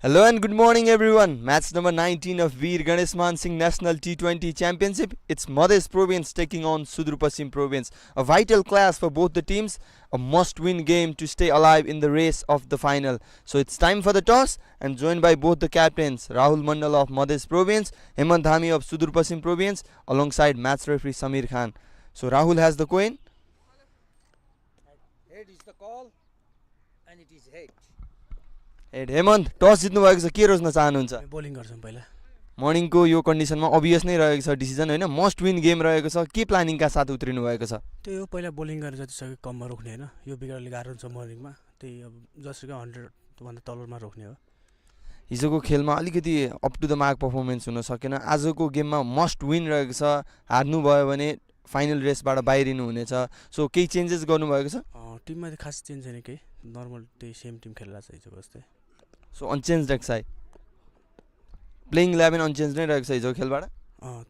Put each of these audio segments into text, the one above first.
Hello and good morning everyone. Match number 19 of Bir Ganeshman Singh National T20 Championship. It's Madhesh province taking on Sudurpaschim province. A vital clash for both the teams. A must-win game to stay alive in the race of the final. So it's time for the toss and joined by both the captains Rahul Mandal of Madhesh province, Hemant Dhami of Sudurpaschim province alongside match referee Samir Khan. So Rahul has the coin. Head is the call and it is head. Hemant टस जित्नु भएको छ के रोज्न चाहनुहुन्छ bowling गर्छौँ पहिला मर्निङको यो कन्डिसनमा obvious नै रहेको छ डिसिजन होइन मस्ट विन गेम रहेको छ के प्लानिङका साथ उत्रिनु भएको छ त्यही हो पहिला बोलिङ गरेर जति सक्यो कममा रोक्ने होइन यो बिगारले गाह्रो हुन्छ मर्निङमा त्यही अब जसरी 100 भन्दा तलमा रोक्ने हो हिजोको खेलमा अलिकति up to the mark performance हुन सकेन आजको गेममा मस्ट विन रहेको छ हार्नु भयो भने फाइनल रेसबाट बाहिरिनु हुनेछ सो केही चेन्जेस गर्नुभएको छ टिममा त खास चेन्ज छैन केही नर्मल त्यही सेम टिम खेल्ला छ हिजोको जस्तै सो अनचेन्ज रहेको छ प्लेइङ 11 अनचेन्ज नै रहेको छ हिजोको खेलबाट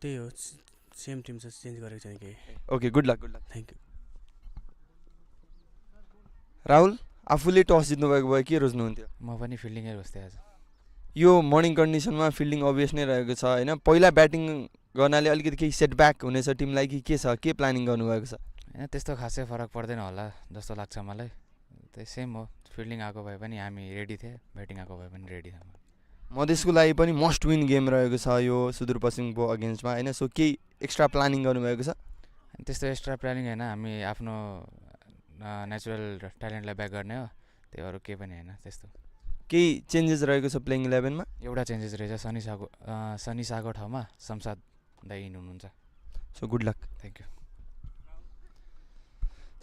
त्यही हो सेम टिम छ चेन्ज गरेको छैन केही okay good luck thank you Rahul आफूले टस जित्नु भएको भए के रोज्नुहुन्थ्यो म पनि फिल्डिङै रोज्थेँ आज यो मर्निङ कन्डिसनमा फिल्डिङ अभियस नै रहेको छ होइन पहिला ब्याटिङ गर्नाले अलिकति केही सेटब्याक हुनेछ टिमलाई कि के छ के प्लानिङ गर्नुभएको छ होइन त्यस्तो खासै फरक पर्दैन होला जस्तो लाग्छ मलाई त्यही सेम हो फिल्डिङ आएको भए पनि हामी रेडी थिएँ ब्याटिङ आएको भए पनि रेडी थियौँ मधेसको लागि पनि मस्ट विन गेम रहेको छ यो सुदूरपश्चिमको अगेन्स्टमा होइन सो केही एक्स्ट्रा प्लानिङ गर्नुभएको छ त्यस्तो एक्स्ट्रा प्लानिङ होइन हामी आफ्नो नेचुरल ट्यालेन्टलाई ब्याक गर्ने हो त्यही अरू केही पनि होइन त्यस्तो केही चेन्जेस रहेको छ प्लेइङ 11 मा एउटा चेन्जेस रहेछ सनी साको ठाउँमा शमशाद दाइ हुनुहुन्छ so good luck thank you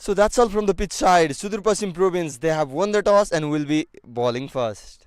So that's all from the pitch side. Sudur Pim province, they have won the toss and will be bowling first.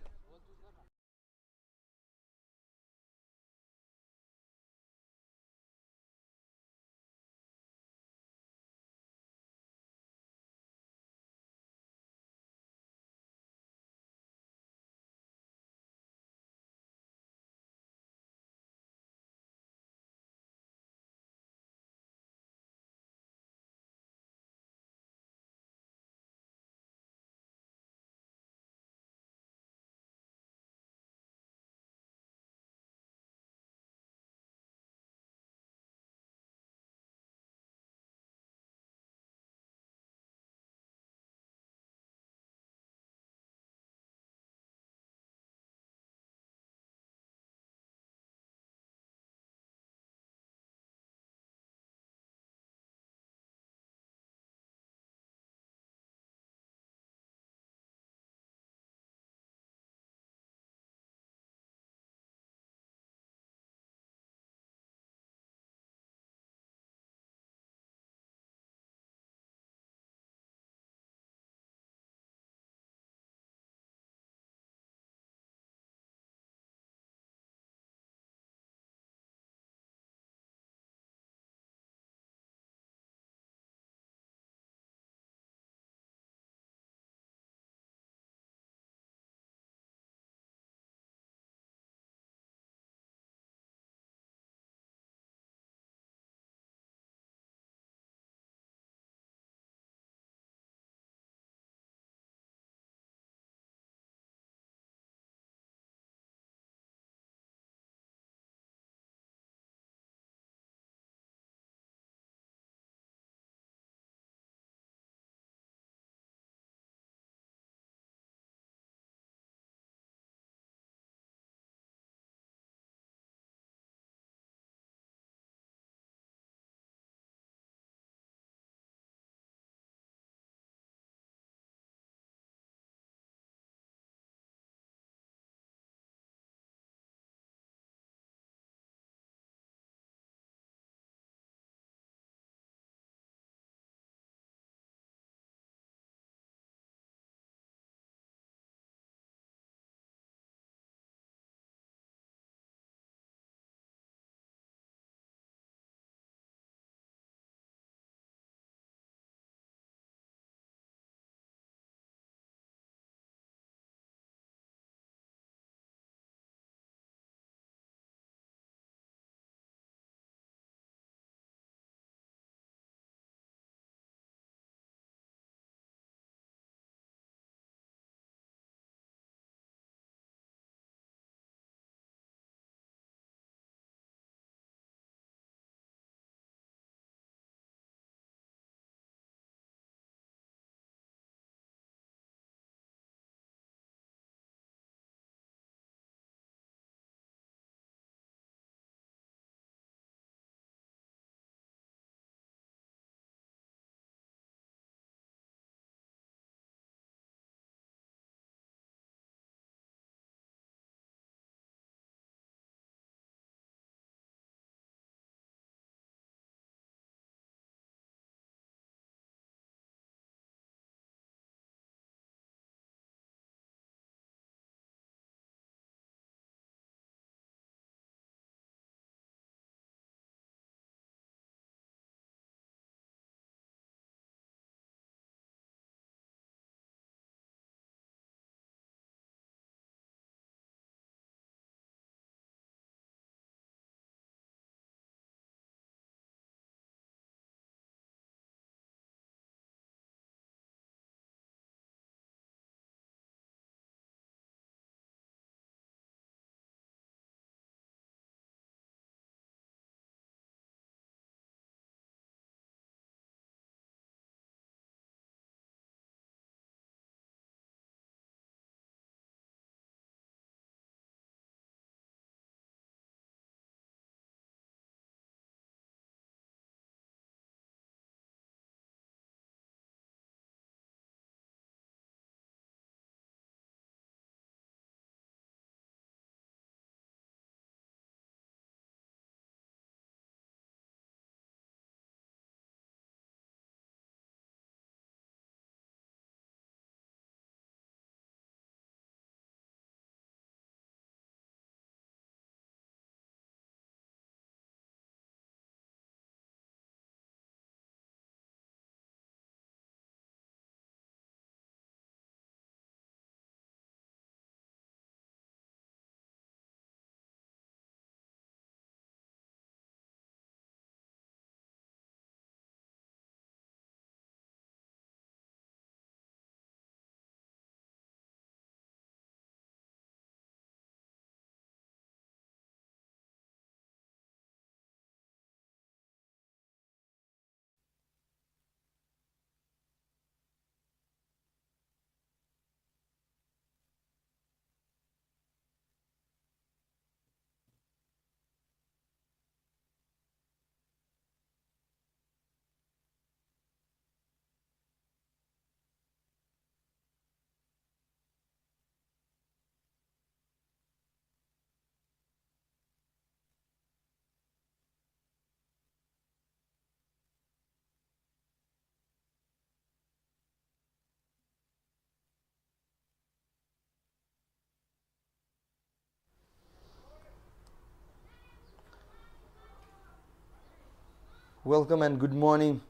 Welcome and good morning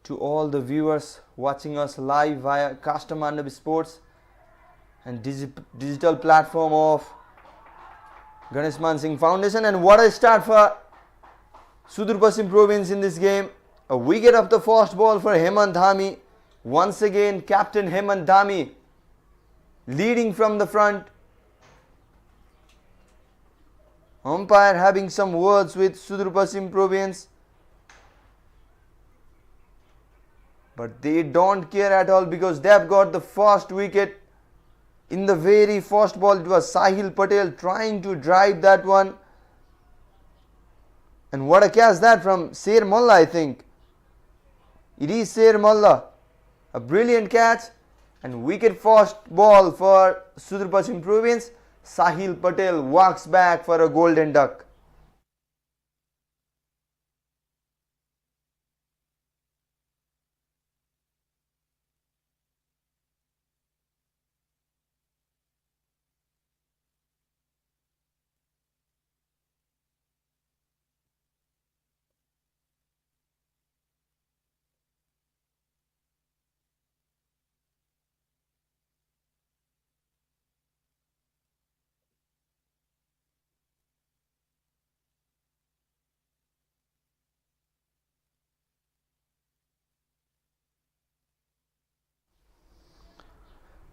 to all the viewers watching us live via Kastamandab Sports and digital platform of Ganeshman Singh Foundation. And what a start for Sudurpaschim province in this game. A wicket of the first ball for Hemant Dhami. Once again, Captain Hemant Dhami leading from the front. Umpire having some words with Sudurpaschim province. But they don't care at all because they have got the first wicket. In the very first ball, it was Sahil Patel trying to drive that one. And what a catch that from Sher Malla, I think. It is Sher Malla. A brilliant catch. And wicket first ball for Sudurpaschim province. Sahil Patel walks back for a golden duck.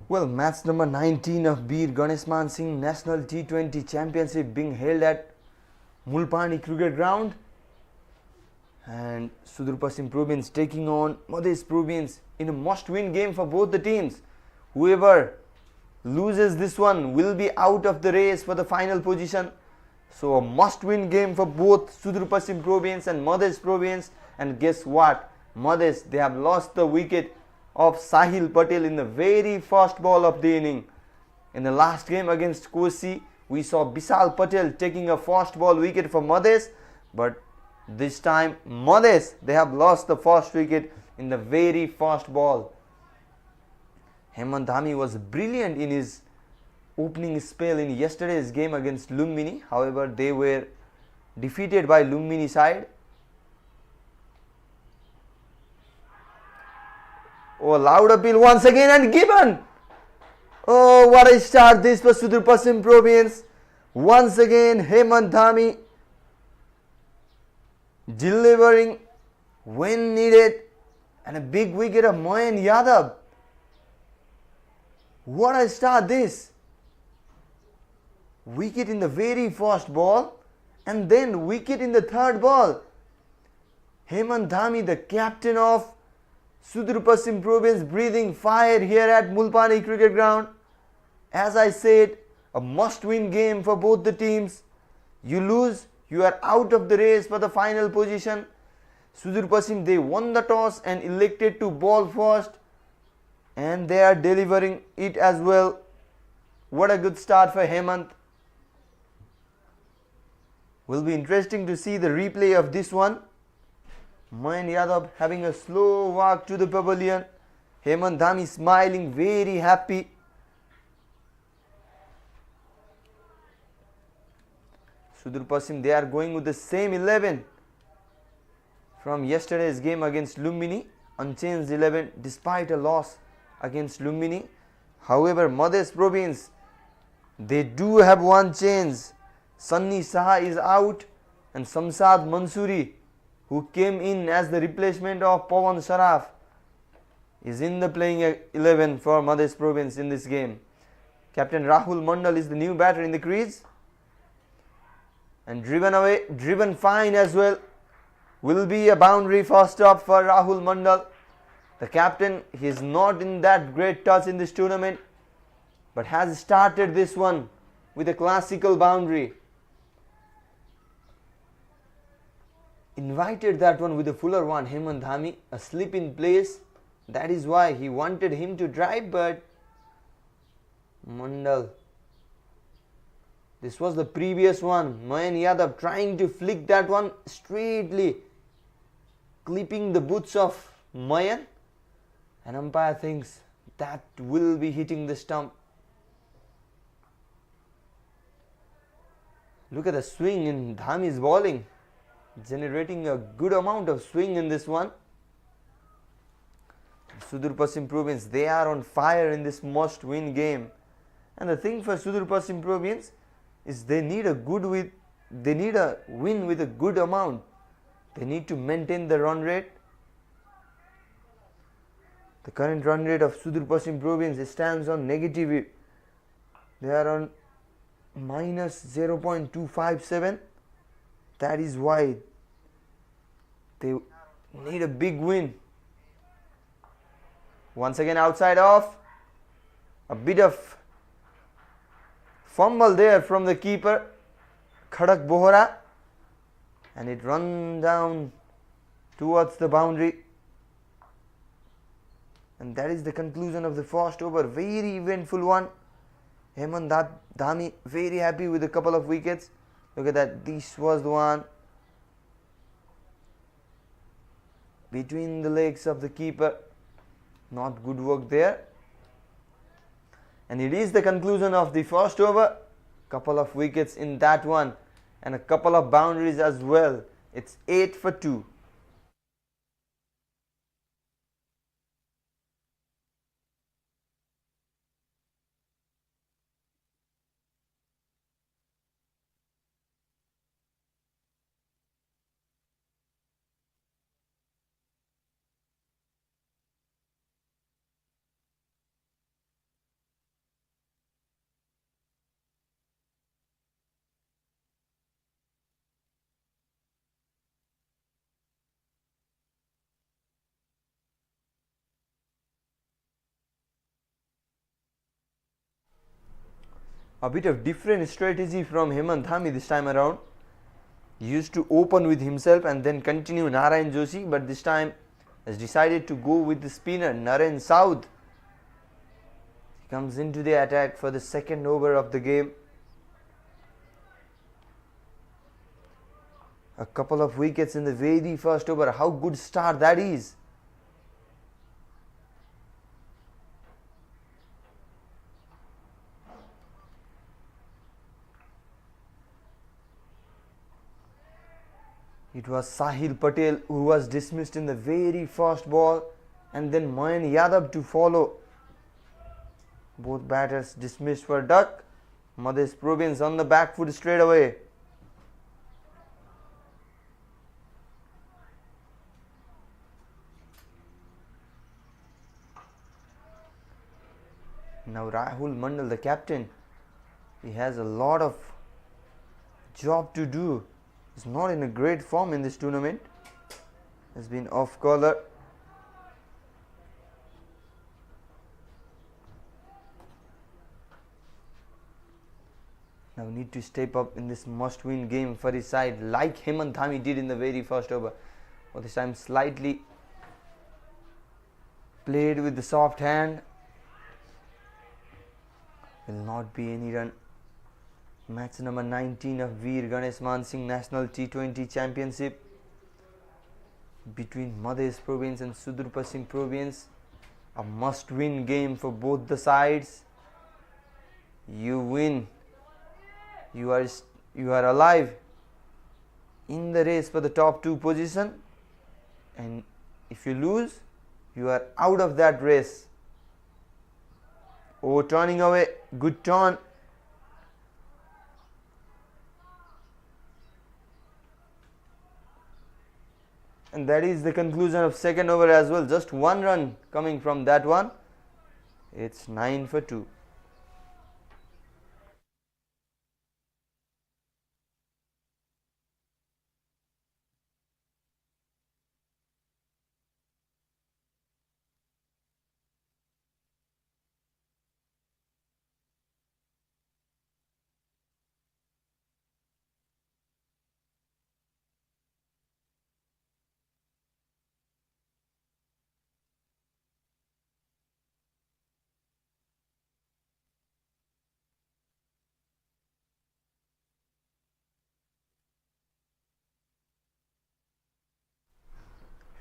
Well, match number 19 of Bir Ganeshman Singh National T20 Championship being held at Mulpani Cricket Ground, and Sudurpaschim province taking on Madhesh province in a must-win game for both the teams. Whoever loses this one will be out of the race for the final position. So a must-win game for both Sudurpaschim province and Madhesh province. And guess what? Madhesh, they have lost the wicket of Sahil Patel in the very first ball of the inning. In the last game against Kosi, we saw Vishal Patel taking a first ball wicket for Madhesh, but this time Madhesh, they have lost the first wicket in the very first ball. Hemant Dhami was brilliant in his opening spell in yesterday's game against Lumbini. However, they were defeated by Lumbini side. Oh, loud appeal once again and given. Oh, what a start this for Sudurpaschim province. Once again, Hemant Dhami delivering when needed, and a big wicket of Mohan Yadav. What a start this. Wicket in the very first ball and then wicket in the third ball. Hemant Dhami, the captain of Sudurpaschim province, breathing fire here at Mulpani Cricket Ground. As I said, a must-win game for both the teams. You lose, you are out of the race for the final position. Sudurpaschim, they won the toss and elected to bowl first, and they are delivering it as well. What a good start for Hemant. Will be interesting to see the replay of this one. Mohan Yadav having a slow walk to the pavilion. Hemant Dhami smiling, very happy. Sudurpaschim, they are going with the same 11 from yesterday's game against Lumbini. Unchanged 11 despite a loss against Lumbini. However, Madhesh province, they do have one change. Sunny Saha is out and Samsad Mansoori, who came in as the replacement of Pawan Sharaf, is in the playing 11 for Madhesh province in this game. Captain Rahul Mandal is the new batter in the crease, and driven fine as well. Will be a boundary first up for Rahul Mandal. The captain, he is not in that great touch in this tournament, but has started this one with a classical boundary. Invited that one with a fuller one, Hemant Dhami, a slip in place. That is why he wanted him to drive, but Mandal. This was the previous one. Mohan Yadav trying to flick that one straightly, clipping the boots of Mohan. And umpire thinks that will be hitting the stump. Look at the swing in Dhami's bowling. generating a good amount of swing in this one. Sudurpaschim Province, they are on fire in this must-win game. And the thing for Sudurpaschim Province is they need a win with a good amount. They need to maintain the run rate. The current run rate of Sudurpaschim Province stands on negative. They are on minus 0.257. That is why they need a big win. Once again outside off. A bit of fumble there from the keeper, Khadak Bohra, and it run down towards the boundary. And that is the conclusion of the first over. Very eventful one. Hemant Dhami very happy with a couple of wickets. Look at that. This was the one between the legs of the keeper. Not good work there. And it is the conclusion of the first over. Couple of wickets in that one and a couple of boundaries as well. It's 8 for 2. A bit of different strategy from Hemant Dhami this time around. He used to open with himself and then continue Narayan Joshi, but this time has decided to go with the spinner Naren Saud. He comes into the attack for the second over of the game. A couple of wickets in the very first over. How good start that is. It was Sahil Patel who was dismissed in the very first ball, and then Mayan Yadav to follow. Both batters dismissed for duck. Madhesh Province on the back foot straight away. Now Rahul Mandal, the captain, he has a lot of job to do. He's not in a great form in this tournament. Has been off color. Now need to step up in this must-win game for his side, like Hemant Dhami did in the very first over. But this time slightly played with the soft hand. Will not be any run. Match number 19 of Bir Ganeshman Singh National T20 Championship between Madhesh Province and Sudurpaschim Province. A must-win game for both the sides. You win, you are alive in the race for the top 2 position, and if you lose, you are out of that race. Oh, turning away, good turn. And that is the conclusion of second over as well. Just one run coming from that one. It's 9 for 2.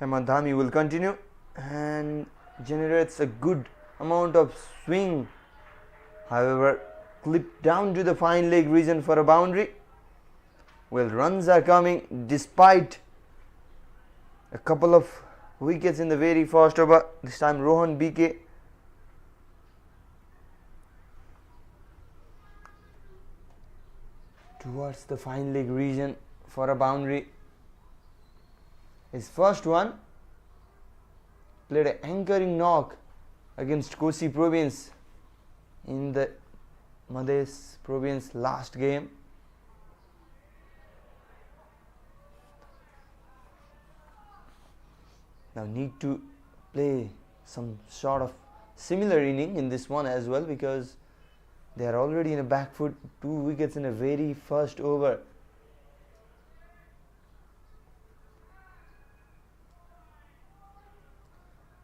Hemant Dhami will continue and generates a good amount of swing. However, clipped down to the fine leg region for a boundary. Well, runs are coming despite a couple of wickets in the very first over. This time Rohan BK towards the fine leg region for a boundary. His first one played an anchoring knock against Kosi Province in the Madhesh Province last game. Now need to play some sort of similar inning in this one as well, because they are already in a back foot, 2 wickets in a very first over.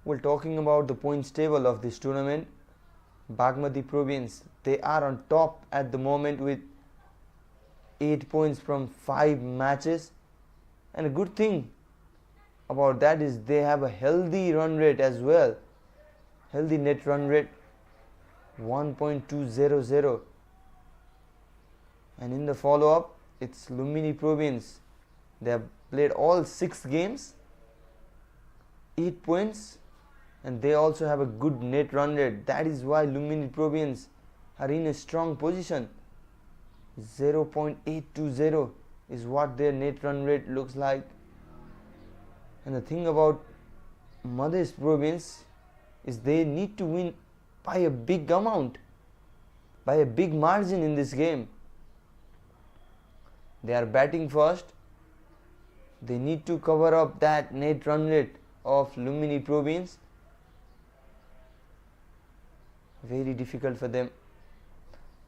Well, talking about the points table of this tournament, Bagmati Province, they are on top at the moment with 8 points from 5 matches, and a good thing about that is they have a healthy run rate as well, healthy net run rate 1.200. And in the follow up, it's Lumbini Province. They have played all 6 games, 8 points, and they also have a good net run rate. That is why Lumbini Province are in a strong position. 0.820 is what their net run rate looks like. And the thing about Madhesh Province is they need to win by a big amount, by a big margin in this game. They are batting first. They need to cover up that net run rate of Lumbini Province. Very difficult for them.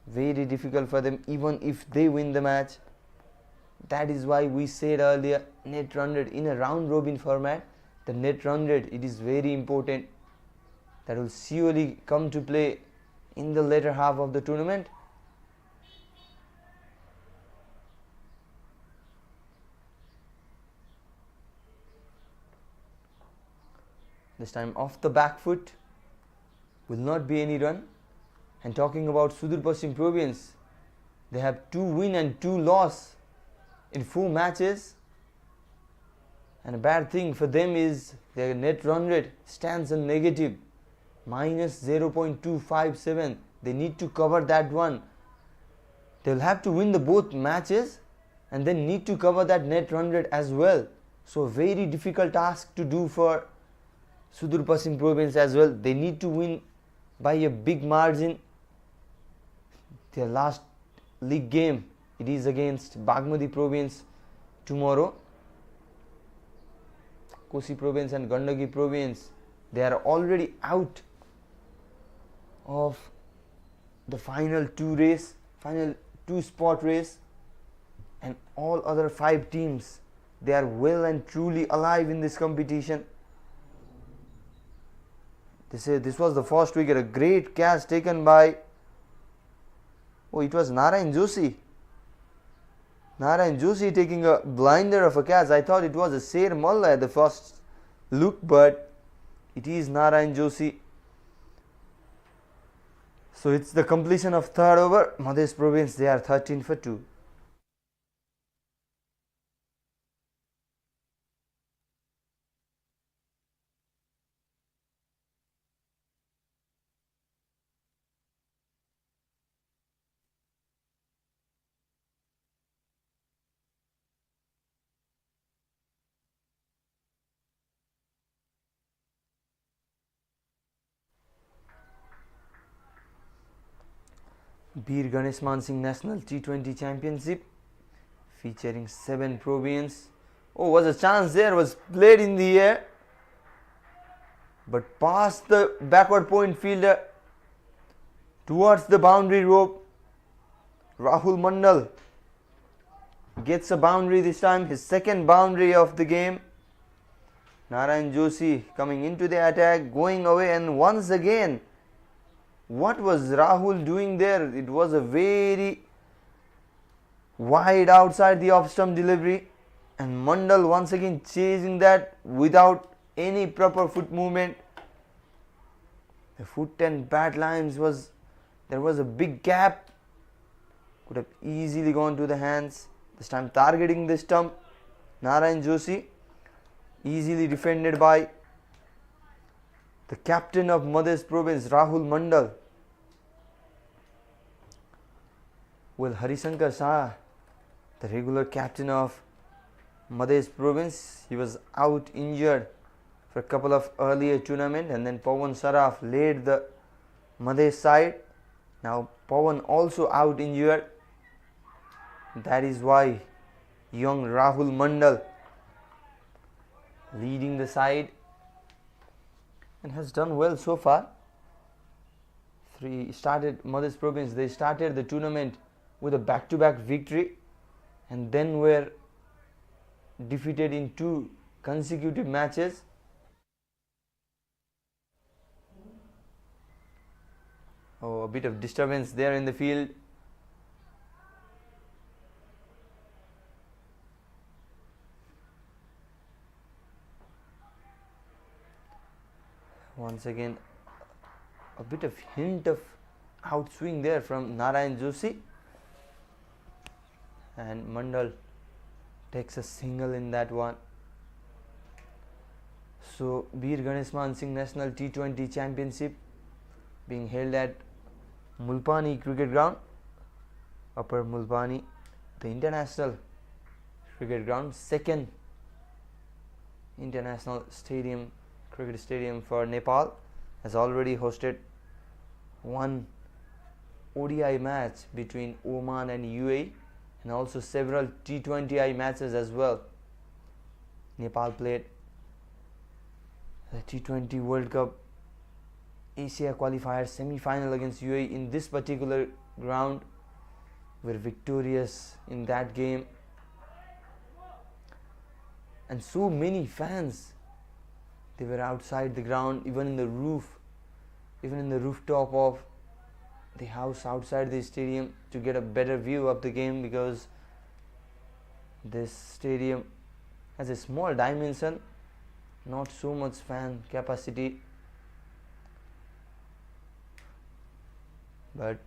Very difficult for them even if they win the match. That is why we said earlier, net run rate in a round robin format, the net run rate, it is very important. That will surely come to play in the later half of the tournament. This time off the back foot, will not be any run. And talking about Sudurpaschim Province, they have 2 win and 2 loss in 4 matches, and a bad thing for them is their net run rate stands on negative, minus 0.257. They need to cover that one. They will have to win the both matches and then need to cover that net run rate as well. So very difficult task to do for Sudurpaschim Province as well. They need to win by a big margin. Their last league game, it is against Bagmati Province tomorrow. Kosi Province and Gandaki Province, they are already out of the final 2 spot race, and all other 5 teams, they are well and truly alive in this competition. They say this was the first wicket, a great catch taken by, it was Narayan Joshi. Narayan Joshi taking a blinder of a catch. I thought it was a Sher Malla at the first look, but it is Narayan Joshi. So it's the completion of 3rd over. Madhesh Province, they are 13 for 2. Bir Ganeshman Singh National T20 Championship featuring 7 Provians. Was a chance there, was played in the air, but past the backward point fielder towards the boundary rope. Rahul Mandal gets a boundary this time, his 2nd boundary of the game. Narayan Joshi coming into the attack, going away, and once again, what was Rahul doing there? It was a very wide outside the off stump delivery, and Mandal once again chasing that without any proper foot movement. The foot and bat lines there was a big gap, could have easily gone to the hands. This time targeting the stump. Narayan Joshi, easily defended by the captain of Madhesh province, Rahul Mandal. Well, Harishankar Shah, the regular captain of Madhesh province, he was out injured for a couple of earlier tournament, and then Pawan Saraf led the Madhesh side. Now Pawan also out injured. That is why young Rahul Mandal leading the side and has done well so far. Madhesh province, they started the tournament with a back-to-back victory and then were defeated in 2 consecutive matches. Oh, a bit of disturbance there in the field. Once again, a bit of hint of outswing there from Narayan Joshi, and Mandal takes a single in that one. So Bir Ganeshman Singh National T20 Championship being held at Mulpani Cricket Ground, Upper Mulpani, the international cricket ground, second international stadium, cricket stadium for Nepal, has already hosted one ODI match between Oman and UAE, and also several T20I matches as well. Nepal played the T20 World Cup Asia qualifier semi-final against UAE in this particular ground, were victorious in that game, and so many fans, they were outside the ground, even in the rooftop of the house outside the stadium, to get a better view of the game, because this stadium has a small dimension, not so much fan capacity, but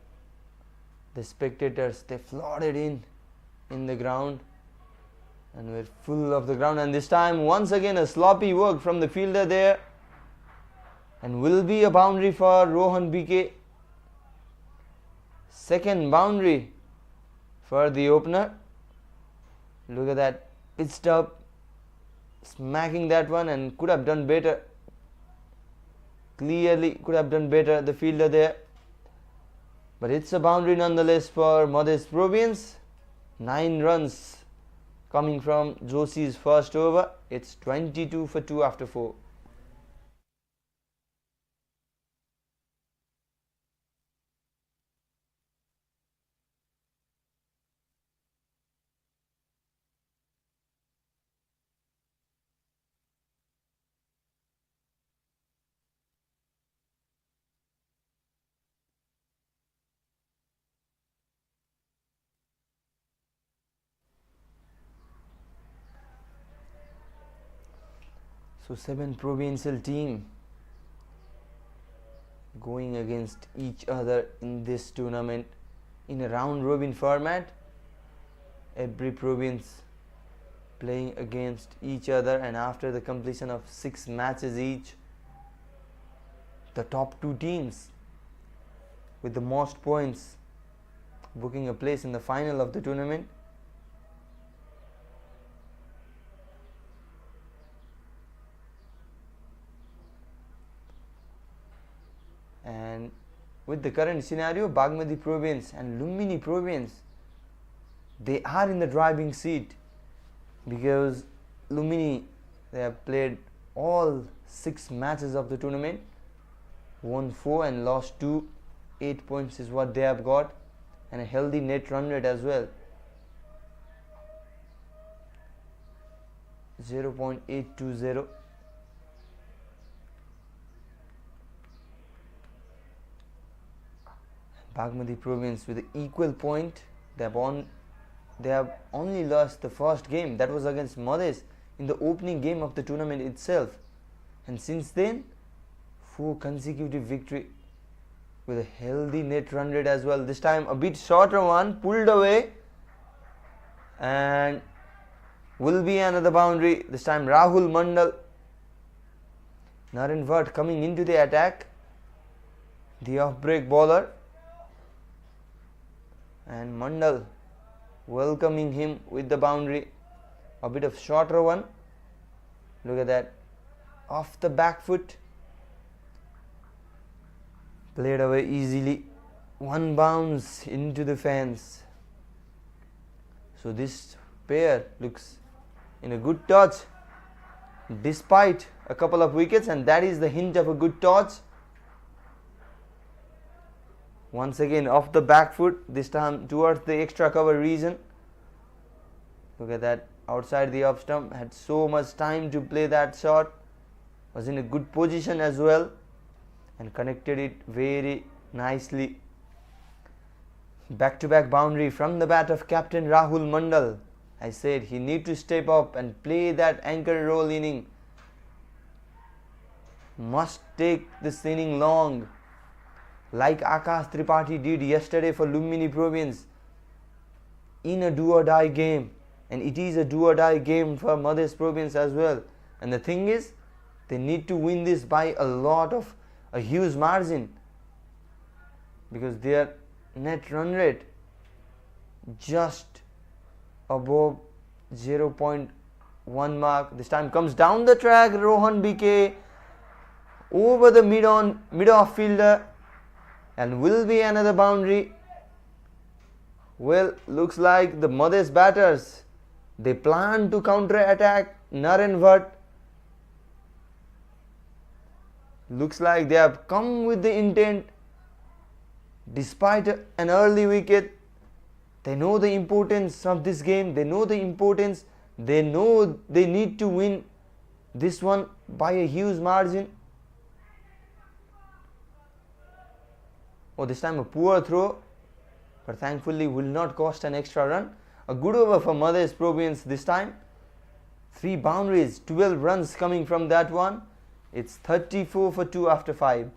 the spectators, they flooded in the ground and were full of the ground. And this time once again a sloppy work from the fielder there, and will be a boundary for Rohan BK. Second boundary for the opener. Look at that, pitched up, smacking that one, and could have done better. Clearly could have done better, the fielder there. But it's a boundary nonetheless for Madhesh province. 9 runs coming from Joshi's first over. It's 22 for 2 after 4. So 7 provincial team going against each other in this tournament in a round robin format. Every province playing against each other, and after the completion of 6 matches each, the top 2 teams with the most points booking a place in the final of the tournament. And with the current scenario, Bagmati province and Lumbini province, they are in the driving seat, because Lumbini, they have played all 6 matches of the tournament, won 4 and lost 2. 8 points is what they have got, and a healthy net run rate as well, 0.820. Bagmati province with an equal point. They have only lost the first game, that was against Madhesh in the opening game of the tournament itself, and since then 4 consecutive victory with a healthy net run rate as well. This time a bit shorter one, pulled away, and will be another boundary. This time Rahul Mandal. Naren Vart coming into the attack, the off-break bowler, and Mandal welcoming him with the boundary. A bit of shorter one. Look at that, off the back foot, played away easily. One bounce into the fence. So this pair looks in a good touch despite a couple of wickets, and that is the hint of a good touch. Once again off the back foot, this time towards the extra cover region. Look at that, outside the off stump, had so much time to play that shot, was in a good position as well and connected it very nicely. Back to back boundary from the bat of captain Rahul Mandal. I said he need to step up and play that anchor role inning. Must take this inning long, like Akash Tripathi did yesterday for Lumbini Province in a do or die game, and it is a do or die game for Madhesh Province as well. And the thing is, they need to win this by a huge margin, because their net run rate just above 0.1 mark. This time comes down the track, Rohan BK over the mid-off fielder, and will be another boundary. Well, looks like the Madhesh batters, they plan to counter attack Naren Vart. Looks like they have come with the intent. Despite an early wicket, they know the importance of this game. They know the importance. They know they need to win this one by a huge margin. Oh, this time a poor throw, but thankfully will not cost an extra run. A good over for Madhesh Province this time. 3 boundaries, 12 runs coming from that one. It's 34 for 2 after 5.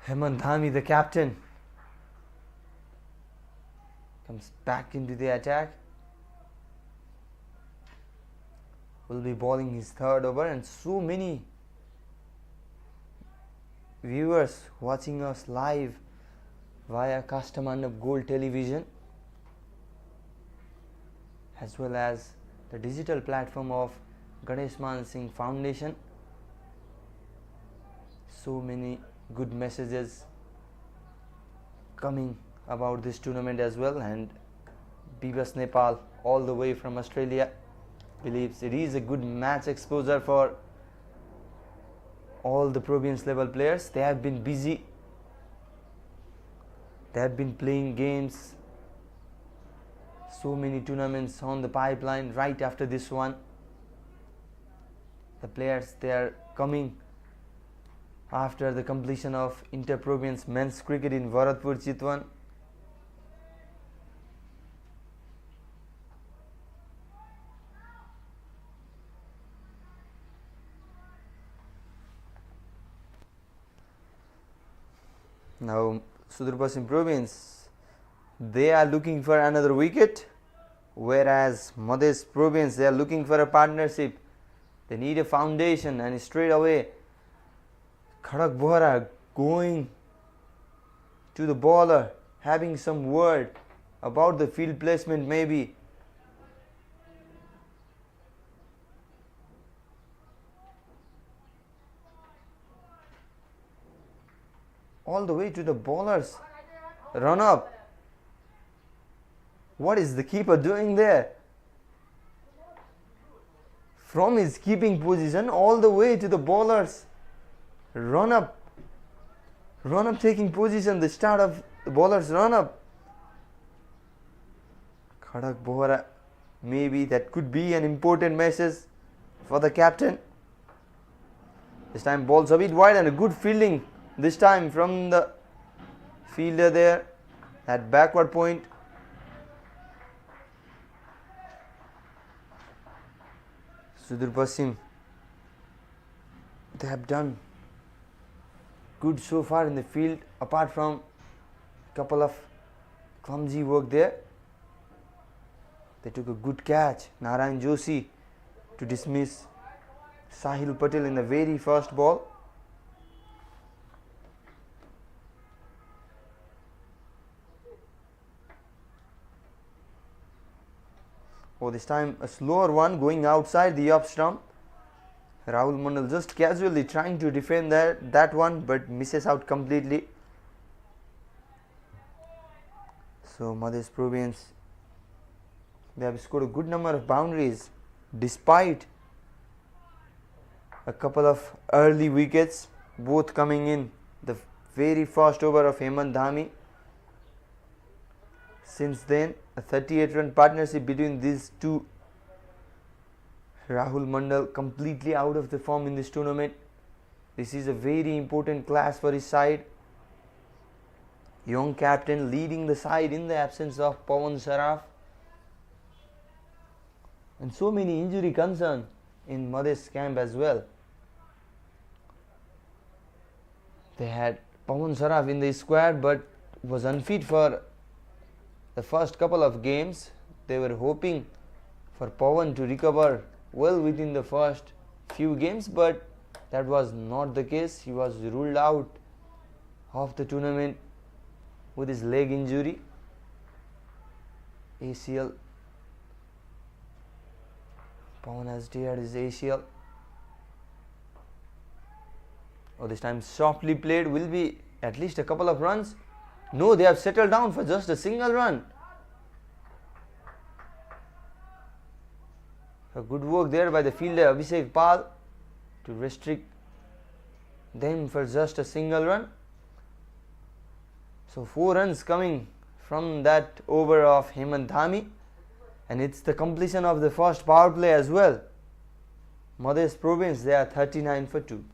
Hemant Dhami, the captain, comes back into the attack. Will be bowling his 3rd over, and so many viewers watching us live via Kastamandap Gold Television, as well as the digital platform of Ganeshman Singh Foundation. So many good messages coming about this tournament as well, and Bibas Nepal all the way from Australia believes it is a good match exposure for all the province level players. They have been busy, they have been playing games, so many tournaments on the pipeline right after this one. The players, they are coming after the completion of inter-province men's cricket in Bharatpur, Chitwan. Now Sudurpaschim Province, they are looking for another wicket, whereas Madhesh Province, they are looking for a partnership. They need a foundation, and straight away Khadak Bohra going to the bowler, having some word about the field placement maybe. All the way to the bowlers. Run up. What is the keeper doing there? From his keeping position all the way to the bowlers. Run up. Run up taking position. The start of the bowlers run up. Khadak Bohra. Maybe that could be an important message for the captain. This time balls a bit wide and a good fielding. This time from the fielder there at backward point. Sudurpaschim, they have done good so far in the field, apart from couple of clumsy work there. They took a good catch, Narayan Joshi, to dismiss Sahil Patel in the very first ball. Oh, this time a slower one going outside the off stump. Rahul Mandal just casually trying to defend that one, but misses out completely. So Madhesh Province, they have scored a good number of boundaries despite a couple of early wickets, both coming in the very first over of Hemant Dhami. Since then, a 38-run partnership between these two. Rahul Mandal completely out of the form in this tournament. This is a very important clash for his side. Young captain leading the side in the absence of Pawan Saraf. And so many injury concern in Madhesh camp as well. They had Pawan Saraf in the squad but was unfit for the first couple of games. They were hoping for Pawan to recover well within the first few games, but that was not the case. He was ruled out of the tournament with his leg injury, ACL. Pawan has teared his ACL. Oh, this time softly played, will be at least a couple of runs. No, they have settled down for just a single run. A good work there by the fielder Abhishek Pal to restrict them for just a single run. So 4 runs coming from that over of Hemant Dhami, and it's the completion of the first power play as well. Madhesh Province, they are 39 for 2.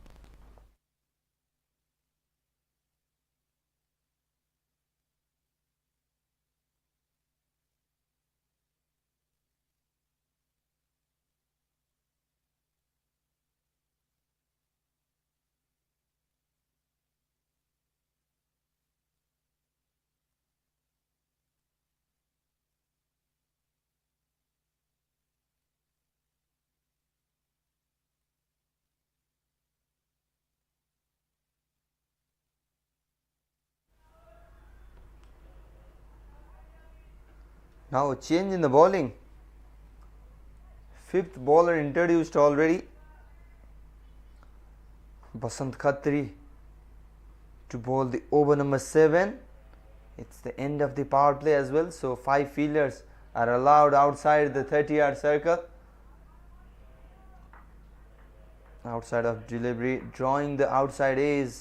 Now a change in the bowling. 5th bowler introduced already. Basant Khatri to bowl the over number 7. It's the end of the power play as well, so 5 fielders are allowed outside the 30-yard circle. Outside of delivery, drawing the outside edge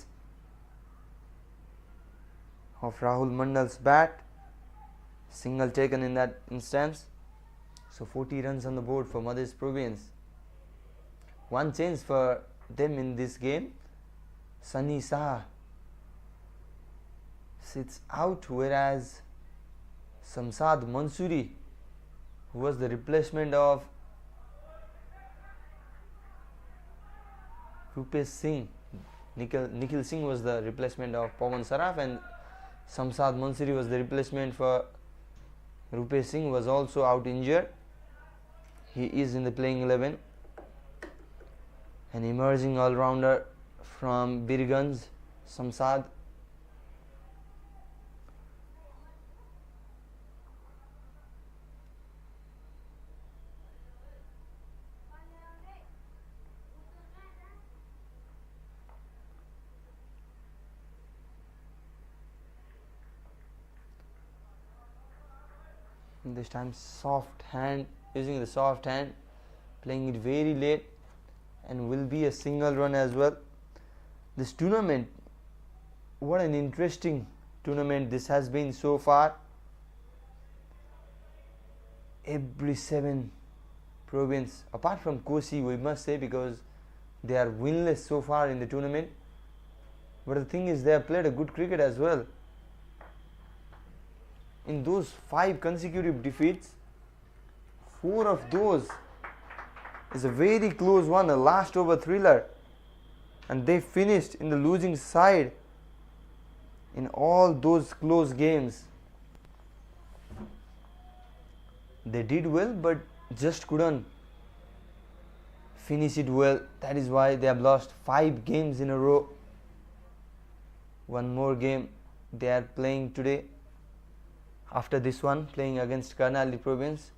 of Rahul Mandal's bat. Single taken in that instance. So 40 runs on the board for Madhesh Province. One change for them in this game. Sunny Saha sits out, whereas Samsad Mansoori, who was the replacement of Rupesh Singh, Nikhil Singh was the replacement of Pawan Saraf, and Samsad Mansoori was the replacement for Rupesh Singh, was also out injured. He is in the playing 11. An emerging all-rounder from Bir Ganeshman Singh. This time soft hand, using the soft hand, playing it very late, and will be a single run as well. This tournament, what an interesting tournament this has been so far. Every 7 province, apart from Kosi, we must say, because they are winless so far in the tournament, but the thing is they have played a good cricket as well. In those 5 consecutive defeats, 4 of those is a very close one, a last over thriller, and they finished in the losing side in all those close games. They did well, but just couldn't finish it well. That is why they have lost 5 games in a row. One more game they are playing today. After this one, playing against Karnali province,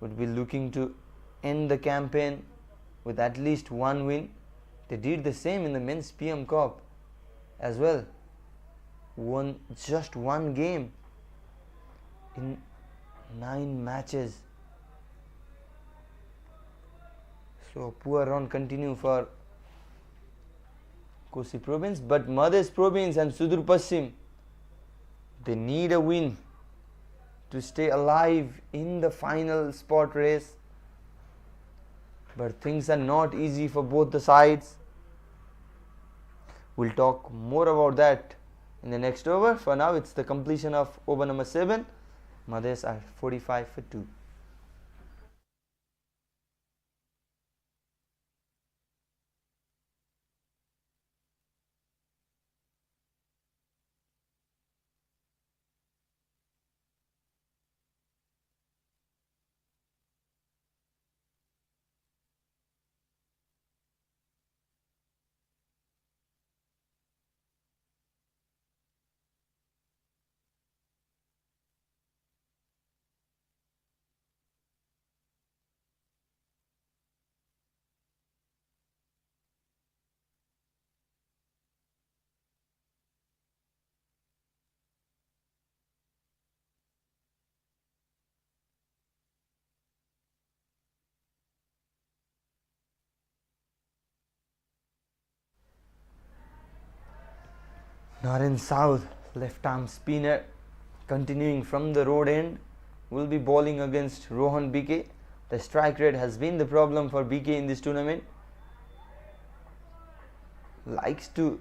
would be looking to end the campaign with at least 1 win. They did the same in the men's PM Cup as well. Won just 1 game in 9 matches. So poor run continue for Kosi province, but Madhesh province and Sudurpaschim, they need a win to stay alive in the final spot race. But things are not easy for both the sides. We'll talk more about that in the next over. For now, it's the completion of over number 7. Madhesh are 45 for 2. Naren South, left arm spinner, continuing from the road end, will be bowling against Rohan BK. The strike rate has been the problem for BK in this tournament. Likes to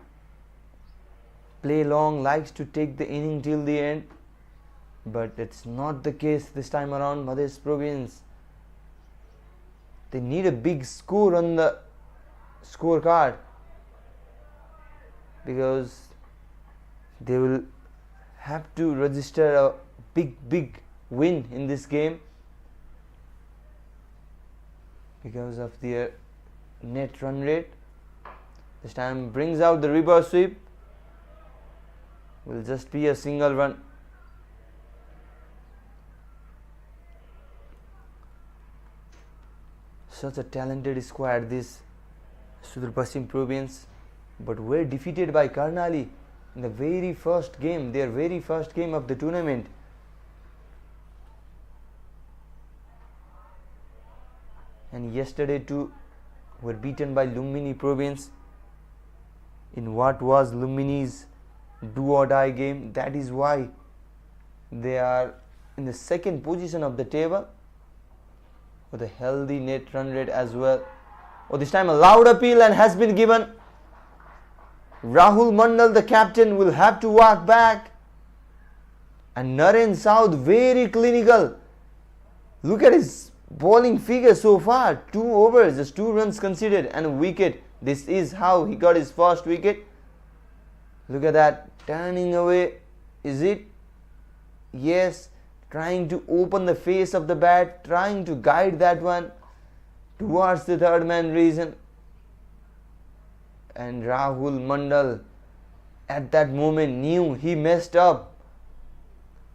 play long, likes to take the inning till the end, but it's not the case this time around. Madhesh province, they need a big score on the scorecard, because they will have to register a big win in this game because of their net run rate. This time brings out the reverse sweep, will just be a single run. Such a talented squad, this Sudurpaschim province, but were defeated by Karnali in the very first game, their very first game of the tournament. And yesterday too were beaten by Lumbini province in what was Lumbini's do or die game. That is why they are in the second position of the table with a healthy net run rate as well. Oh, this time a loud appeal and has been given. Rahul Mandal, the captain, will have to walk back. And Naren South, very clinical. Look at his bowling figure so far. 2 overs, just 2 runs conceded and a wicket. This is how he got his first wicket. Look at that, turning away. Is it? Yes. Trying to open the face of the bat, trying to guide that one towards the third man region. and Rahul Mandal at that moment knew he messed up.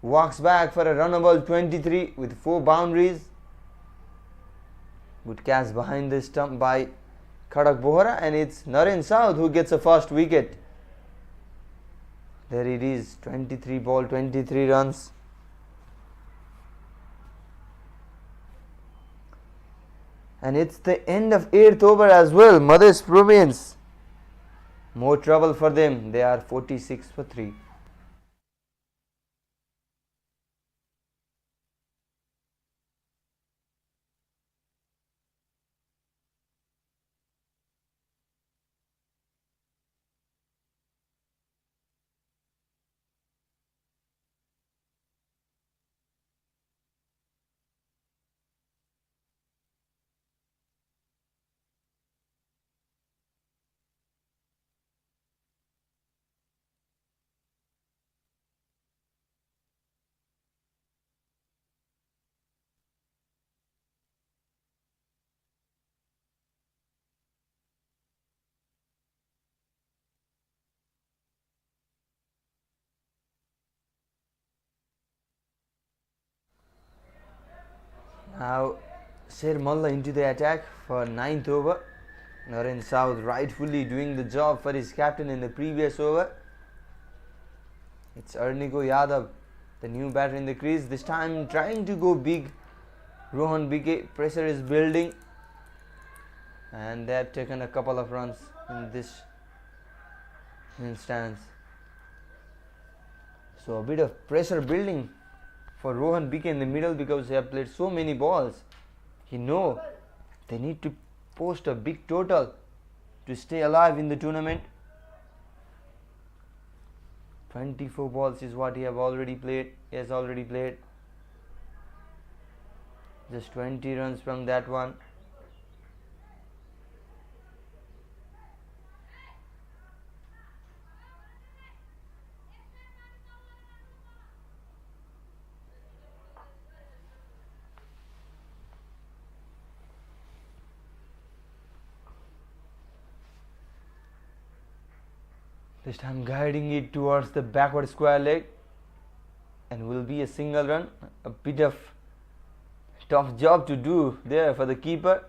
Walks back for a runnable 23 with 4 boundaries. Good catch behind the stump by Khadak Bohra, and it's Naren South who gets a first wicket. There it is, 23 ball, 23 runs. And it's the end of 8th over as well. Madhesh Province, more trouble for them. They are 46 for 3. Now Sher Malla into the attack for 9th over. Naren South rightfully doing the job for his captain in the previous over. It's Arniko Yadav, the new batter in the crease. This time trying to go big. Rohan BK, pressure is building. And they have taken a couple of runs in this instance. So a bit of pressure building for Rohan BK in the middle because they have played so many balls. He know they need to post a big total to stay alive in the tournament. 24 balls is what he has already played. Just 20 runs from that one. This time guiding it towards the backward square leg, and will be a single run. A bit of tough job to do there for the keeper.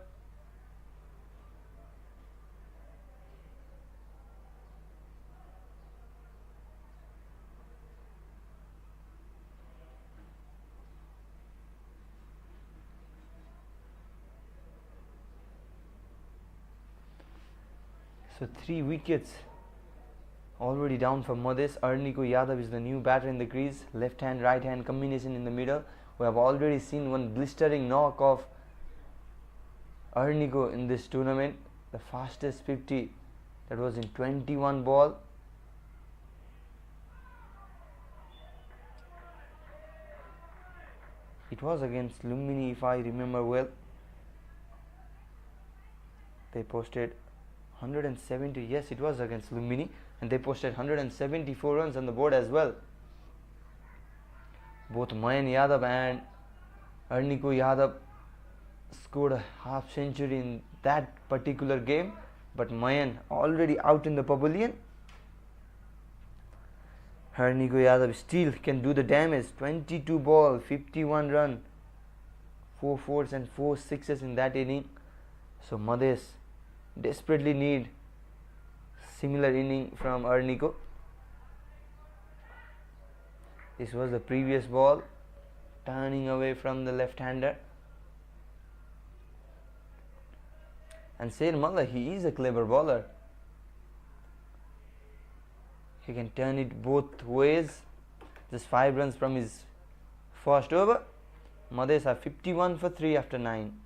So 3 wickets already down for Madhesh. Arniko Yadav is the new batter in the crease. Left hand, right hand combination in the middle. We have already seen one blistering knock of Arniko in this tournament. The fastest 50, that was in 21 ball. It was against Lumbini if I remember well. They posted 170, yes it was against Lumbini, and they posted 174 runs on the board as well. Both Mayan Yadav and Arniko Yadav scored a half century in that particular game, but Mayan already out in the pavilion. Arniko Yadav still can do the damage. 22 ball, 51 run, 4 fours and 4 sixes in that inning. So Madhesh desperately need similar inning from Arniko. This was the previous ball, turning away from the left-hander. And Sher Malla, he is a clever bowler. He can turn it both ways. Just 5 runs from his first over. Madhesh are 51 for 3 after 9.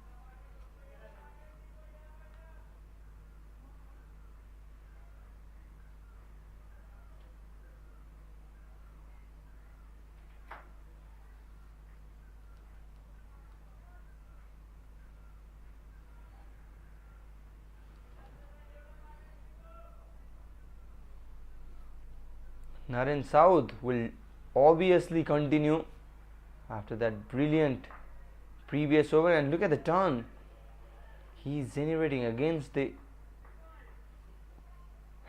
Naren South will obviously continue after that brilliant previous over, and look at the turn he is generating against the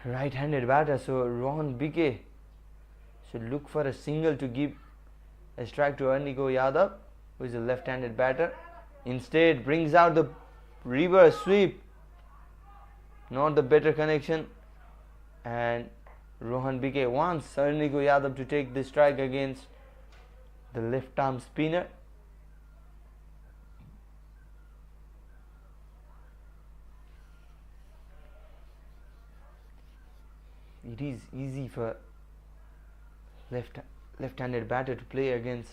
right-handed batter, so Rohan Bike should look for a single to give a strike to Arniko Yadav, who is a left-handed batter. Instead brings out the reverse sweep, not the better connection, and Rohan Bike wants Arniko Yadav to take the strike against the left-arm spinner. It is easy for left-handed batter to play against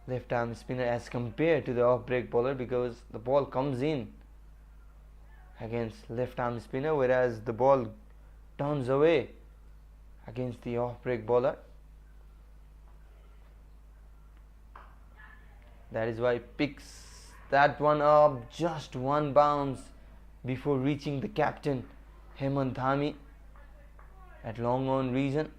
left-arm spinner as compared to the off-break bowler, because the ball comes in against left-arm spinner, whereas the ball turns away against the off-break bowler. That is why he picks that one up, just one bounce before reaching the captain Hemant Dhami at long on region.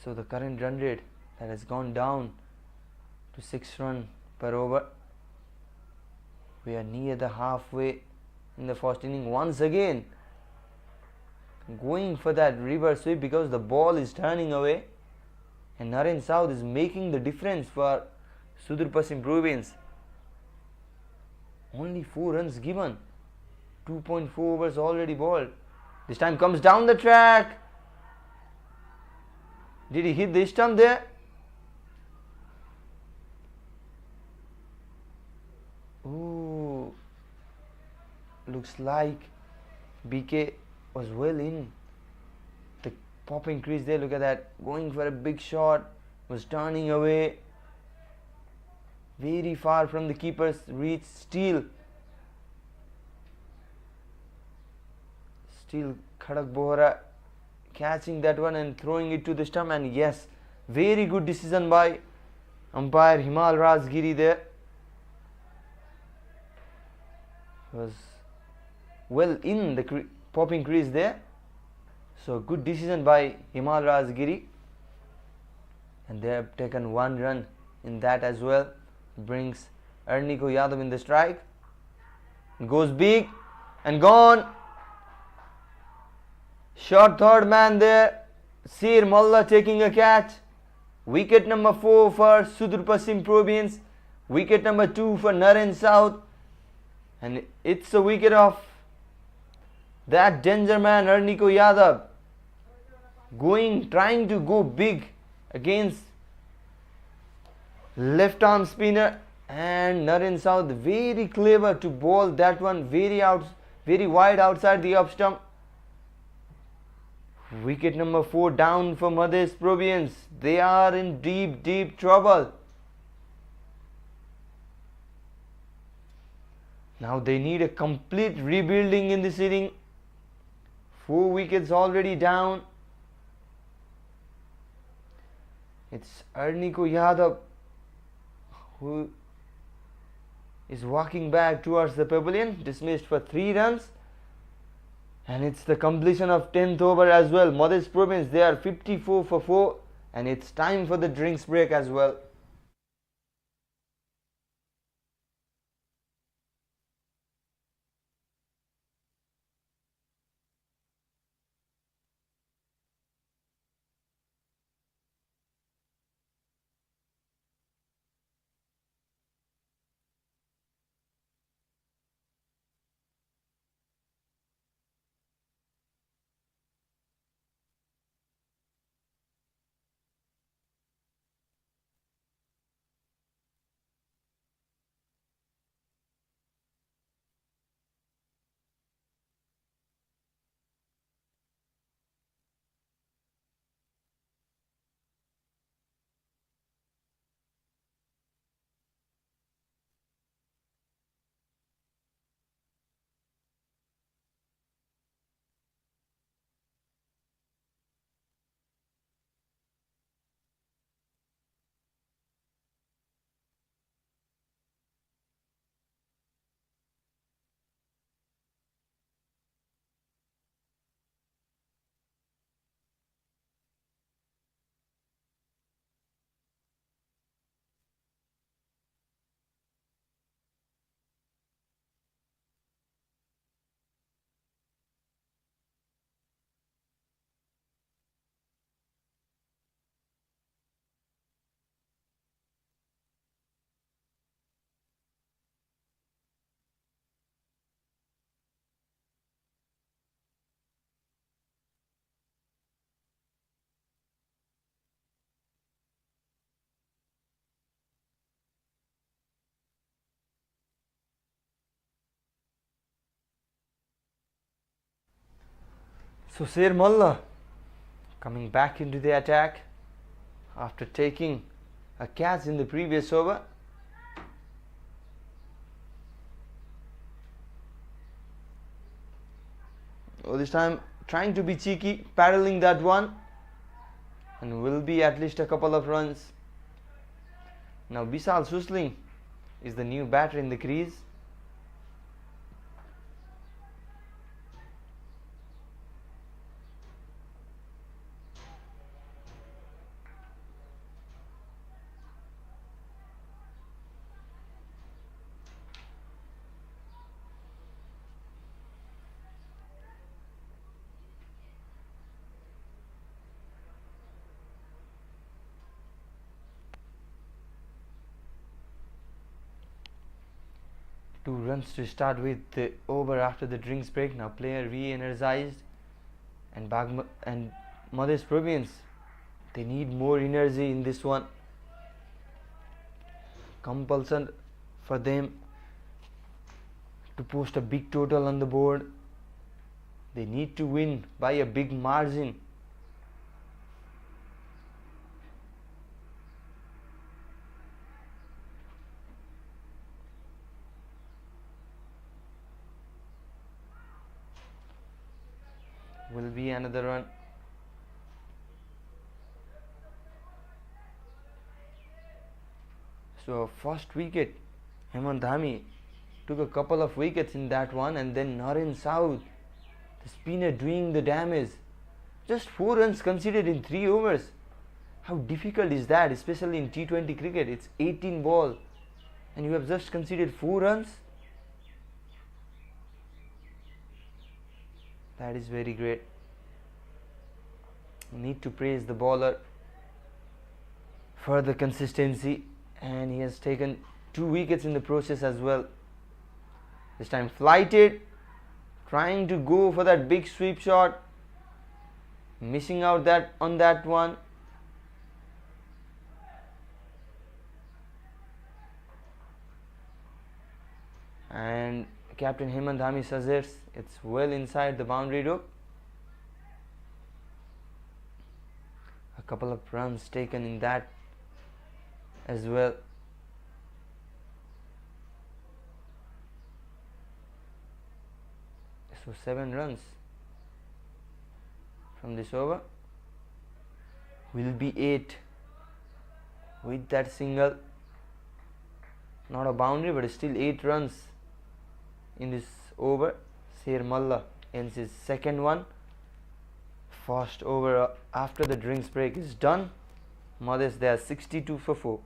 So the current run rate that has gone down to 6 runs per over. We are near the halfway in the first inning. Once again going for that reverse sweep because the ball is turning away, and Naren South is making the difference for Sudurpaschim Province. Only 4 runs given, 2.4 overs already bowled. This time comes down the track. Did he hit the stump there? Ooh, looks like BK was well in the popping crease there. Look at that, going for a big shot, was turning away, very far from the keeper's reach. Still Khadak Bohra catching that one and throwing it to the stump, and yes, very good decision by umpire Himal Rajgiri there. Was well in the popping crease there, so good decision by Himal Rajgiri, and they have taken 1 run in that as well. Brings Arniko Yadav in the strike, goes big and gone. Short third man there, Sir Malla taking a catch. Wicket number 4 for Sudurpaschim Province, wicket number 2 for Naren South, and it's a wicket of that danger man Arniko Yadav, trying to go big against left arm spinner, and Naren South very clever to bowl that one very wide outside the up stump. Wicket number 4 down for Madhesh Province. They are in deep trouble. Now they need a complete rebuilding in this inning. 4 wickets already down. It's Arniko Yadav who is walking back towards the pavilion, dismissed for 3 runs. And it's the completion of 10th over as well. Madhesh Province, they are 54 for 4, and it's time for the drinks break as well. So Sher Malla coming back into the attack after taking a catch in the previous over. Oh, this time trying to be cheeky, paddling that one, and will be at least a couple of runs. Now Vishal Susling is the new batter in the crease. Two runs to start with the over after the drinks break. Now player re-energized, and Madhesh Province, they need more energy in this one. Compulsion for them to post a big total on the board. They need to win by a big margin. Will be another run. So first wicket, Hemant Dhami took a couple of wickets in that one, and then Naren South, the spinner, doing the damage. Just 4 runs conceded in 3 overs. How difficult is that, especially in T20 cricket? It's 18 ball and you have just conceded 4 runs. That is very great. Need to praise the bowler for the consistency, and he has taken 2 wickets in the process as well. This time flighted, trying to go for that big sweep shot, missing out on that one. And Captain Hemant Dhami suggests it's well inside the boundary rope. A couple of runs taken in that as well. So 7 runs from this over. Will be 8 with that single. Not a boundary, but still 8 runs in this over. Sher Malla ends his second one. First over after the drinks break is done. Madhesh, they are 62 for 4.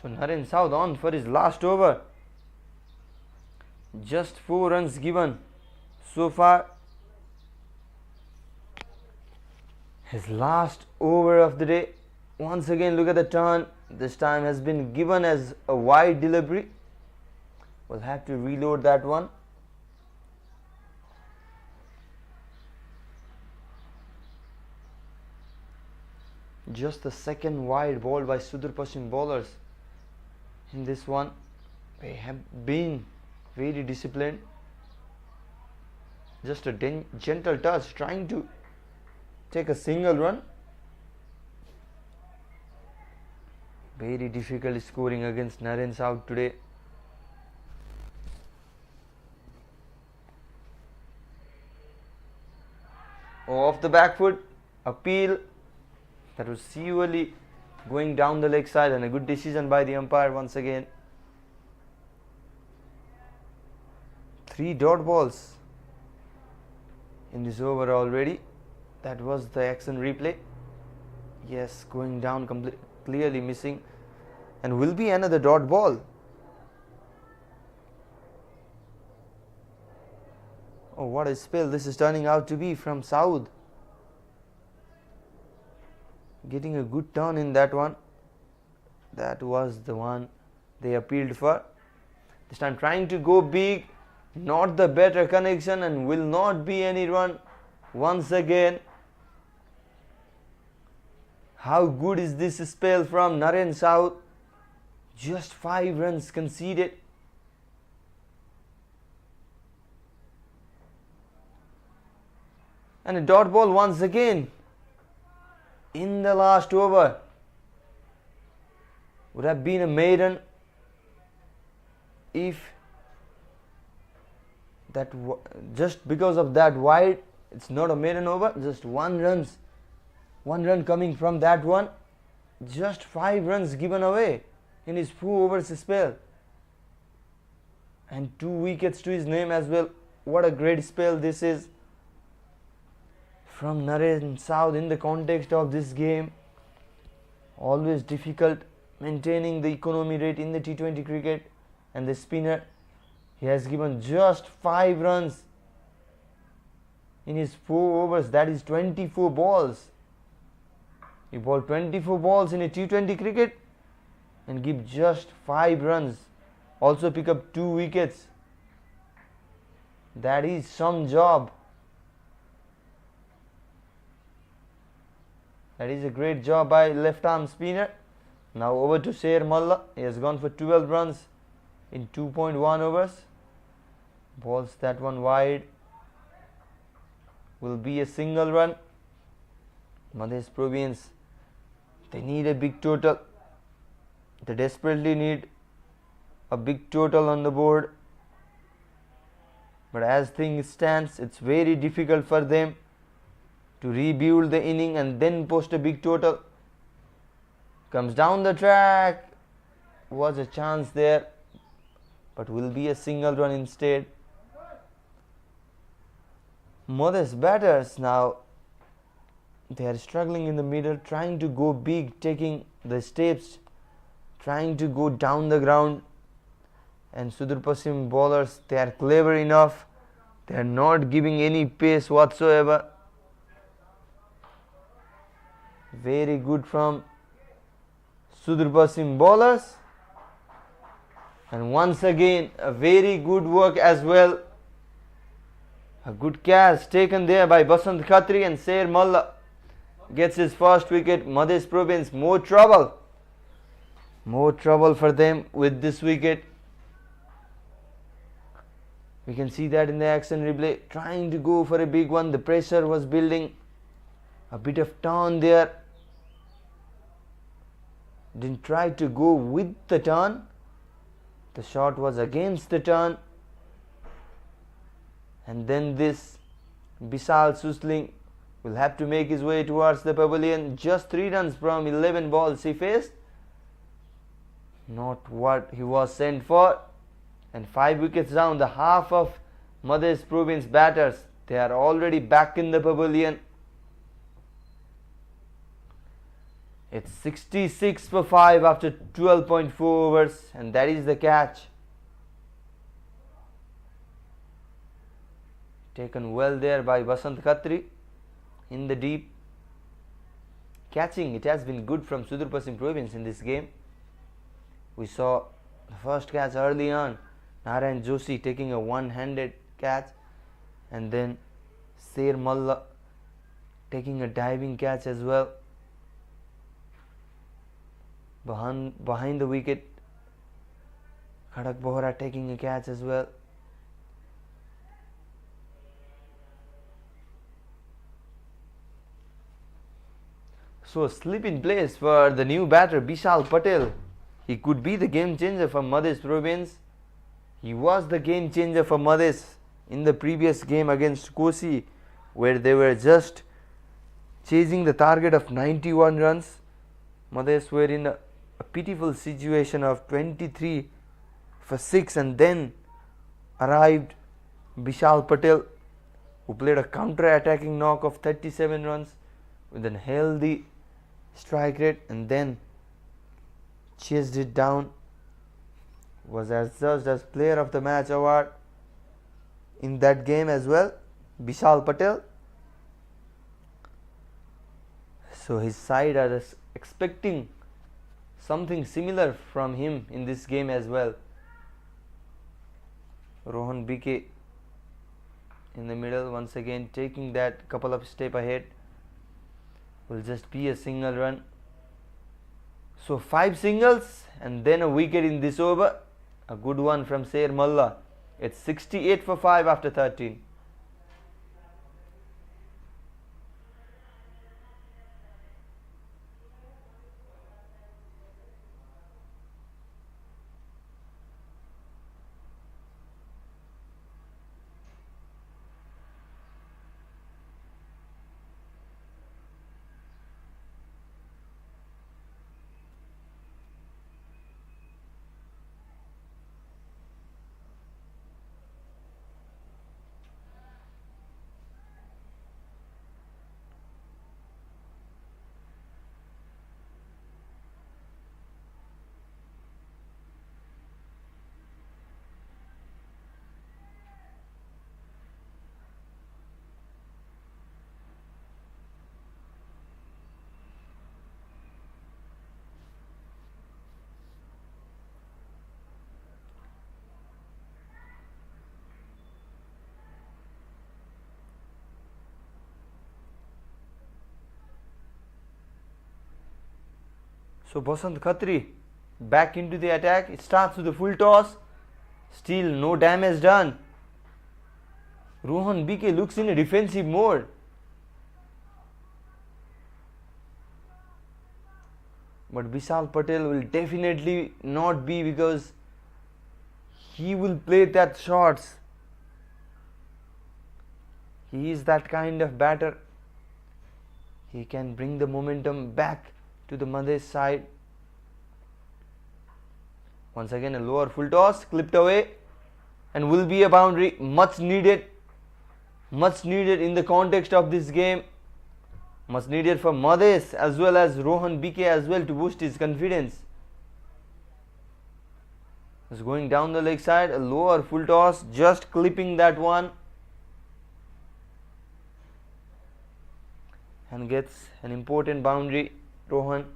So Naren South on for his last over. Just 4 runs given so far. His last over of the day. Once again, look at the turn. This time has been given as a wide delivery. We'll have to reload that one. Just the second wide ball by Sudurpaschim bowlers in this one. They have been very disciplined. Just a gentle touch, trying to take a single run. Very difficult scoring against Naren South today. Off the back foot, appeal. That was severely going down the leg side, and a good decision by the umpire once again. 3 dot balls in this over already. That was the action replay. Yes, going down, clearly missing, and will be another dot ball. Oh, what a spell this is turning out to be from South. Getting a good turn in that one. That was the one they appealed for. This time trying to go big, not the better connection, and will not be any run once again. How good is this spell from Naren South? Just 5 runs conceded. And a dot ball once again in the last over. Would have been a maiden if that just because of that wide. It's not a maiden over, just 1 run coming from that one. Just 5 runs given away in his 4 overs spell, and 2 wickets to his name as well. What a great spell this is from Naren South in the context of this game. Always difficult maintaining the economy rate in the T20 cricket, and the spinner, he has given just 5 runs in his 4 overs, that is 24 balls. He bowled 24 balls in a T20 cricket and give just 5 runs. Also pick up 2 wickets. That is some job. That is a great job by left arm spinner. Now over to Sher Malla. He has gone for 12 runs in 2.1 overs. Balls that one wide. Will be a single run. Madhesh Provians, they need a big total. They desperately need a big total on the board. But as things stands, it's very difficult for them to rebuild the inning and then post a big total. Comes down the track. Was a chance there, but will be a single run instead. Madhesh batters now, they are struggling in the middle, trying to go big, taking the steps, trying to go down the ground. And Sudurpaschim bowlers, they are clever enough. They are not giving any pace whatsoever. Very good from Sudurpaschim bowlers. And once again, a very good work as well. A good catch taken there by Basant Khatri, and Sher Malla gets his first wicket. Madhesh Provians, more trouble. More trouble for them with this wicket. We can see that in the action replay. Trying to go for a big one. The pressure was building. A bit of turn there. Didn't try to go with the turn. The shot was against the turn. And then this Vishal Susling will have to make his way towards the pavilion. Just 3 runs from 11 balls he faced. Not what he was sent for. And 5 wickets down. The half of Madhesh Provians batters, they are already back in the pavilion. It's 66 for 5 after 12.4 overs, and that is the catch. Taken well there by Basant Khatri in the deep. Catching, it has been good from Sudurpaschim Provians in this game. We saw the first catch early on, Narayan Joshi taking a one-handed catch, and then Sher Malla taking a diving catch as well. Behind the wicket, Khadak Bohra taking a catch as well. So slip in place for the new batter Vishal Patel. He could be the game changer for Madhesh Provians. He was the game changer for Madhesh in the previous game against Kosi, where they were just chasing the target of 91 runs. Madhesh were in a pitiful situation of 23 for 6, and then arrived Vishal Patel, who played a counter-attacking knock of 37 runs with a healthy strike rate and then chased it down. Was adjudged as player of the match award in that game as well, Vishal Patel. So his side are expecting something similar from him in this game as well. Rohan BK in the middle once again taking that couple of step ahead. Will just be a single run. So 5 singles and then a wicket in this over. A good one from Sair Malla. It's 68 for 5 after 13. So Basant Khatri back into the attack. It starts with a full toss. Still no damage done. Rohan BK looks in a defensive mode. But Vishal Patel will definitely not be, because he will play that shots. He is that kind of batter. He can bring the momentum back to the Madhesh side. Once again a lower full toss, clipped away, and will be a boundary. Much needed in the context of this game. Much needed for Madhesh as well as Rohan BK as well to boost his confidence. Is going down the leg side, a lower full toss, just clipping that one, and gets an important boundary. Rohan.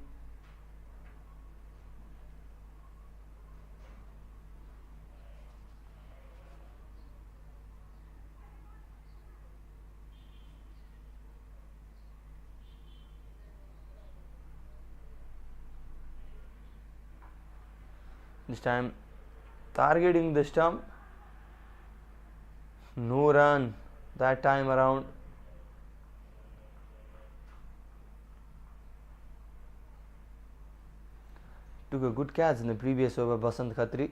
This time targeting the stump. No run that time around. Took a good catch in the previous over, Basant Khatri.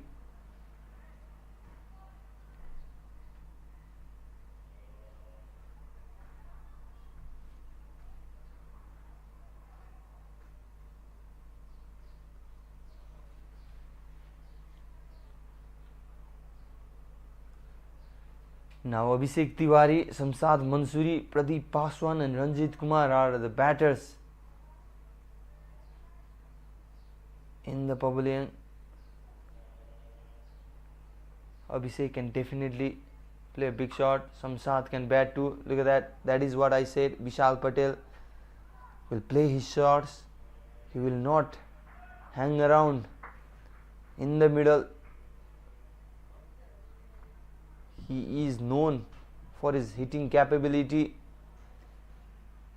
Now Abhishek Tiwari, Samsad Mansuri, Pradeep Paswan and Ranjit Kumar are the batters in the pavilion. Abhishek can definitely play a big shot. Samsad can bat too. Look at that. That is what I said. Vishal Patel will play his shots. He will not hang around in the middle. He is known for his hitting capability.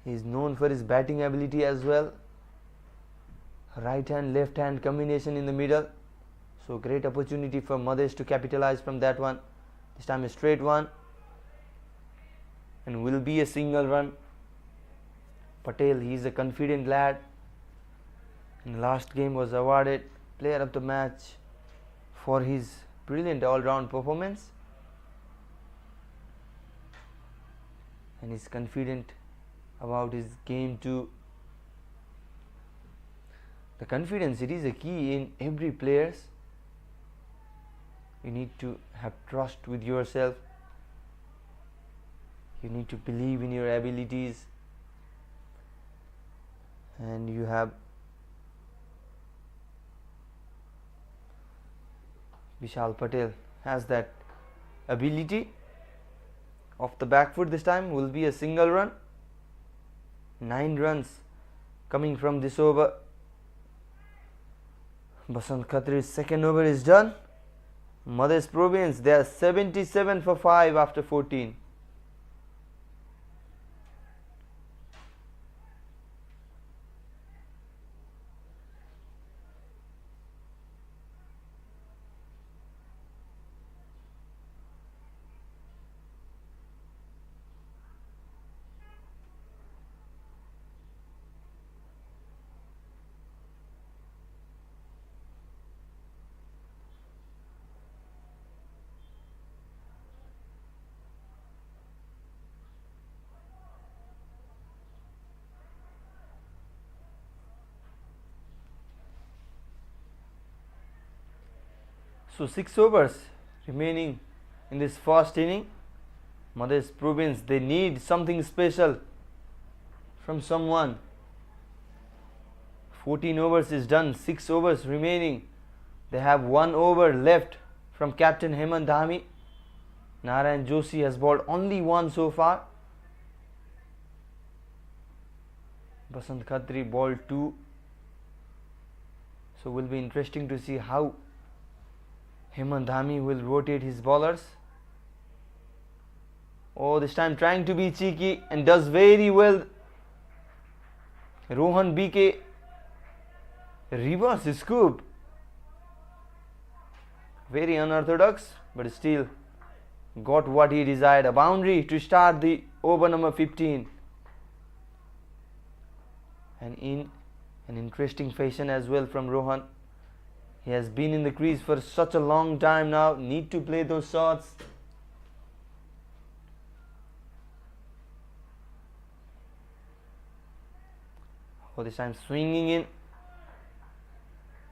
He is known for his batting ability as well. Right hand, left hand combination in the middle. So great opportunity for Madhesh to capitalize from that one. This time a straight one, and will be a single run. Patel, he is a confident lad. In the last game was awarded player of the match for his brilliant all-round performance, and is confident about his game too. The confidence, it is a key in every players. You need to have trust with yourself. You need to believe in your abilities, and you have Vishal Patel has that ability. Off the back foot this time will be a single run. 9 runs coming from this over. Basant Khatri's second over is done. Madhesh Province, they are 77 for 5 after 14. So 6 overs remaining in this first inning. Madhesh Province, they need something special from someone. 14 overs is done, 6 overs remaining. They have 1 over left from captain Hemant Dhami. Narayan Joshi has bowled only 1 so far. Basant Khatri bowled 2. So will be interesting to see how Hemant Dhami will rotate his bowlers. Oh, this time trying to be cheeky and does very well. Rohan BK, reverse scoop. Very unorthodox, but still got what he desired. A boundary to start the over number 15. And in an interesting fashion as well from Rohan. He has been in the crease for such a long time now. Need to play those shots. Oh, this time swinging in.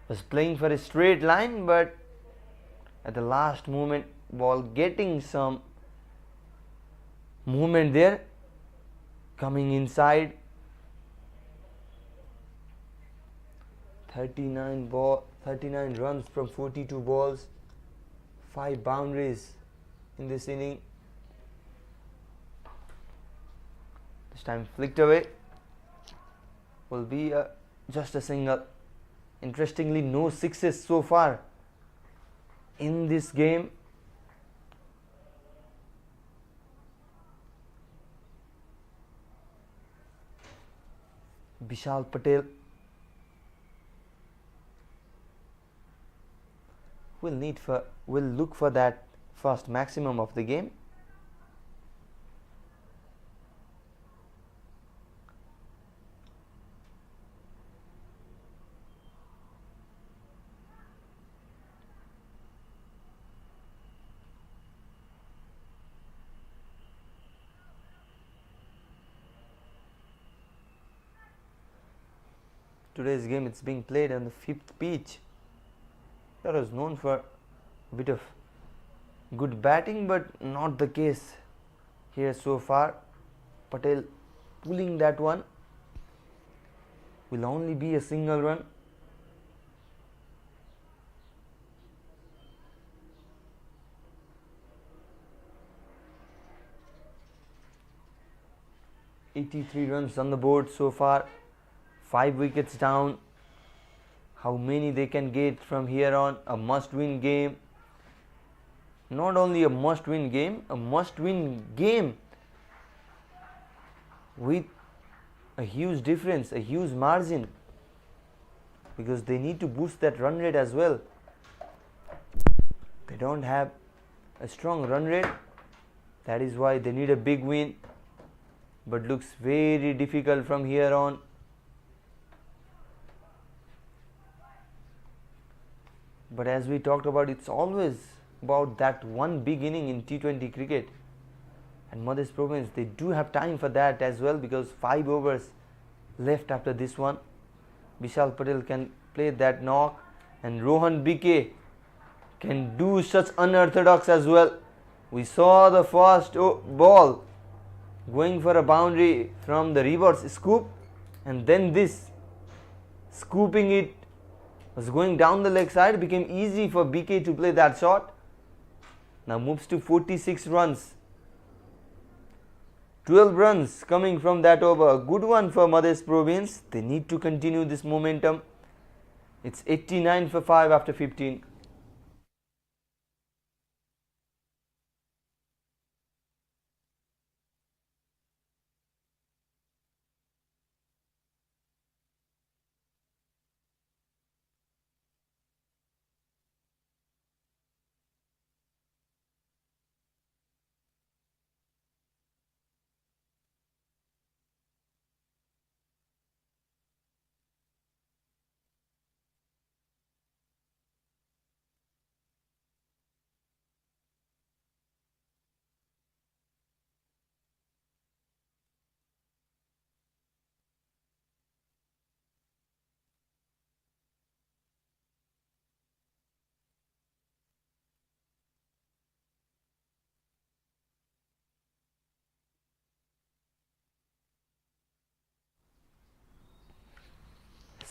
Was playing for a straight line, but at the last moment, ball getting some movement there. Coming inside. 39 runs from 42 balls, 5 boundaries in this inning. This time flicked away. Will be just a single. Interestingly, no sixes so far in this game. Vishal Patel will look for that first maximum of the game. Today's game, it's being played on the 5th pitch. That was known for a bit of good batting, but not the case here so far. Patel pulling that one. Will only be a single run. "83 runs on the board so far. 5 wickets down. How many they can get from here on? A must-win game. Not only a must-win game, a must-win game with a huge difference, a huge margin, because they need to boost that run rate as well. They don't have a strong run rate. That is why they need a big win, but looks very difficult from here on. But as we talked about, it's always about that one big inning in T20 cricket. And Madhesh Province, they do have time for that as well, because 5 overs left after this one. Vishal Patel can play that knock, and Rohan BK can do such unorthodox as well. We saw the first ball going for a boundary from the reverse scoop, and then this scooping it, was going down the leg side. Became easy for BK to play that shot. Now moves to 46 runs. 12 runs coming from that over. A good one for Madhesh Province. They need to continue this momentum. It's 89 for 5 after 15.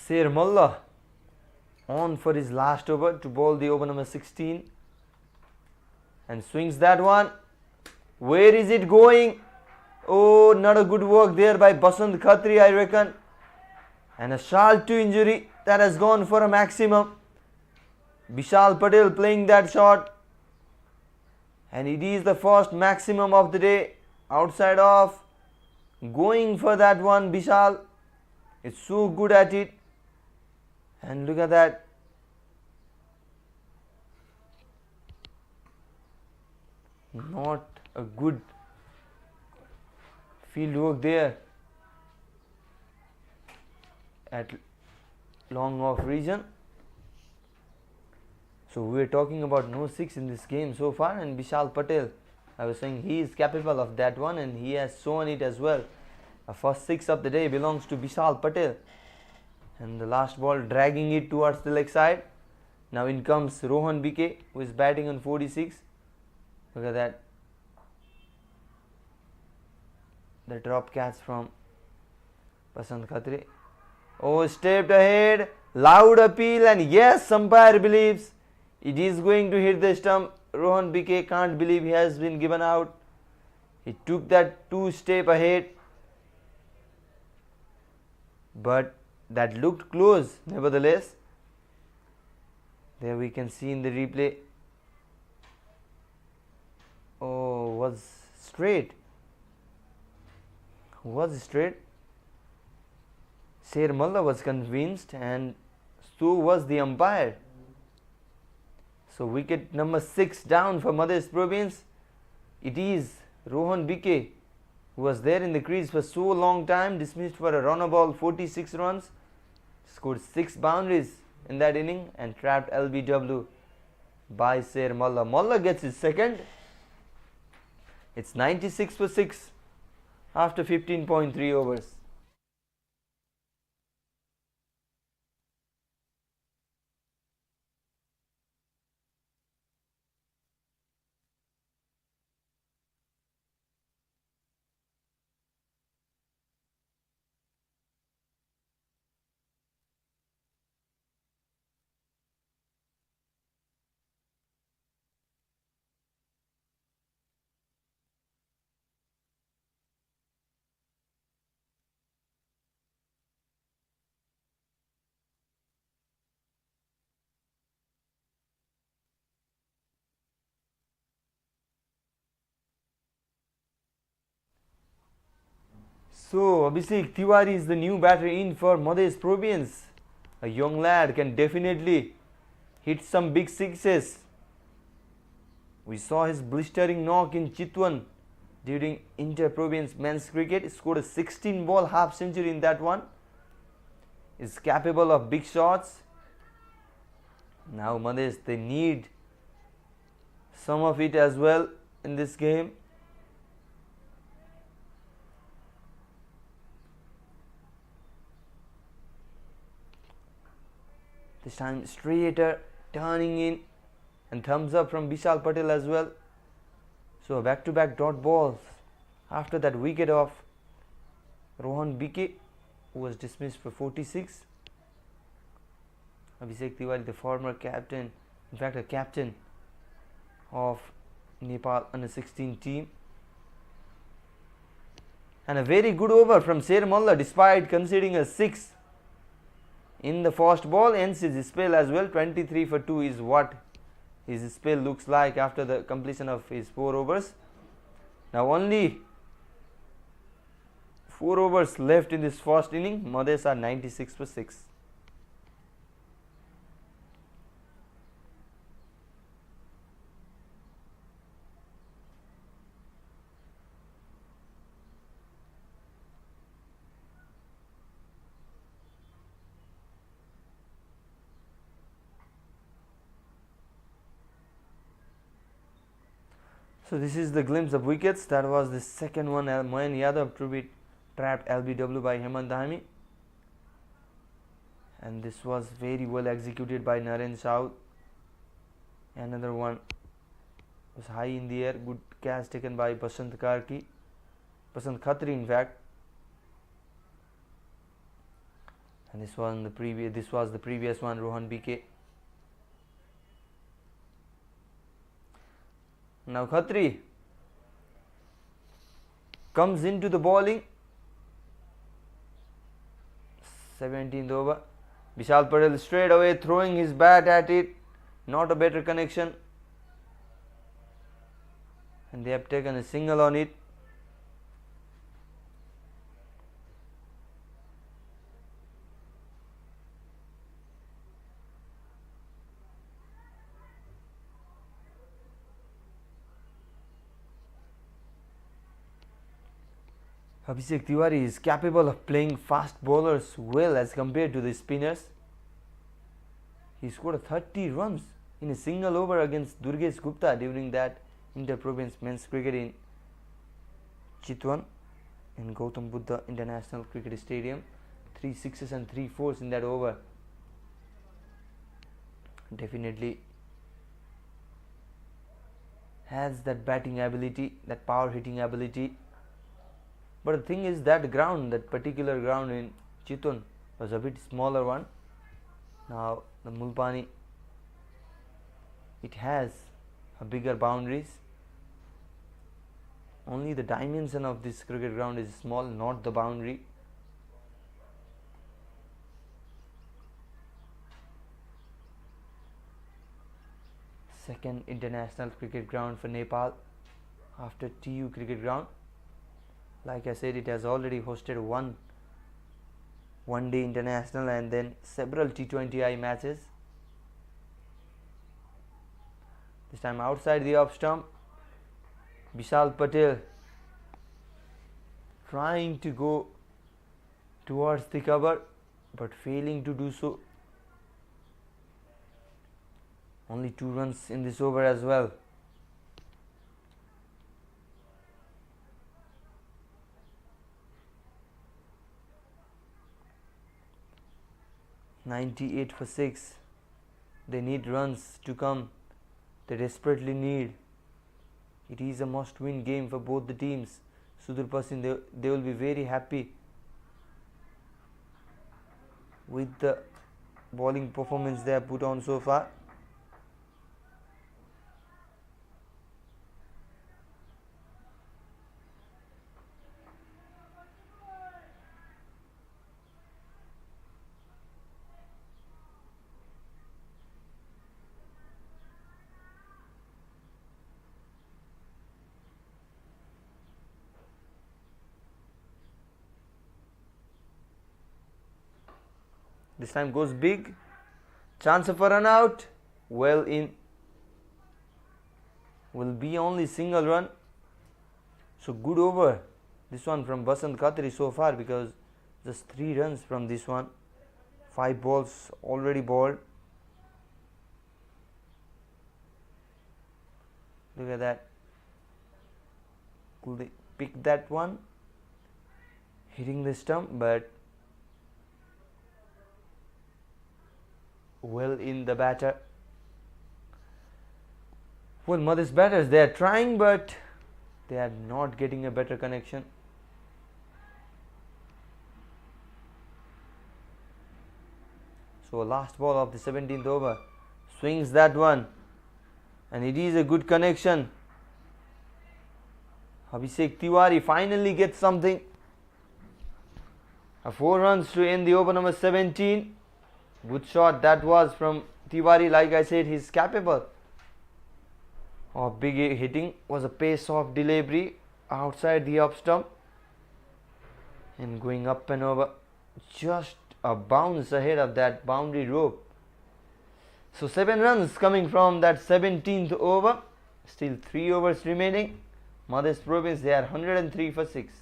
Sher Mullah on for his last over to bowl the over number 16 and swings that one. Where is it going? Oh, not a good work there by Basant Khatri, I reckon. And a sharp to injury that has gone for a maximum. Vishal Patel playing that shot. And it is the first maximum of the day. Outside off. Going for that one, Vishal. It's so good at it. And look at that. Not a good field work there at long off region. So we are talking about no 6 in this game so far, and Vishal Patel, I was saying he is capable of that one and he has shown it as well. The first 6 of the day belongs to Vishal Patel. And the last ball dragging it towards the leg side. Now in comes Rohan BK, who is batting on 46. Look at that. The drop catch from Basant Khatri. Oh, stepped ahead. Loud appeal, and yes, umpire believes it is going to hit the stump. Rohan BK can't believe he has been given out. He took that 2 step ahead. But that looked close nevertheless. There we can see in the replay. Oh, was straight. Sher Mullah was convinced and so was the umpire. So wicket number 6 down for Madhesh Province. It is Rohan BK who was there in the crease for so long time, dismissed for a runner ball, 46 runs. Scored 6 boundaries in that inning and trapped LBW by Sher Mullah. Mullah gets his second. It's 96 for 6 after 15.3 overs. So Abhishek Tiwari is the new batter in for Madhesh Province. A young lad can definitely hit some big sixes. We saw his blistering knock in Chitwan during inter-province men's cricket. He scored a 16-ball half century in that one. Is capable of big shots. Now Madhesh, they need some of it as well in this game. This time straighter, turning in, and thumbs up from Vishal Patel as well. So back-to-back dot balls after that wicket of Rohan BK, who was dismissed for 46. Abhishek Tiwari, the former captain, in fact a captain of Nepal under 16 team. And a very good over from Sher Malla despite conceding a 6 in the first ball. Ends his spell as well. 23 for 2 is what his spell looks like after the completion of his 4 overs. Now only 4 overs left in this first inning. Madhesh are 96 for 6. So this is the glimpse of wickets. That was the second one. Mohan Yadav to be trapped LBW by Hemant Dhami, and this was very well executed by Naren Saud. Another one was high in the air. Good catch taken by Basant Khatri in fact. And this was the previous one, Rohan BK. Now Khatri comes into the bowling. 17th over. Vishal Patel straight away throwing his bat at it. Not a better connection. And they have taken a single on it. Abhishek Tiwari is capable of playing fast bowlers well as compared to the spinners. He scored 30 runs in a single over against Durgesh Gupta during that inter-province men's cricket in Chitwan in Gautam Buddha International Cricket Stadium. 3 sixes and 3 fours in that over. Definitely has that batting ability, that power hitting ability. But the thing is that particular ground in Chitwan was a bit smaller one. Now the Mulpani, it has a bigger boundaries. Only the dimension of this cricket ground is small, not the boundary. Second international cricket ground for Nepal after TU cricket ground. Like I said, it has already hosted one day international and then several T20I matches. This time outside the off stump. Vishal Patel trying to go towards the cover but failing to do so. Only 2 runs in this over as well. "98 for 6. They need runs to come. They desperately need. It is a must-win game for both the teams. Sudurpaschim, they will be very happy with the bowling performance they have put on so far. This time goes big. Chance of a run out. Well in. Will be only single run. So good over. This one from Basant Khatri so far because just 3 runs from this one. 5 balls already bowled. Look at that. Could they pick that one? Hitting the stump, but well in the batter. Well, Madhesh batters, they are trying but they are not getting a better connection. So last ball of the 17th over. Swings that one. And it is a good connection. Abhishek Tiwari finally gets something. 4 runs to end the over number 17. Good shot that was from Tiwari. Like I said, he's capable of big hitting. Was a pace off delivery outside the up stump and going up and over, just a bounce ahead of that boundary rope. So 7 runs coming from that 17th over. Still 3 overs remaining. Madhesh Province, they are 103 for 6.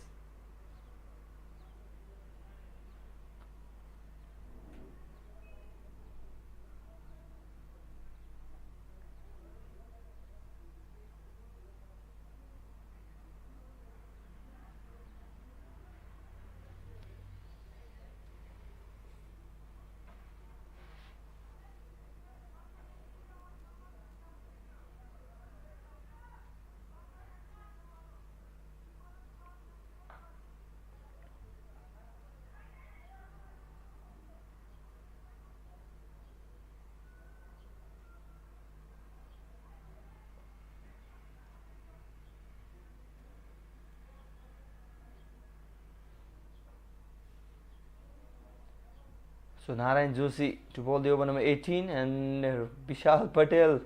So Narayan Joshi to bowl the over number 18, and Vishal Patel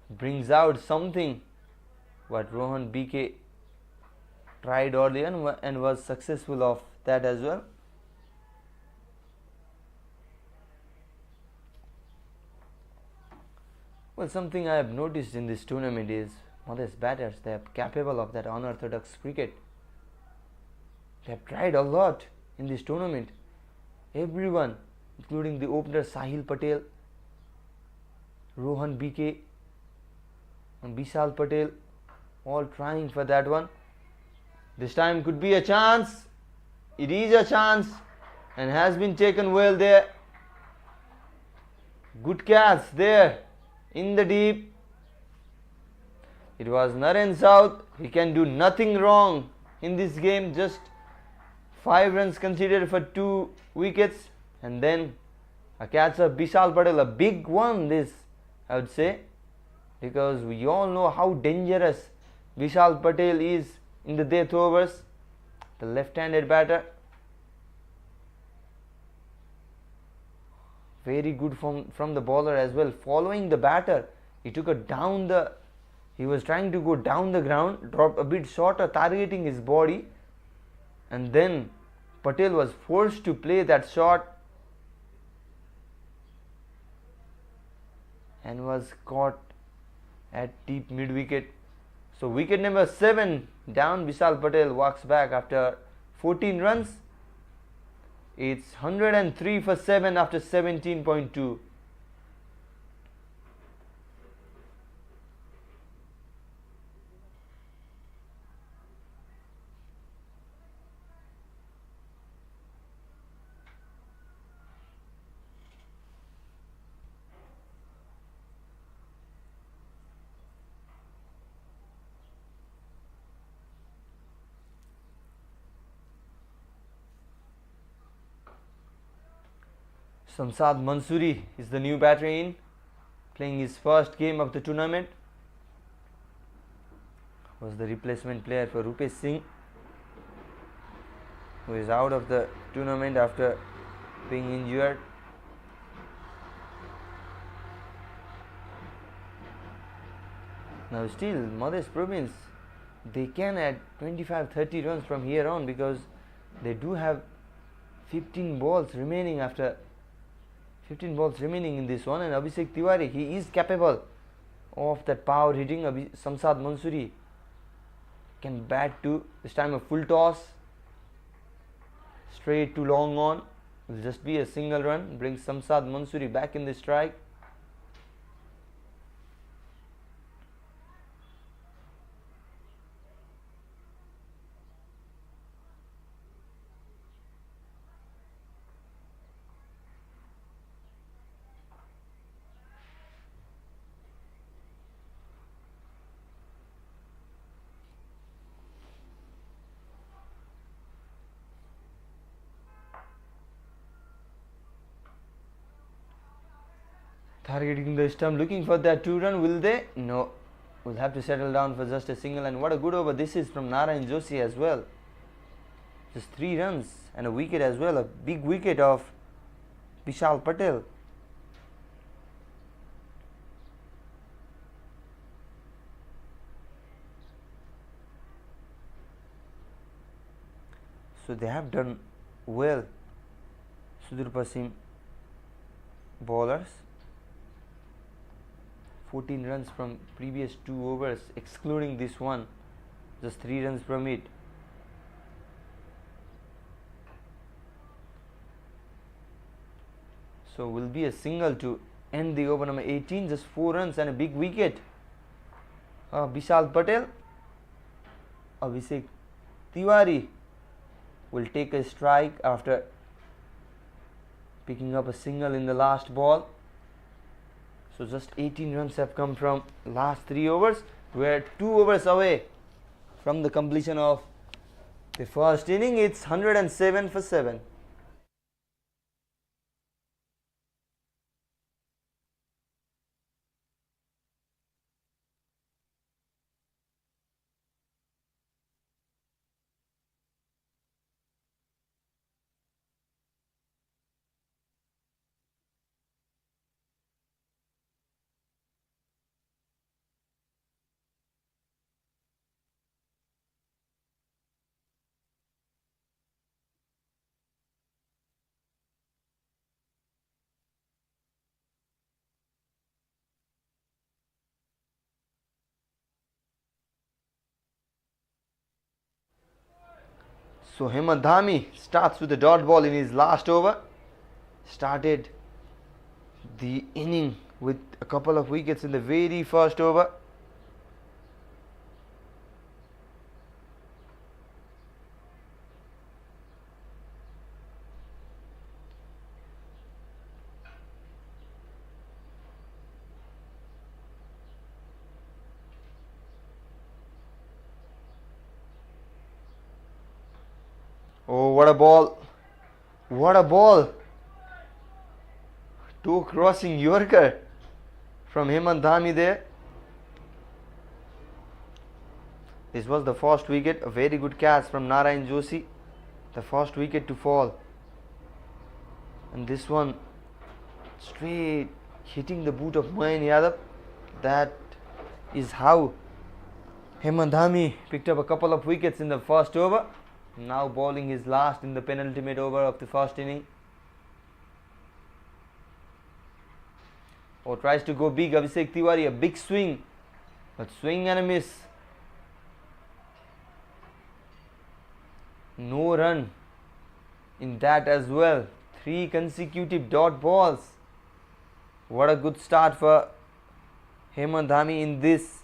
brings out something what Rohan BK tried earlier and was successful of that as well. Well, something I have noticed in this tournament is Madhesh batters, they are capable of that unorthodox cricket. They have tried a lot in this tournament. Everyone, including the opener Sahil Patel, Rohan BK and Vishal Patel, all trying for that one. This time could be a chance. It is a chance and has been taken well there. Good catch there in the deep. It was Naren South. He can do nothing wrong in this game. Just 5 runs conceded for 2 wickets, and then a catch of Vishal Patel, a big one this, I would say, because we all know how dangerous Vishal Patel is in the death overs, the left-handed batter. Very good from the bowler as well, following the batter. He took a he was trying to go down the ground, dropped a bit shorter, targeting his body, and then Patel was forced to play that shot and was caught at deep mid-wicket. So wicket number 7 down. Vishal Patel walks back after 14 runs. It's 103 for 7 after 17.2. Samsad Mansoori is the new batter in, playing his first game of the tournament. Was the replacement player for Rupesh Singh, who is out of the tournament after being injured. Now still Madhesh Province, they can add 25-30 runs from here on, because they do have 15 balls remaining in this one, and Abhishek Tiwari, he is capable of that power hitting. Samsad Mansoori can bat too. This time a full toss, straight to long on, will just be a single run, brings Samsad Mansoori back in the strike. Targeting the stump, looking for that 2-run. Will they? No. Will have to settle down for just a single. And what a good over this is from Narayan Joshi as well. Just 3 runs and a wicket as well. A big wicket of Vishal Patel. So they have done well, Sudurpaschim bowlers. 14 runs from previous 2 overs, excluding this one. Just 3 runs from it. So will be a single to end the over number 18. Just 4 runs and a big wicket. Vishal Patel, Abhishek Tiwari will take a strike after picking up a single in the last ball. So just 18 runs have come from last 3 overs. We are 2 overs away from the completion of the first inning. It's 107 for 7. So Hemant Dhami starts with a dot ball in his last over. Started the inning with a couple of wickets in the very first over. Oh, what a ball! What a ball! Toe crossing Yorker from Hemant Dhami there. This was the first wicket. A very good catch from Narayan Joshi. The first wicket to fall. And this one straight hitting the boot of Moeen Yadav. That is how Hemant Dhami picked up a couple of wickets in the first over. Now bowling his last in the penultimate over of the first inning. Oh, tries to go big. Abhishek Tiwari, a big swing, but swing and a miss. No run in that as well. 3 consecutive dot balls. What a good start for Hemant Dhami in this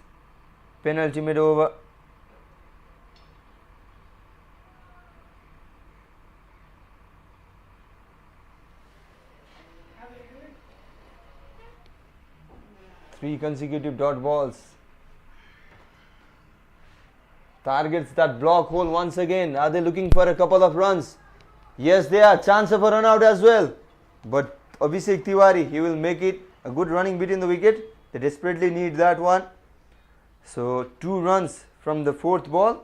penultimate over. Three consecutive dot balls. Targets that block hole once again. Are they looking for a couple of runs? Yes, they are. Chance of a run out as well. But Abhishek Tiwari, he will make it. A good running between the wicket. They desperately need that one. So 2 runs from the 4th ball.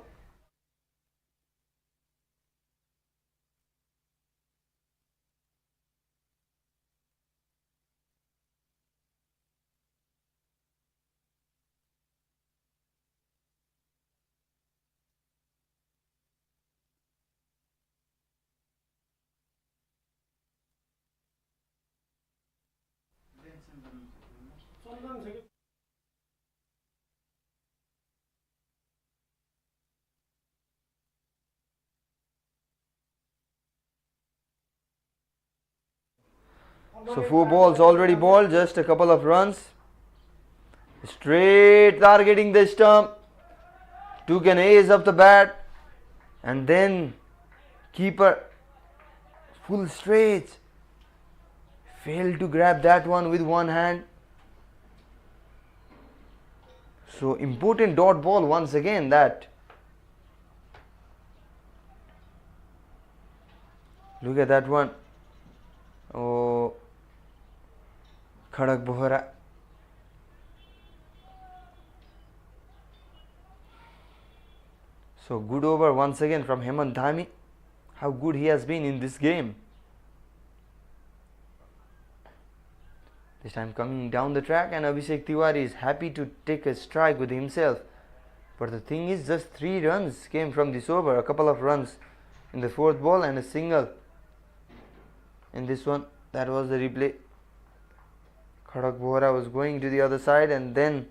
So 4 balls already bowled, just a couple of runs. Straight targeting the stump. Took an ace of the bat. And then keeper full straight. Failed to grab that one with one hand. So important dot ball once again that. Look at that one. Oh, Khadak Bohra. So good over once again from Hemant Dhami. How good he has been in this game. This time coming down the track, and Abhishek Tiwari is happy to take a strike with himself. But the thing is, just 3 runs came from this over. A couple of runs in the 4th ball and a single in this one. That was the replay. Khadak Bohra was going to the other side and then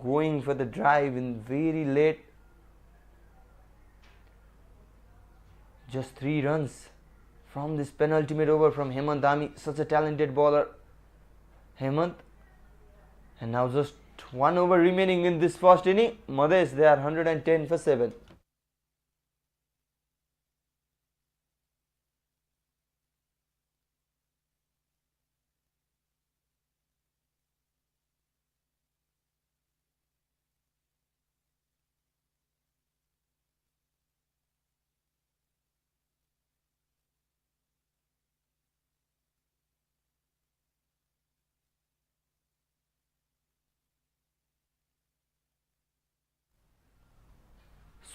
going for the drive in very late. Just 3 runs from this penultimate over from Hemant Dhami. Such a talented bowler, Hemant. And now just 1 over remaining in this first inning. Madhesh, they are 110 for 7.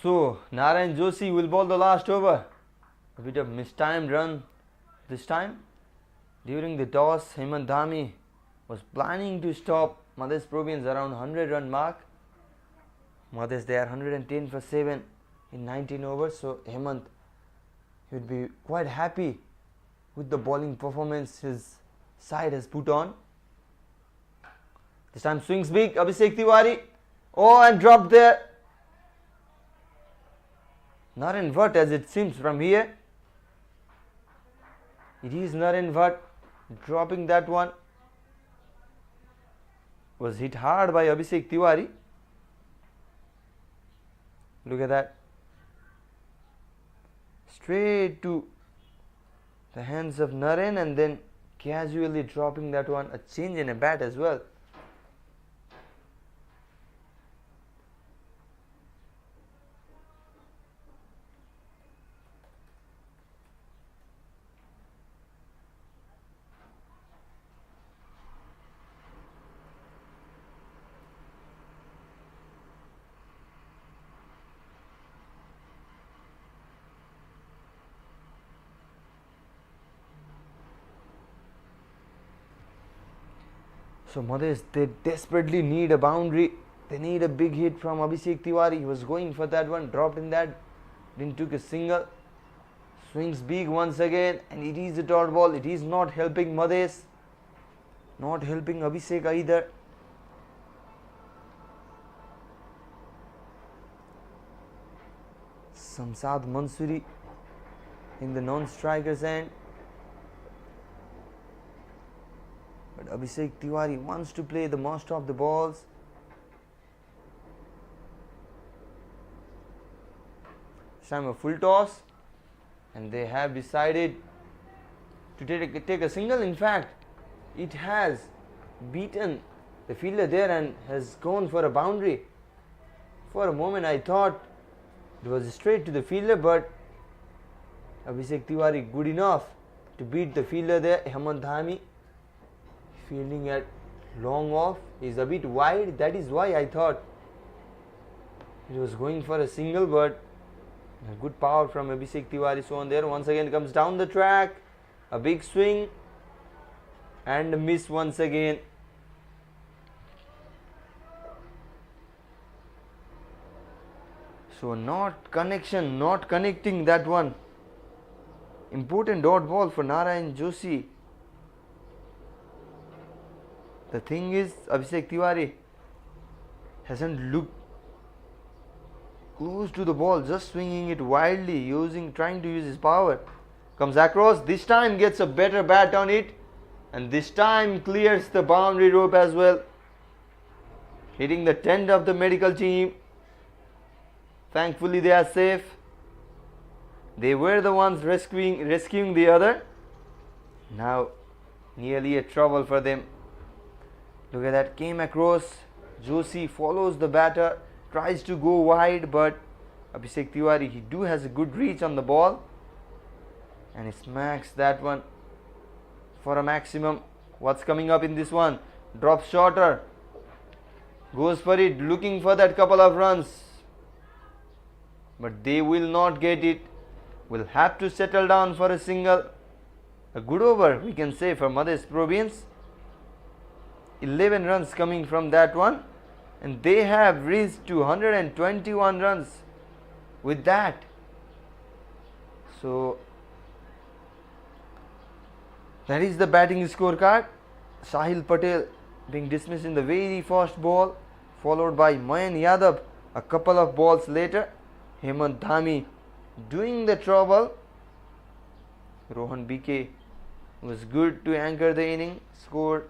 So Narayan Joshi will bowl the last over. A bit of mistimed run this time. During the toss, Hemant Dhami was planning to stop Madhesh Provians around 100 run mark. Madhesh, they are 110 for 7 in 19 overs. So Hemant would be quite happy with the bowling performance his side has put on. This time swings big, Abhishek Tiwari. Oh, and dropped there. Naren Bhatt, as it seems from here. It is Naren Bhatt dropping that one. Was hit hard by Abhishek Tiwari. Look at that. Straight to the hands of Naren and then casually dropping that one. A change in a bat as well. So Madhesh, they desperately need a boundary. They need a big hit from Abhishek Tiwari. He was going for that one, dropped in that, then took a single. Swings big once again, and it is a dot ball. It is not helping Madhesh, not helping Abhishek either. Samsad Mansuri in the non-striker's end. But Abhishek Tiwari wants to play the most of the balls. This time a full toss, and they have decided to take a single. In fact, it has beaten the fielder there and has gone for a boundary. For a moment I thought it was straight to the fielder, but Abhishek Tiwari good enough to beat the fielder there. Hemant Dhami fielding at long off is a bit wide. That is why I thought he was going for a single, but a good power from Abhishek Tiwari. So on there once again comes down the track, a big swing and a miss once again. So not connecting that one. Important dot ball for Narayan Joshi. The thing is, Abhishek Tiwari hasn't looked close to the ball, just swinging it wildly, trying to use his power. Comes across, this time gets a better bat on it, and this time clears the boundary rope as well, hitting the tent of the medical team. Thankfully they are safe. They were the ones rescuing the other. Now nearly a trouble for them. Look at that, came across. Joshi follows the batter, tries to go wide, but Abhishek Tiwari, he has a good reach on the ball, and he smacks that one for a maximum. What's coming up in this one? Drops shorter. Goes for it, looking for that couple of runs. But they will not get it. Will have to settle down for a single. A good over, we can say, for Madhesh Province. 11 runs coming from that one. And they have reached to 121 runs with that. So that is the batting scorecard. Sahil Patel being dismissed in the very first ball, followed by Mayan Yadav a couple of balls later. Hemant Dhami doing the trouble. Rohan BK was good to anchor the inning, scored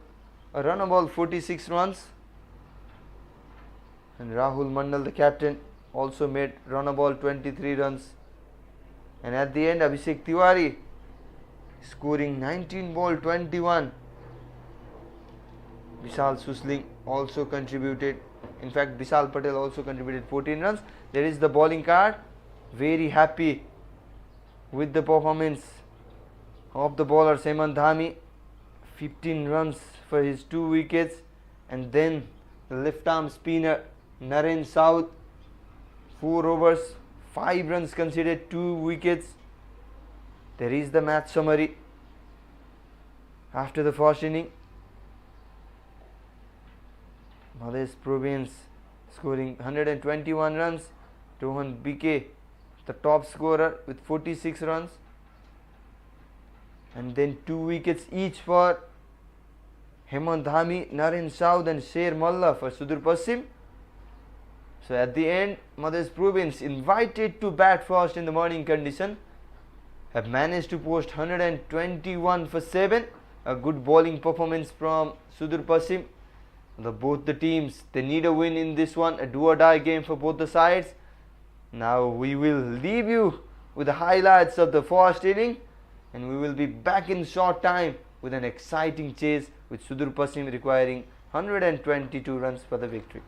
a run about 46 runs. And Rahul Mandal, the captain, also made run about 23 runs. And at the end, Abhishek Tiwari scoring 19 ball 21. Vishal Susling also contributed. In fact, Vishal Patel also contributed 14 runs. There is the bowling card. Very happy with the performance of the bowler Hemant Dhami. 15 runs for his 2 wickets. And then the left arm spinner Naren South, 4 overs, 5 runs conceded, 2 wickets. There is the match summary after the first inning. Madhesh Province scoring 121 runs. Rohan BK, the top scorer, with 46 runs. And then 2 wickets each for Hemant Dhami, Naren South and Sher Malla for Sudurpaschim. So at the end, Madhesh Province, invited to bat first in the morning condition, have managed to post 121 for 7. A good bowling performance from Sudurpaschim. Both the teams, they need a win in this one, a do or die game for both the sides. Now we will leave you with the highlights of the first inning, and we will be back in short time with an exciting chase, with Sudurpaschim requiring 122 runs for the victory.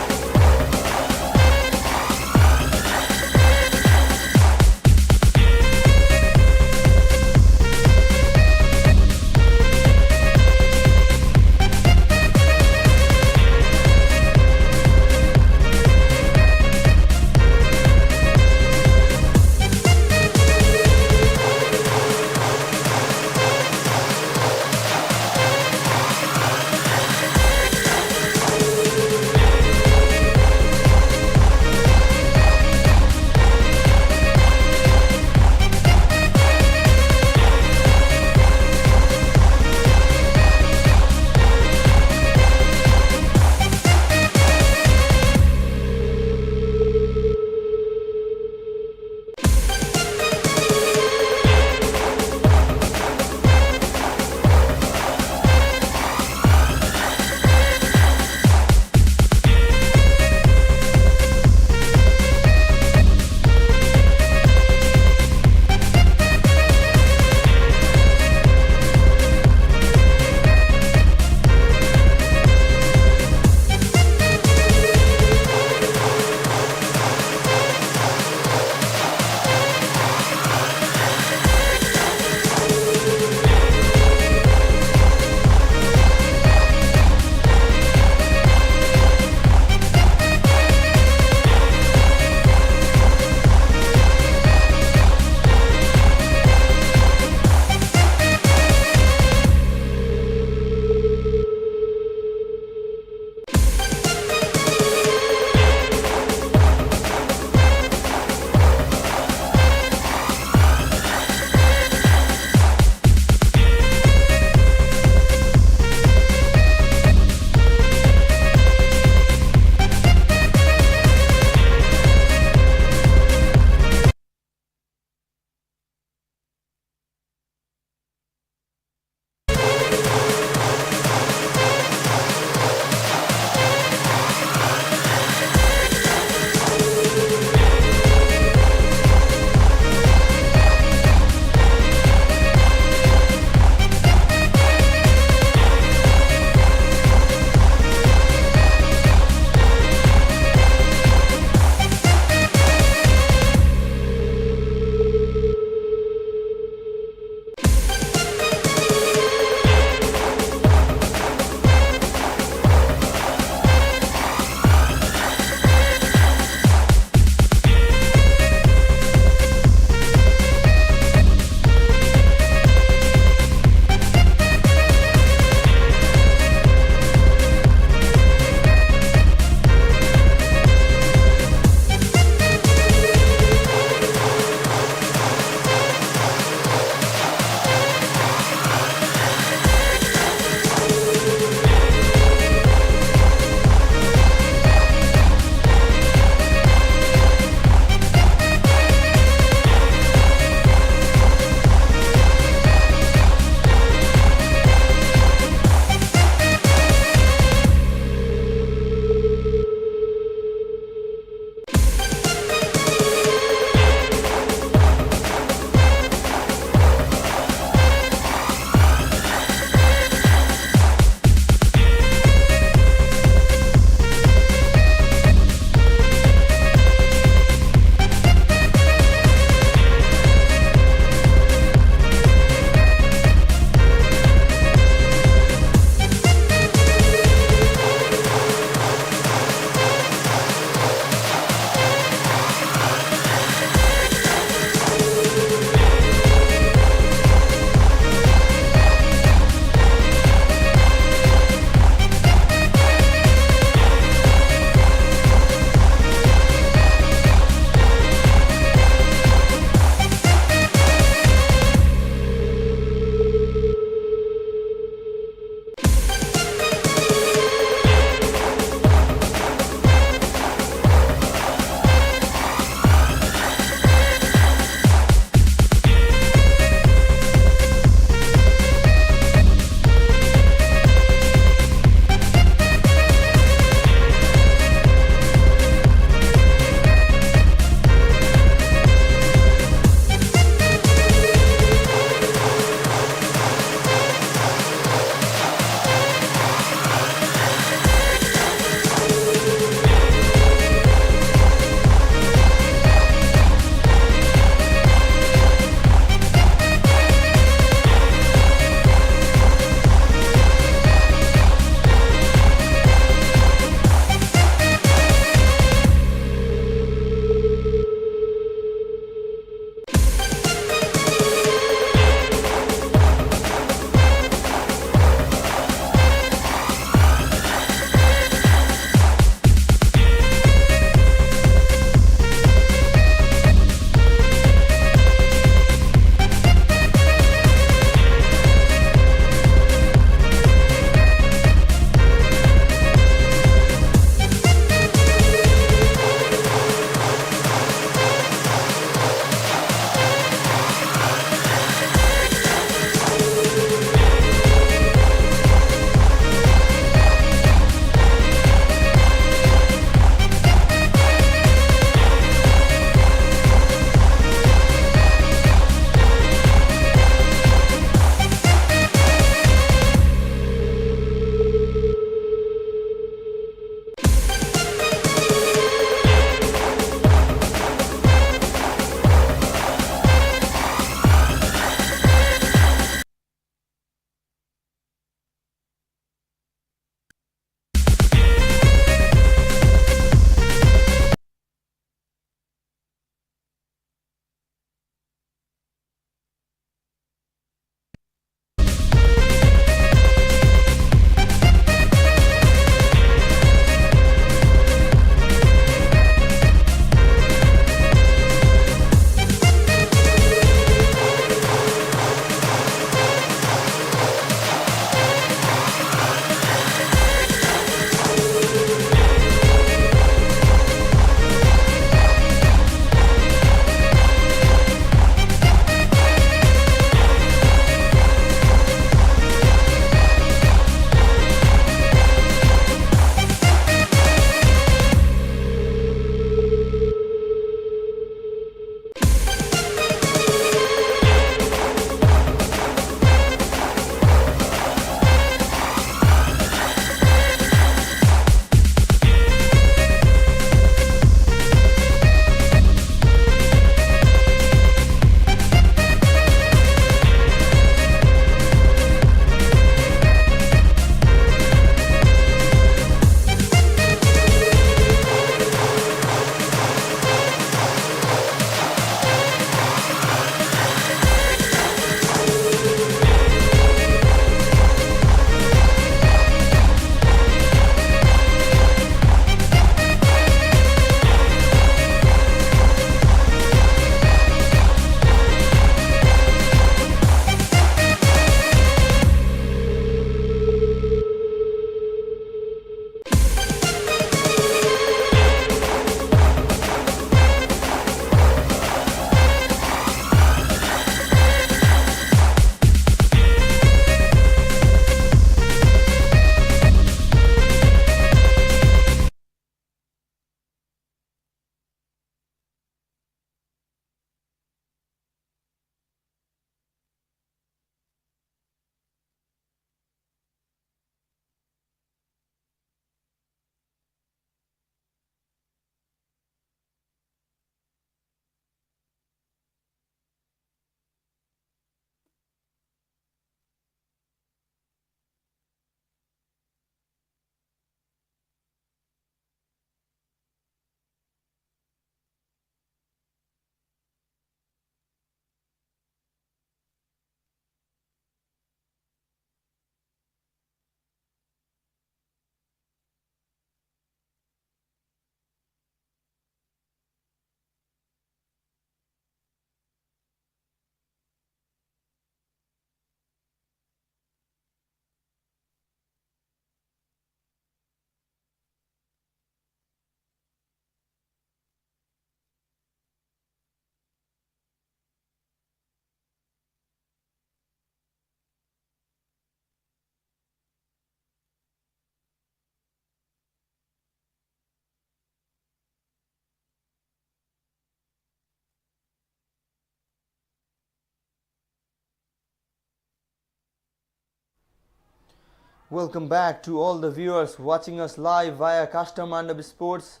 Welcome back to all the viewers watching us live via Custom Mandap Sports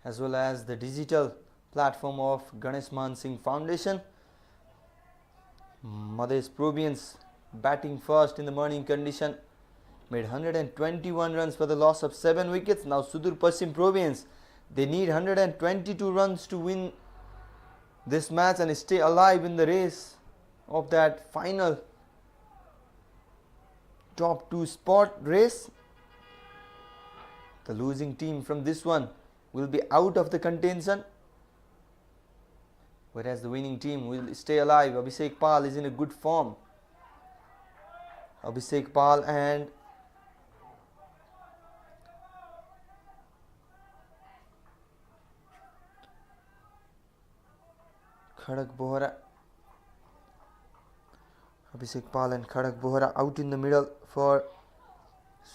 as well as the digital platform of Ganeshman Singh Foundation. Madhesh Provians batting first in the morning condition made 121 runs for the loss of 7 wickets. Now Sudurpaschim Provians, they need 122 runs to win this match and stay alive in the race of that final top 2 spot race. The losing team from this one will be out of the contention, whereas the winning team will stay alive. Abhishek Pal is in a good form. Abhishek Pal and Khadak Bohra. Abhishek Pal and Khadak Bohra out in the middle for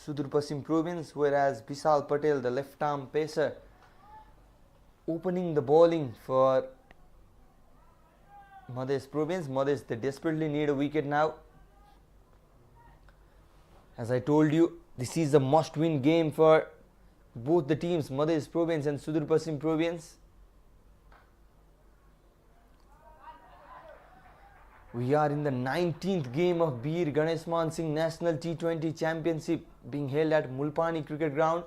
Sudurpaschim Province, whereas Vishal Patel, the left arm pacer, opening the bowling for Madhesh Province. Madhesh, they desperately need a wicket now. As I told you, this is a must-win game for both the teams, Madhesh Province and Sudurpaschim Province. We are in the 19th game of Bir Ganeshman Singh National T20 Championship being held at Mulpani Cricket Ground.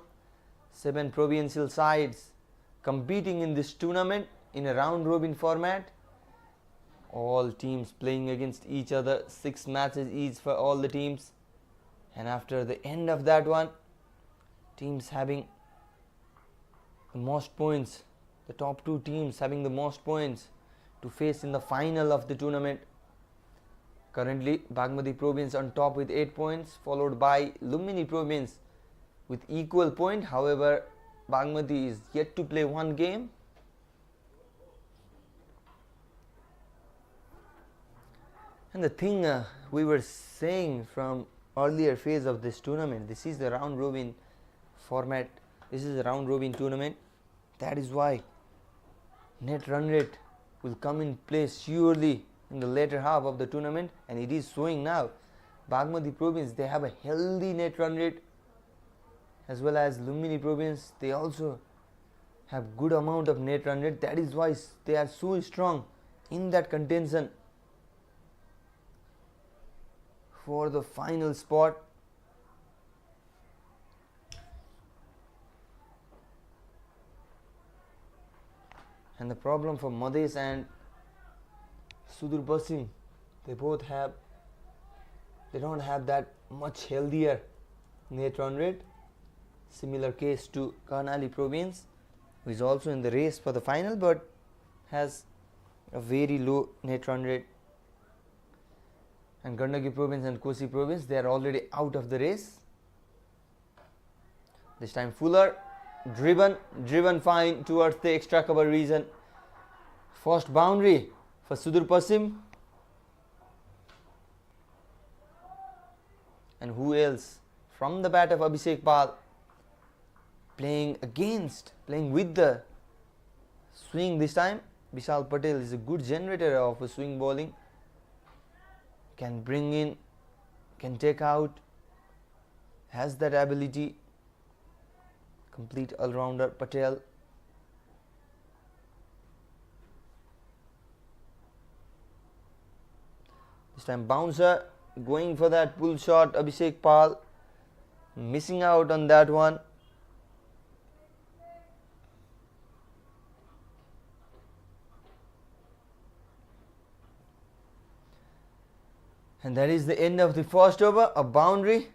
7 provincial sides competing in this tournament in a round-robin format. All teams playing against each other, 6 matches each for all the teams. And after the end of that one, teams having the most points, the top 2 teams having the most points to face in the final of the tournament. Currently, Bagmati Province on top with 8 points, followed by Lumbini Province with equal point. However, Bagmati is yet to play one game. And the thing we were saying from earlier phase of this tournament, this is the round robin format, this is a round robin tournament. That is why net run rate will come in place surely in the later half of the tournament, and it is showing now. Bagmati Province, they have a healthy net run rate, as well as Lumbini Province, they also have good amount of net run rate. That is why they are so strong in that contention for the final spot. And the problem for Madhesh and Sudurpaschim, they don't have that much healthier net run rate. Similar case to Karnali Province, who is also in the race for the final but has a very low net run rate. And Gandaki Province and Kosi Province, they are already out of the race. This time Fuller driven fine towards the extra cover region. First boundary for Sudurpaschim. And who else? From the bat of Abhishek Pal, playing with the swing this time. Vishal Patel is a good generator of a swing bowling. Can bring in, can take out, has that ability. Complete all-rounder Patel. This time bouncer, going for that pull shot. Abhishek Pal missing out on that one. And that is the end of the first over, a boundary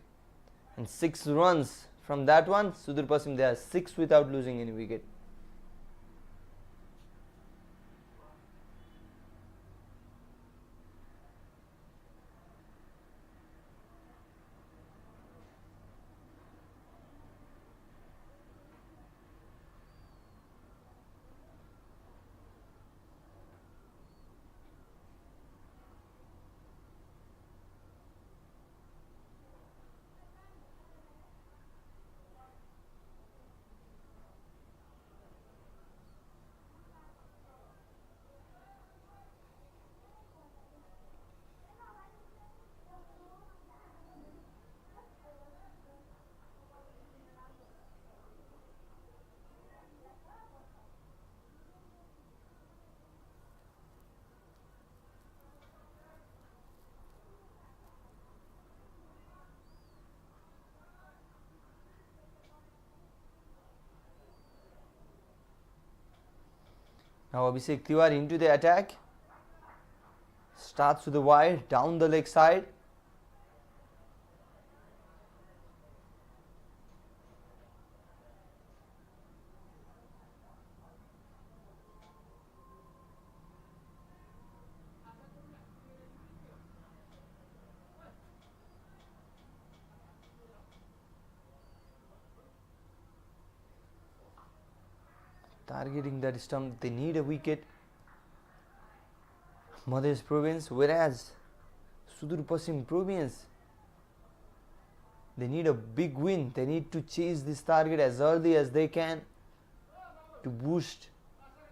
and 6 runs from that one. Sudurpaschim, they are 6 without losing any wicket. Now Abhishek Tiwari into the attack. Starts to the wide, down the leg side. Targeting that stump, they need a wicket. Madhesh Province, whereas Sudurpaschim Province, they need a big win. They need to chase this target as early as they can to boost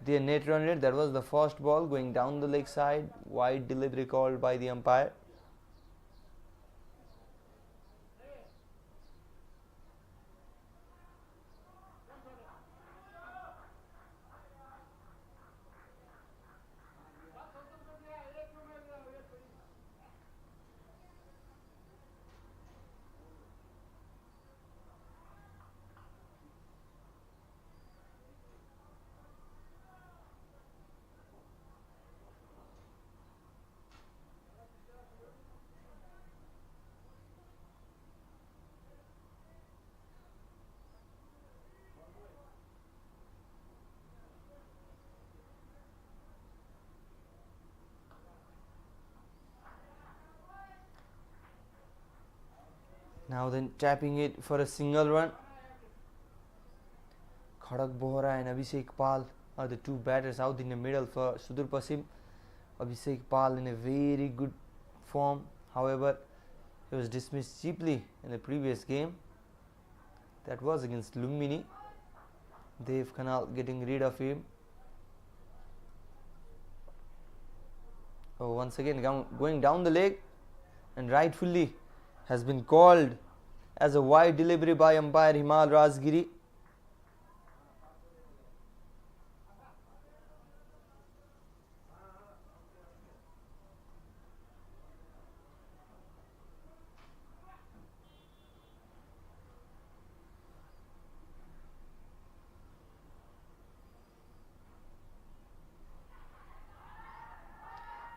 their net run rate. That was the first ball going down the leg side, wide delivery called by the umpire. Now then tapping it for a single run. Khadak Bohra and Abhishek Pal are the two batters out in the middle for Sudurpaschim. Abhishek Pal in a very good form. However, he was dismissed cheaply in the previous game. That was against Lumbini. Dev Kanal getting rid of him. Oh, once again going down the leg, and rightfully has been called as a wide delivery by umpire Himal Rajgiri.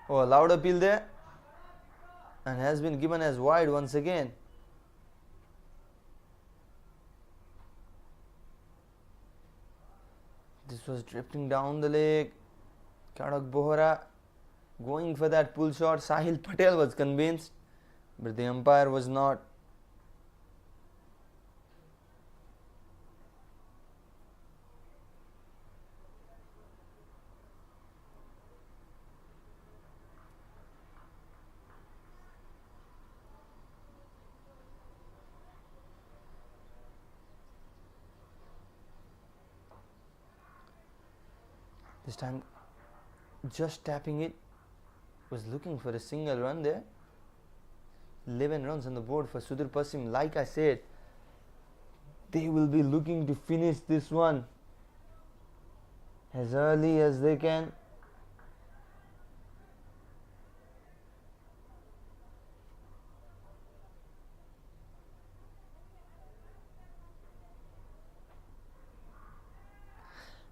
Oh, a loud appeal there, and has been given as wide once again. This was drifting down the leg. Khadak Bohra going for that pull shot. Sahil Patel was convinced, but the umpire was not. This time just tapping it, was looking for a single run there. 11 runs on the board for Sudurpaschim. Like I said, they will be looking to finish this one as early as they can.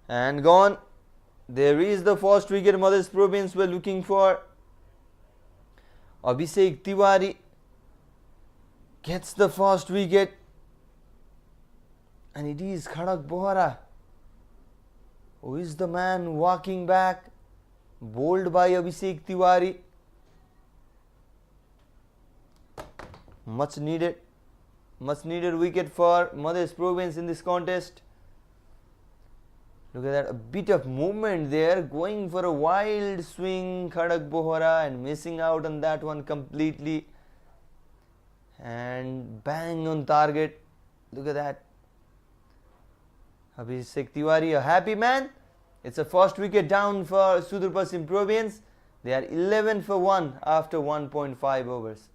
And gone. There is the first wicket Madhesh Province were looking for. Abhishek Tiwari gets the first wicket, and it is Khadak Bohra who is the man walking back, bowled by Abhishek Tiwari. Much needed wicket for Madhesh Province in this contest. Look at that, a bit of movement there, going for a wild swing, Khadak Bohra, and missing out on that one completely. And bang on target. Look at that. Abhishek Tiwari, a happy man. It's a first wicket down for Sudurpaschim Province. They are 11 for 1 after 1.5 overs.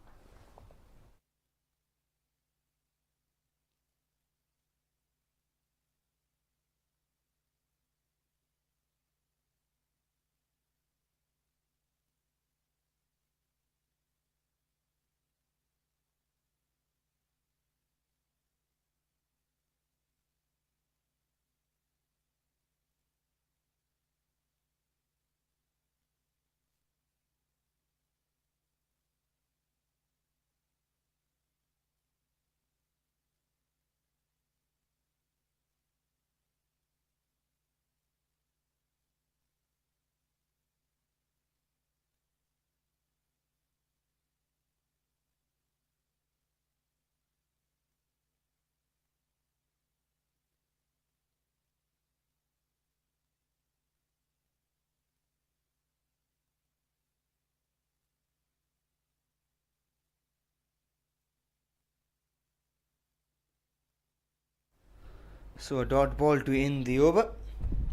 So a dot ball to end the over.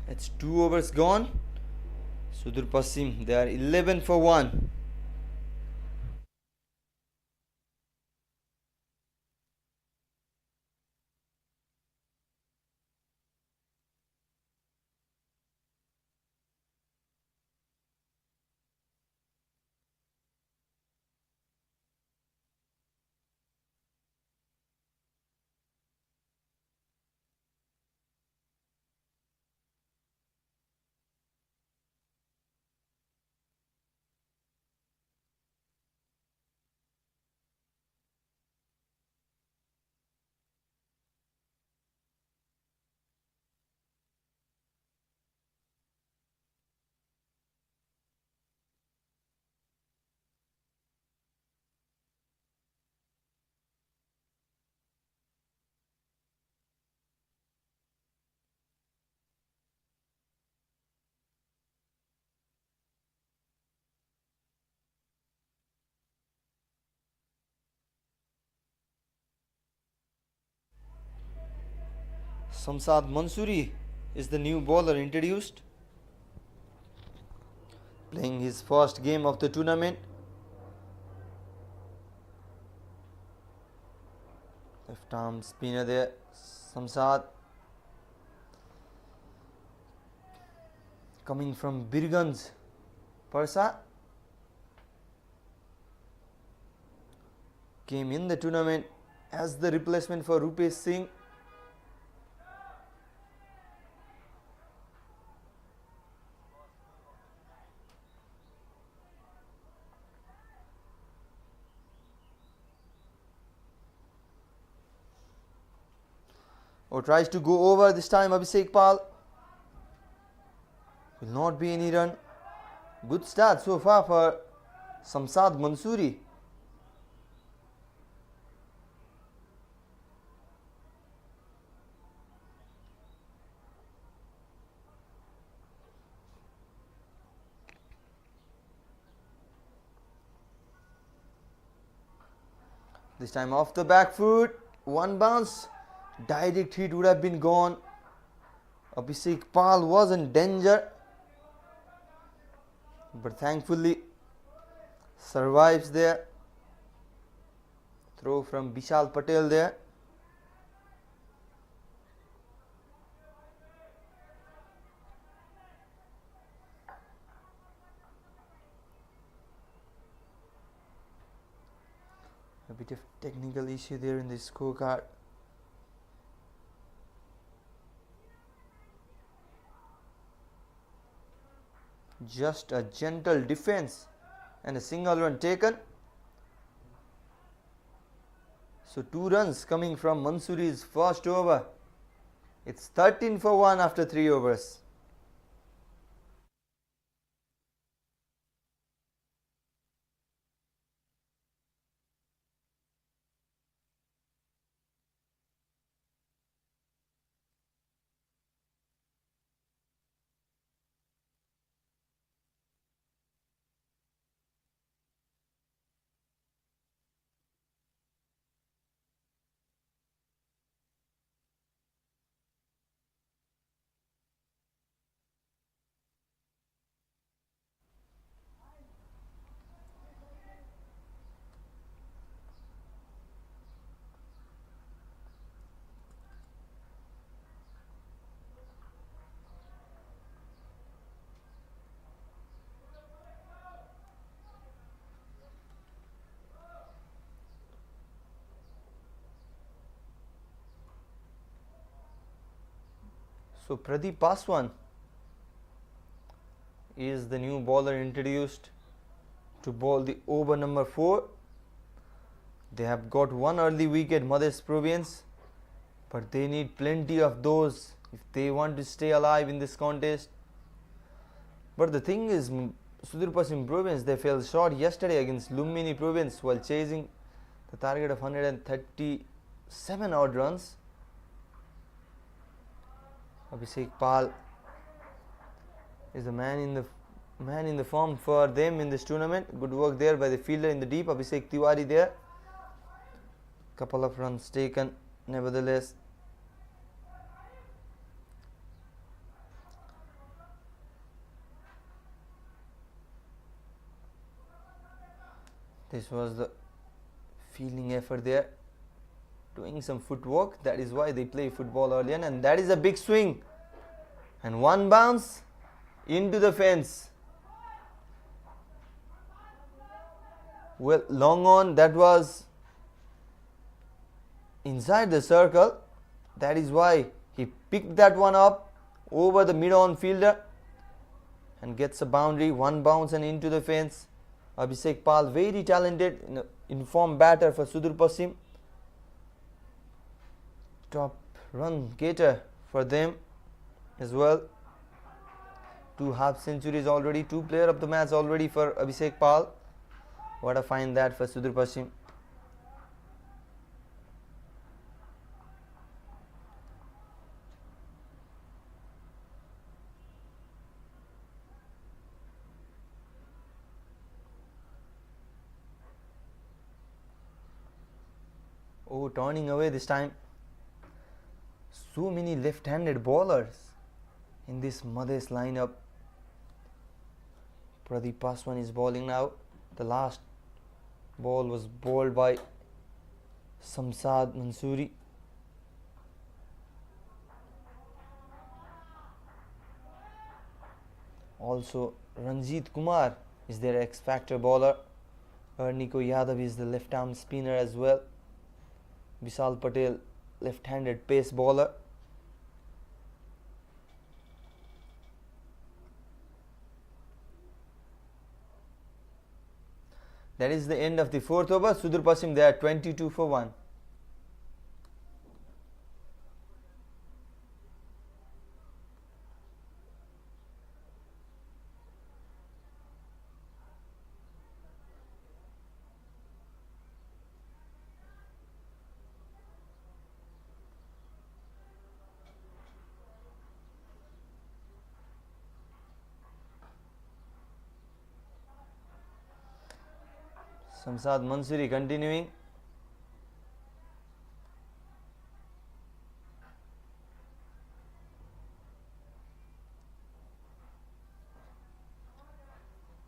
It's 2 overs gone. Sudurpaschim, they are 11 for 1. Samsad Mansoori is the new bowler introduced, playing his first game of the tournament. Left arm spinner there, Samsad, coming from Bir Ganeshman Singh, came in the tournament as the replacement for Rupesh Singh. Tries to go over this time. Abhishek Pal, will not be any run. Good start so far for Samsad Mansoori. This time off the back foot, one bounce, direct hit would have been gone. Abhishek Pal was in danger, but thankfully survives there. Throw from Vishal Patel there. A bit of technical issue there in the scorecard. Just a gentle defense and a single run taken. So 2 runs coming from Mansoori's first over. It's 13 for 1 after 3 overs. So Pradeep Paswan is the new bowler introduced to bowl the over number 4. They have got one early wicket, Madhesh Province, but they need plenty of those if they want to stay alive in this contest. But the thing is, Sudurpaschim Province, they fell short yesterday against Lumbini Province while chasing the target of 137 odd runs. Abhishek Pal is the man in the form for them in this tournament. Good work there by the fielder in the deep, Abhishek Tiwari there. Couple of runs taken nevertheless. This was the fielding effort there, doing some footwork. That is why they play football earlier, and that is a big swing. And one bounce into the fence. Well, long on, that was inside the circle. That is why he picked that one up over the mid-on fielder and gets a boundary. One bounce and into the fence. Abhishek Pal, very talented, informed batter for Sudur Paschim. Top run getter for them as well. 2 half centuries already, 2 player of the match already for Abhishek Pal. What a find that for Sudur Paschim. Oh, turning away this time. So many left-handed bowlers in this Madhesh lineup. Pradeep Paswan is bowling now. The last ball was bowled by Samsad Mansoori. Also, Ranjit Kumar is their X-Factor bowler. Nico Yadav is the left-arm spinner as well. Vishal Patel, left-handed pace bowler. That is the end of the 4th over. Sudur Paschim there 22 for 1. Samsad Mansoori continuing.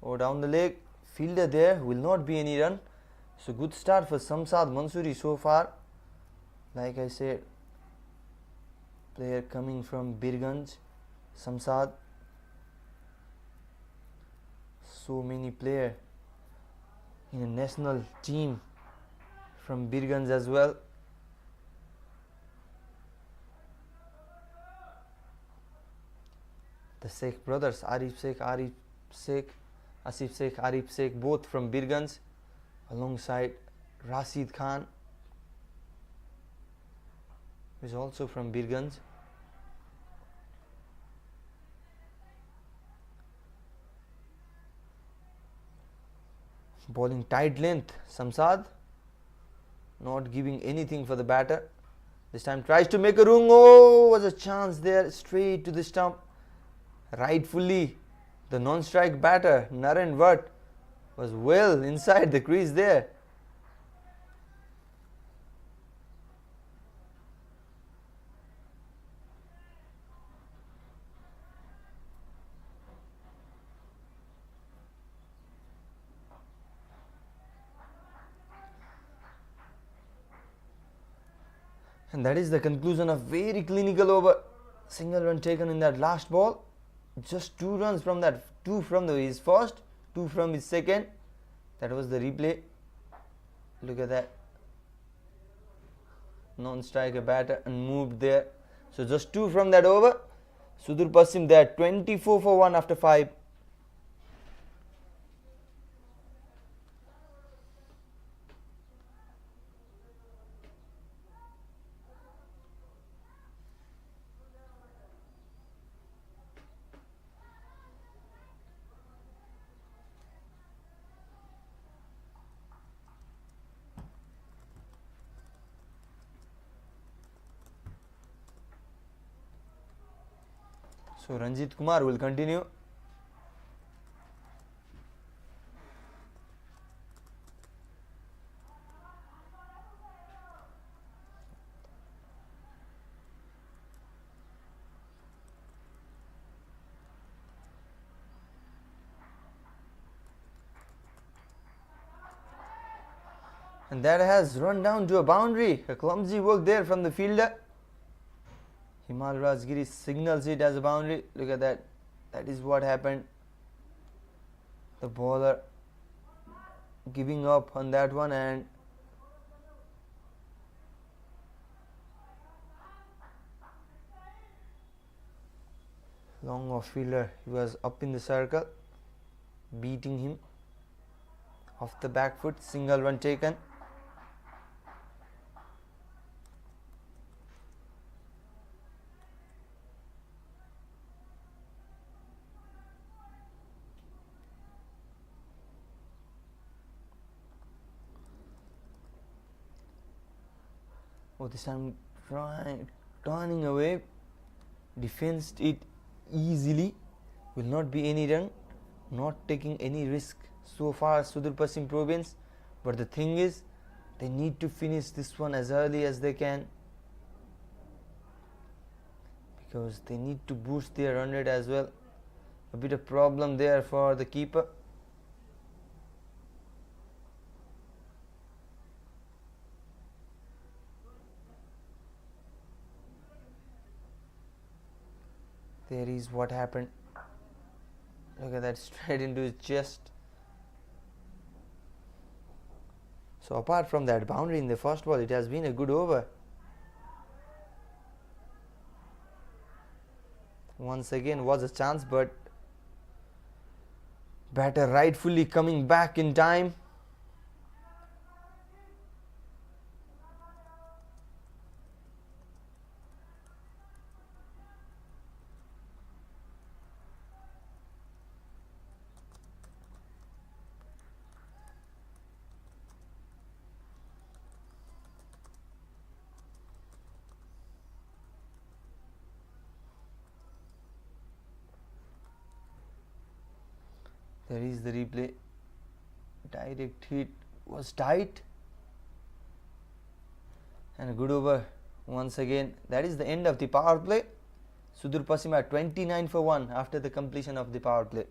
Oh, down the leg. Fielder there, will not be any run. So good start for Samsad Mansoori so far. Like I said, player coming from Birganj, Samsad. So many players in a national team from Birganj as well. The Sheikh brothers, Asif Sheikh, Arif Sheikh, both from Birganj, alongside Rashid Khan, who is also from Birganj. Bowling tight length, Samsad not giving anything for the batter. This time tries to make a rung. Oh, was a chance there, straight to the stump. Rightfully, the non-strike batter Naren Vatt was well inside the crease there. And that is the conclusion of very clinical over. Single run taken in that last ball. Just 2 runs from that. 2 from his first, 2 from his second. That was the replay. Look at that. Non-striker batter unmoved there. So just 2 from that over. Sudur Paschim there 24 for 1 after 5. So Ranjit Kumar will continue. And that has run down to a boundary. A clumsy work there from the fielder. Himal Rajgiri signals it as a boundary. Look at that. That is what happened. The bowler giving up on that one, and long off fielder, he was up in the circle, beating him off the back foot. Single run taken. Oh, this time turning away, defensed it easily. Will not be any run, not taking any risk so far, Sudurpaschim province. But the thing is, they need to finish this one as early as they can, because they need to boost their run rate as well. A bit of problem there for the keeper. There is what happened. Look at that, straight into his chest. So apart from that boundary in the first ball, it has been a good over. Once again was a chance, but batter rightfully coming back in time. There is the replay. Direct hit was tight, and a good over once again. That is the end of the power play. Sudurpaschim at 29 for 1 after the completion of the power play.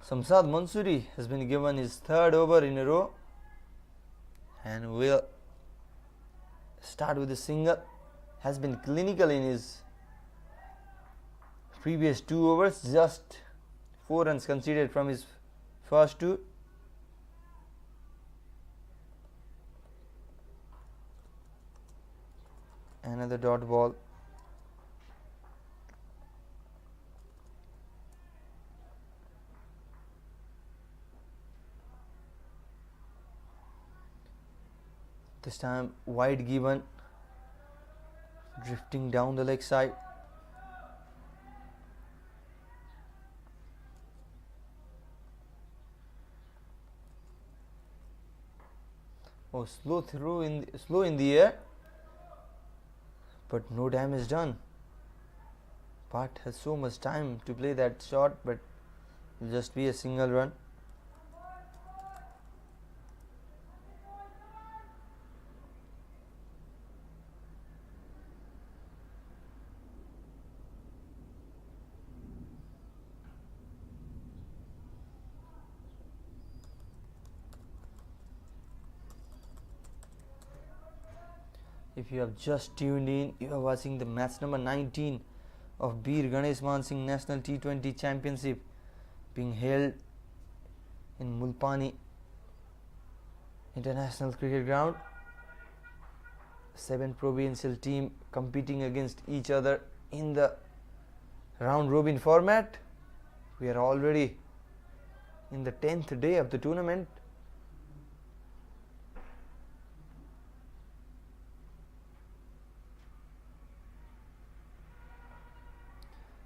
Samsad Mansoori has been given his third over in a row, and will start with a single. Has been clinical in his previous 2 overs, just 4 runs conceded from his first 2. Another dot ball. This time wide given, drifting down the leg side. Oh, slow in the air, but no damage done. Pat has so much time to play that shot, but it will just be a single run. If you have just tuned in, you are watching the match number 19 of Bir Ganeshman Singh National T20 Championship being held in Mulpani International Cricket Ground. 7 provincial teams competing against each other in the round robin format. We are already in the 10th day of the tournament.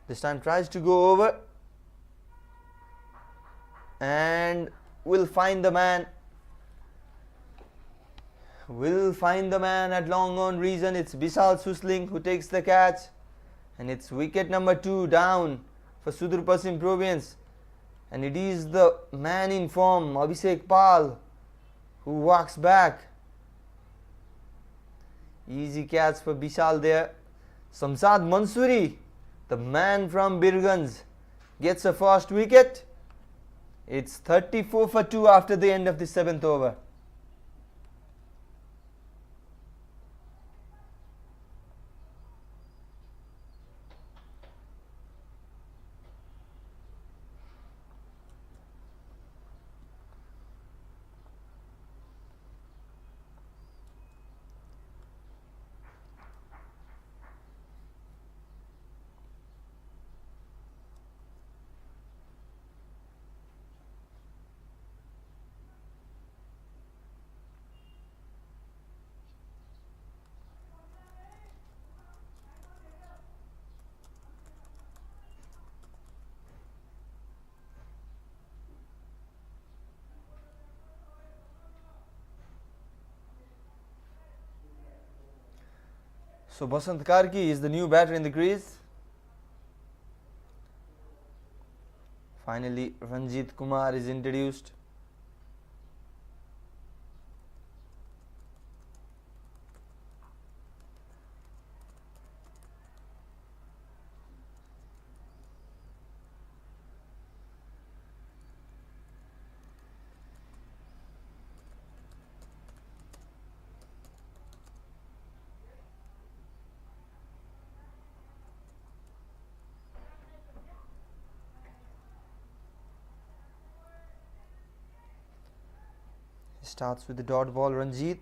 This time tries to go over and will find the man. Will find the man at long on reason. It's Vishal Susling who takes the catch, and it's wicket number 2 down for Sudurpaschim Province, and it is the man in form, Abhishek Pal, who walks back. Easy catch for Vishal there. Samsad Mansoori, the man from Birgans, gets a first wicket. It's 34 for 2 after the end of the 7th over. So Basant Karki is the new batter in the crease. Finally, Ranjit Kumar is introduced. Starts with the dot ball, Ranjit.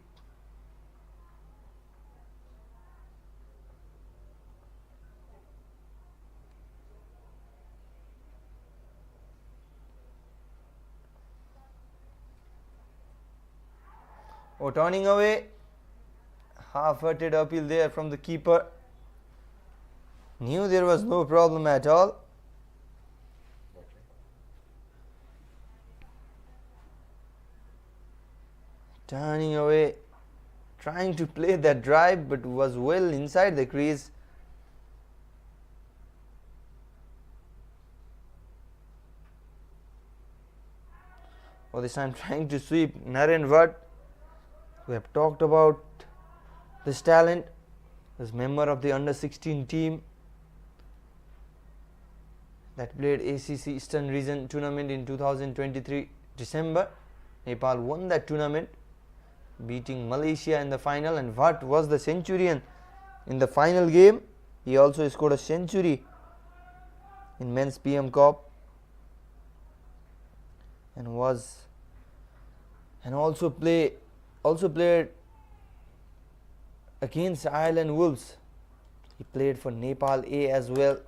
Oh, turning away. Half-hearted appeal there from the keeper. Knew there was no problem at all. Turning away, trying to play that drive, but was well inside the crease. Oh, this time trying to sweep Naren Vatt. We have talked about this talent as member of the under-16 team that played ACC Eastern Region tournament in 2023 December. Nepal won that tournament, beating Malaysia in the final, and Vatt was the centurion in the final game. He also scored a century in men's PM Cup and also played against Ireland Wolves. He played for Nepal A as well.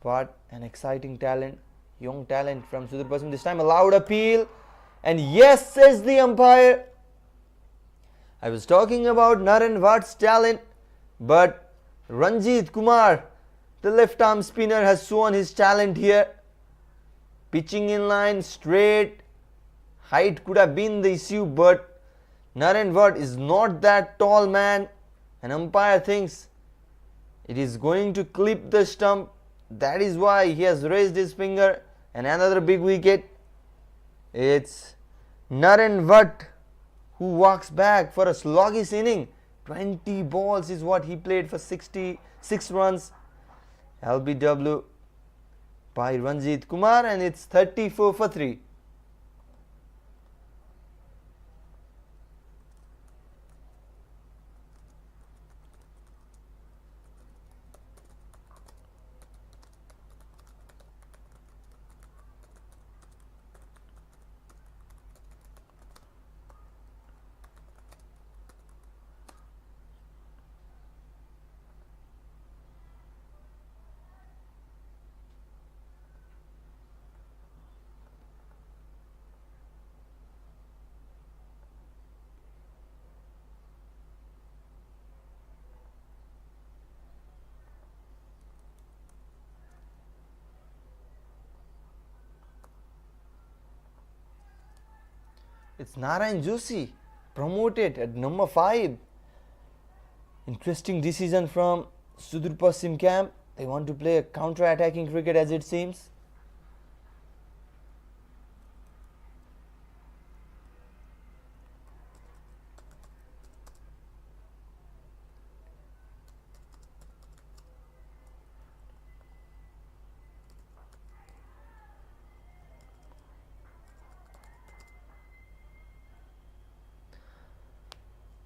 Vatt, an exciting talent, young talent from Sudurpaschim. This time a loud appeal, and yes, says the umpire. I was talking about Naren Vatt's talent, but Ranjit Kumar, the left arm spinner, has shown his talent here. Pitching in line, straight. Height could have been the issue, but Naren Vatt is not that tall man. An umpire thinks it is going to clip the stump. That is why he has raised his finger, and another big wicket. It's Naren Vatt who walks back for a sluggish inning. 20 balls is what he played for 66 runs. LBW by Ranjit Kumar, and it's 34 for 3. It's Narayan Joshi, promoted at number 5. Interesting decision from Sudurpaschim camp. They want to play a counter-attacking cricket as it seems.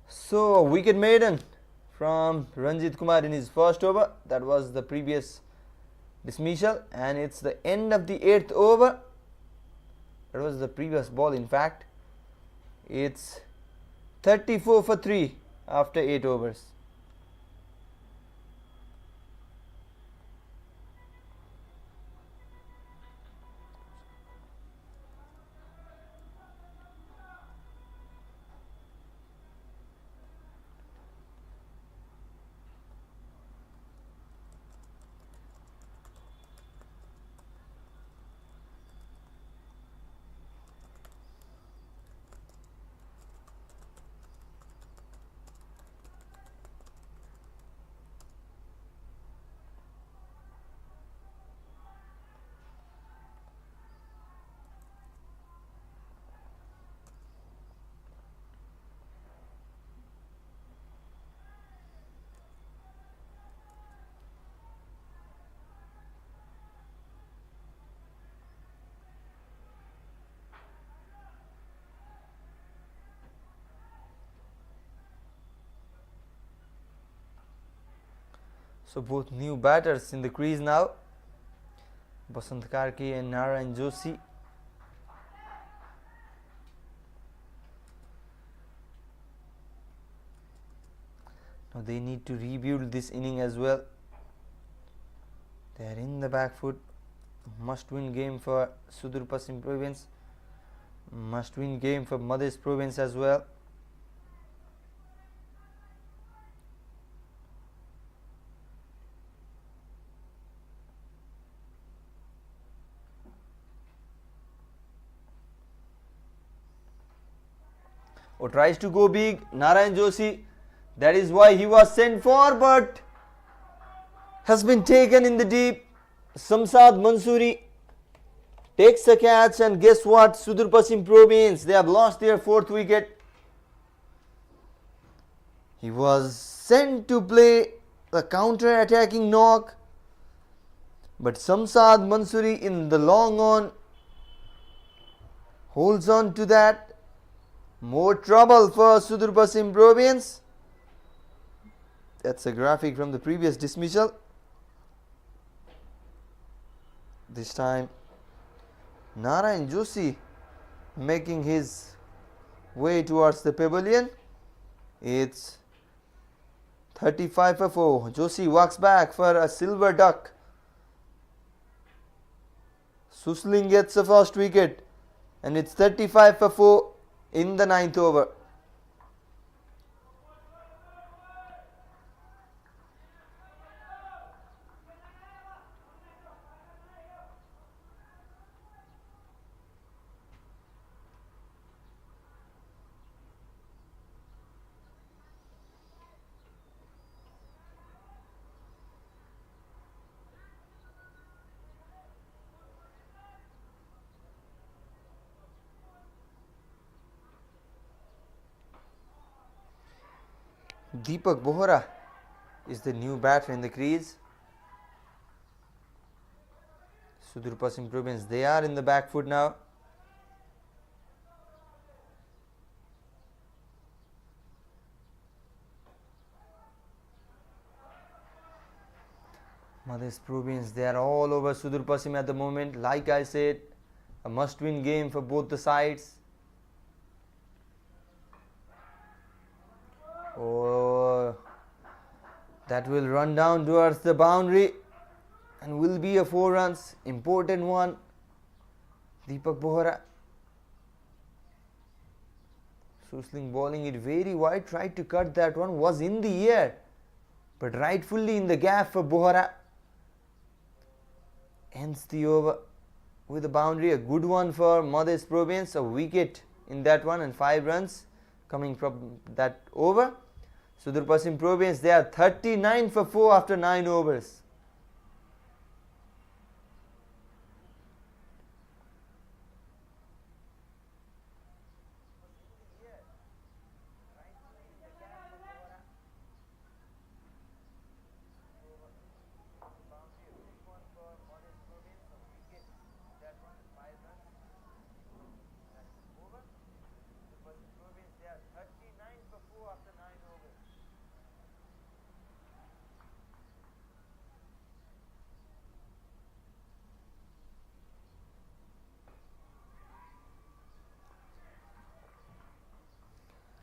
So, wicket maiden from Ranjit Kumar in his first over. That was the previous dismissal, and it's the end of the 8th over. That was the previous ball, in fact. It's 34 for 3 after 8 overs. So both new batters in the crease now, Basant Karki and Narayan Joshi. Now they need to rebuild this inning as well. They are in the back foot. Must win game for Sudurpaschim province. Must win game for Madhesh province as well. Or tries to go big, Narayan Joshi. That is why he was sent for, but has been taken in the deep. Samsad Mansoori takes the catch, and guess what? Sudurpaschim province, they have lost their 4th wicket. He was sent to play a counter-attacking knock, but Samsad Mansoori in the long on holds on to that. More trouble for Sudurpaschim province. That's a graphic from the previous dismissal. This time Narayan Joshi making his way towards the pavilion. It's 35 for 4. Joshi walks back for a silver duck. Susling gets the first wicket, and it's 35 for 4 in the 9th over. Deepak Bohra is the new batter in the crease. Sudurpaschim province, they are in the back foot now. Madhesh province, they are all over Sudurpaschim at the moment. Like I said, a must-win game for both the sides. Oh, that will run down towards the boundary and will be a 4 runs. Important one. Deepak Bohra. Susling bowling it very wide. Tried to cut that one. Was in the air, but rightfully in the gap for Bohra. Ends the over with a boundary. A good one for Madhesh province. A wicket in that one and 5 runs coming from that over. Sudurpaschim Province, they are 39 for 4 after 9 overs.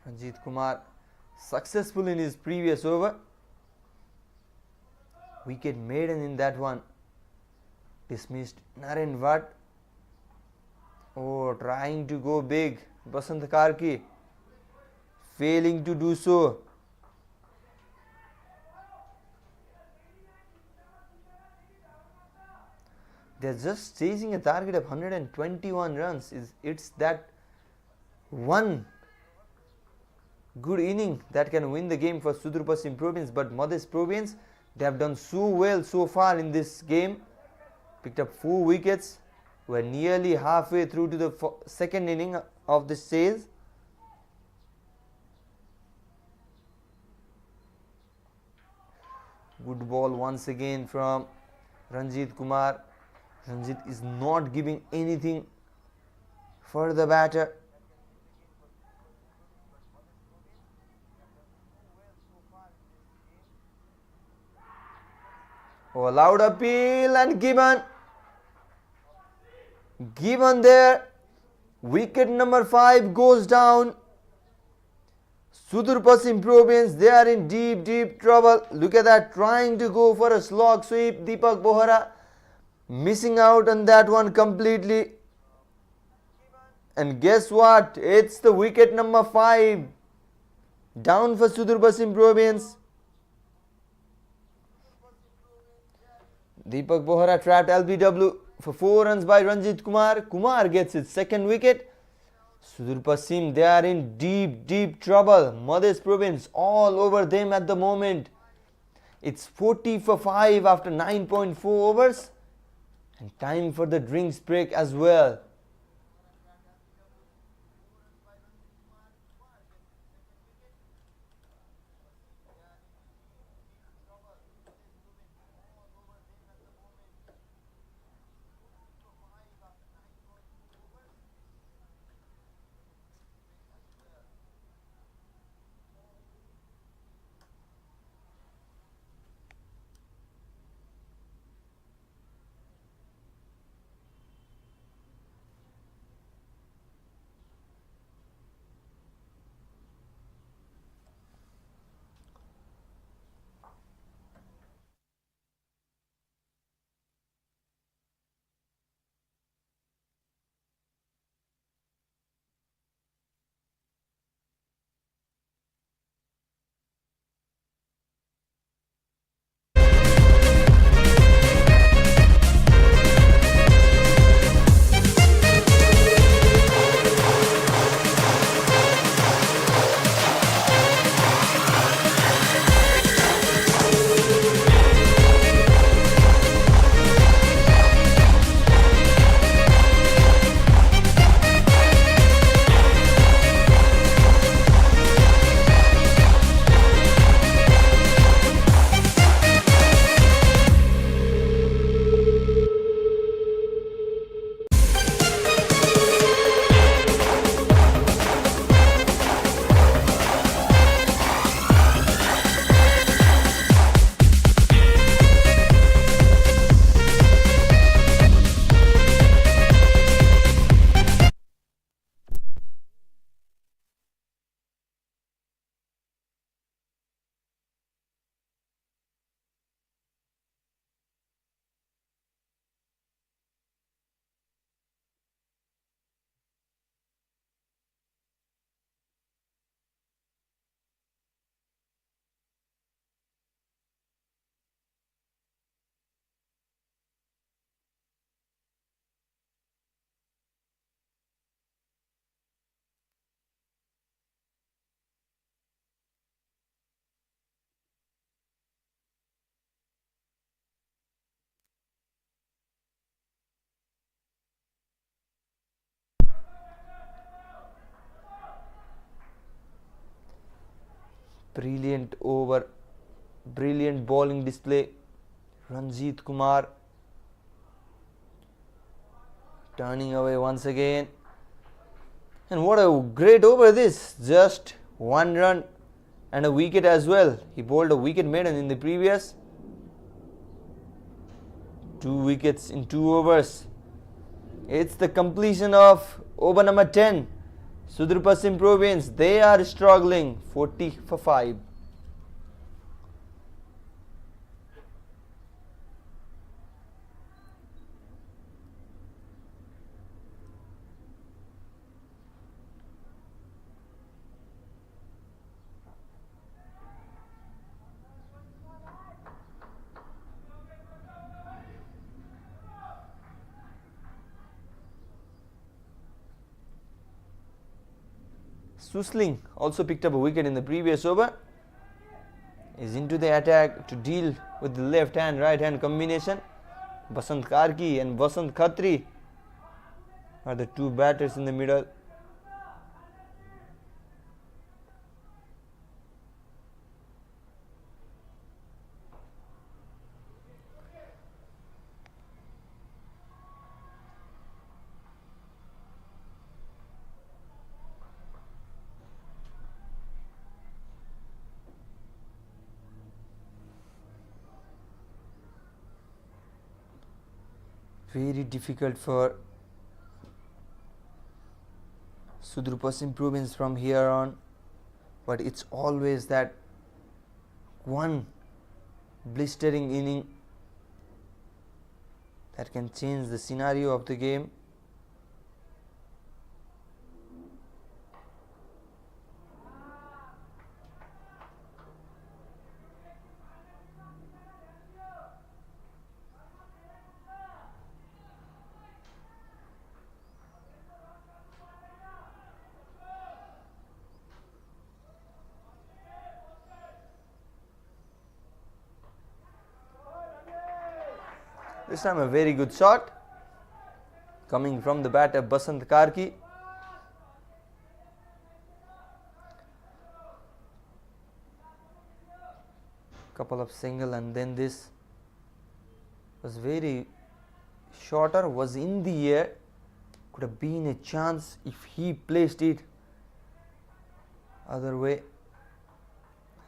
Ranjit Kumar successful in his previous over. Wicket maiden in that one. Dismissed Naren Vatt. Oh, trying to go big. Basant Karki failing to do so. They're just chasing a target of 121 runs. It's that one good inning that can win the game for Sudurpaschim Province, but Madhesh Province, they have done so well so far in this game. Picked up 4 wickets. We're nearly halfway through to the second inning of this chase. Good ball once again from Ranjit Kumar. Ranjit is not giving anything for the batter. Oh, loud appeal and given there. Wicket number 5 goes down. Sudurpaschim Province, they are in deep trouble. Look at that, trying to go for a slog sweep. Deepak Bohra missing out on that one completely. And guess what? It's the wicket number 5 down for Sudurpaschim Province. Deepak Bohra trapped LBW for 4 runs by Ranjit Kumar. Kumar gets his second wicket. Sudurpaschim, they are in deep trouble. Madhesh Province all over them at the moment. It's 40 for 5 after 9.4 overs. And time for the drinks break as well. Brilliant over, brilliant bowling display. Ranjit Kumar turning away once again. And what a great over this. Just 1 run and a wicket as well. He bowled a wicket maiden in the previous. 2 wickets in 2 overs. It's the completion of over number 10. Sudurpaschim province, they are struggling. 40 for 5. Susling also picked up a wicket in the previous over. Is into the attack to deal with the left hand right hand combination. Basant Karki and Basant Khatri are the 2 batters in the middle. Very difficult for Sudurpaschim province from here on, but it's always that one blistering inning that can change the scenario of the game. This time a very good shot coming from the batter Basant Karki. Couple of single and then this was very shorter, was in the air. Could have been a chance if he placed it other way,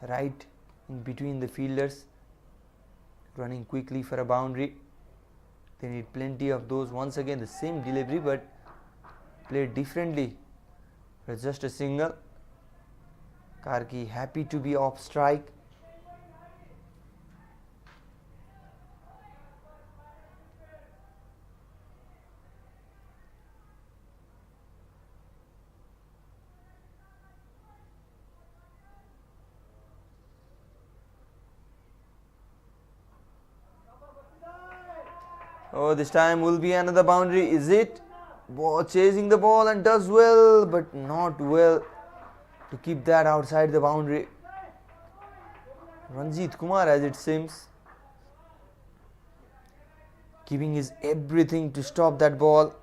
right in between the fielders, running quickly for a boundary. They need plenty of those. Once again the same delivery but played differently. It's just a single. Karki happy to be off strike. Oh, this time will be another boundary, is it? Chasing the ball and does well, but not well to keep that outside the boundary. Ranjit Kumar, as it seems, giving his everything to stop that ball,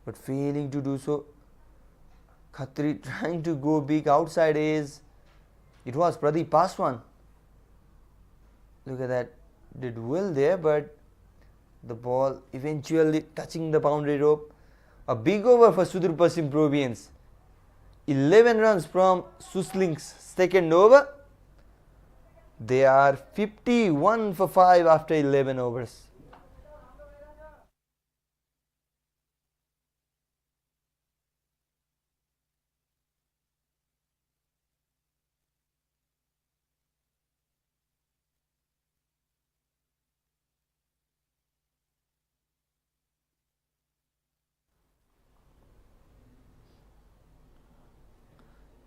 but failing to do so. Khatri trying to go big outside is, it was Pradeep Paswan. Look at that, did well there, but the ball eventually touching the boundary rope. A big over for Sudurpaschim province. 11 runs from Susling's second over. They are 51 for 5 after 11 overs.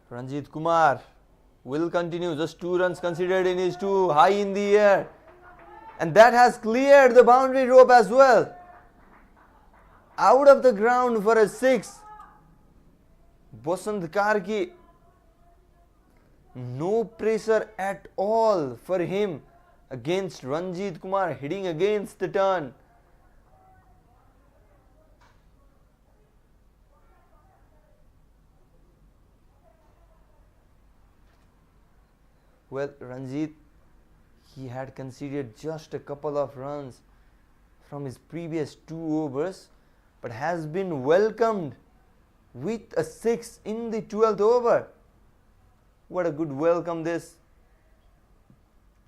Ranjit Kumar will continue, just 2 runs considered in his 2, high in the air, and that has cleared the boundary rope as well. Out of the ground for a 6. Basant Karki, no pressure at all for him against Ranjit Kumar, hitting against the turn. Well, Ranjit, he had conceded just a couple of runs from his previous 2 overs, but has been welcomed with a 6 in the 12th over. What a good welcome this.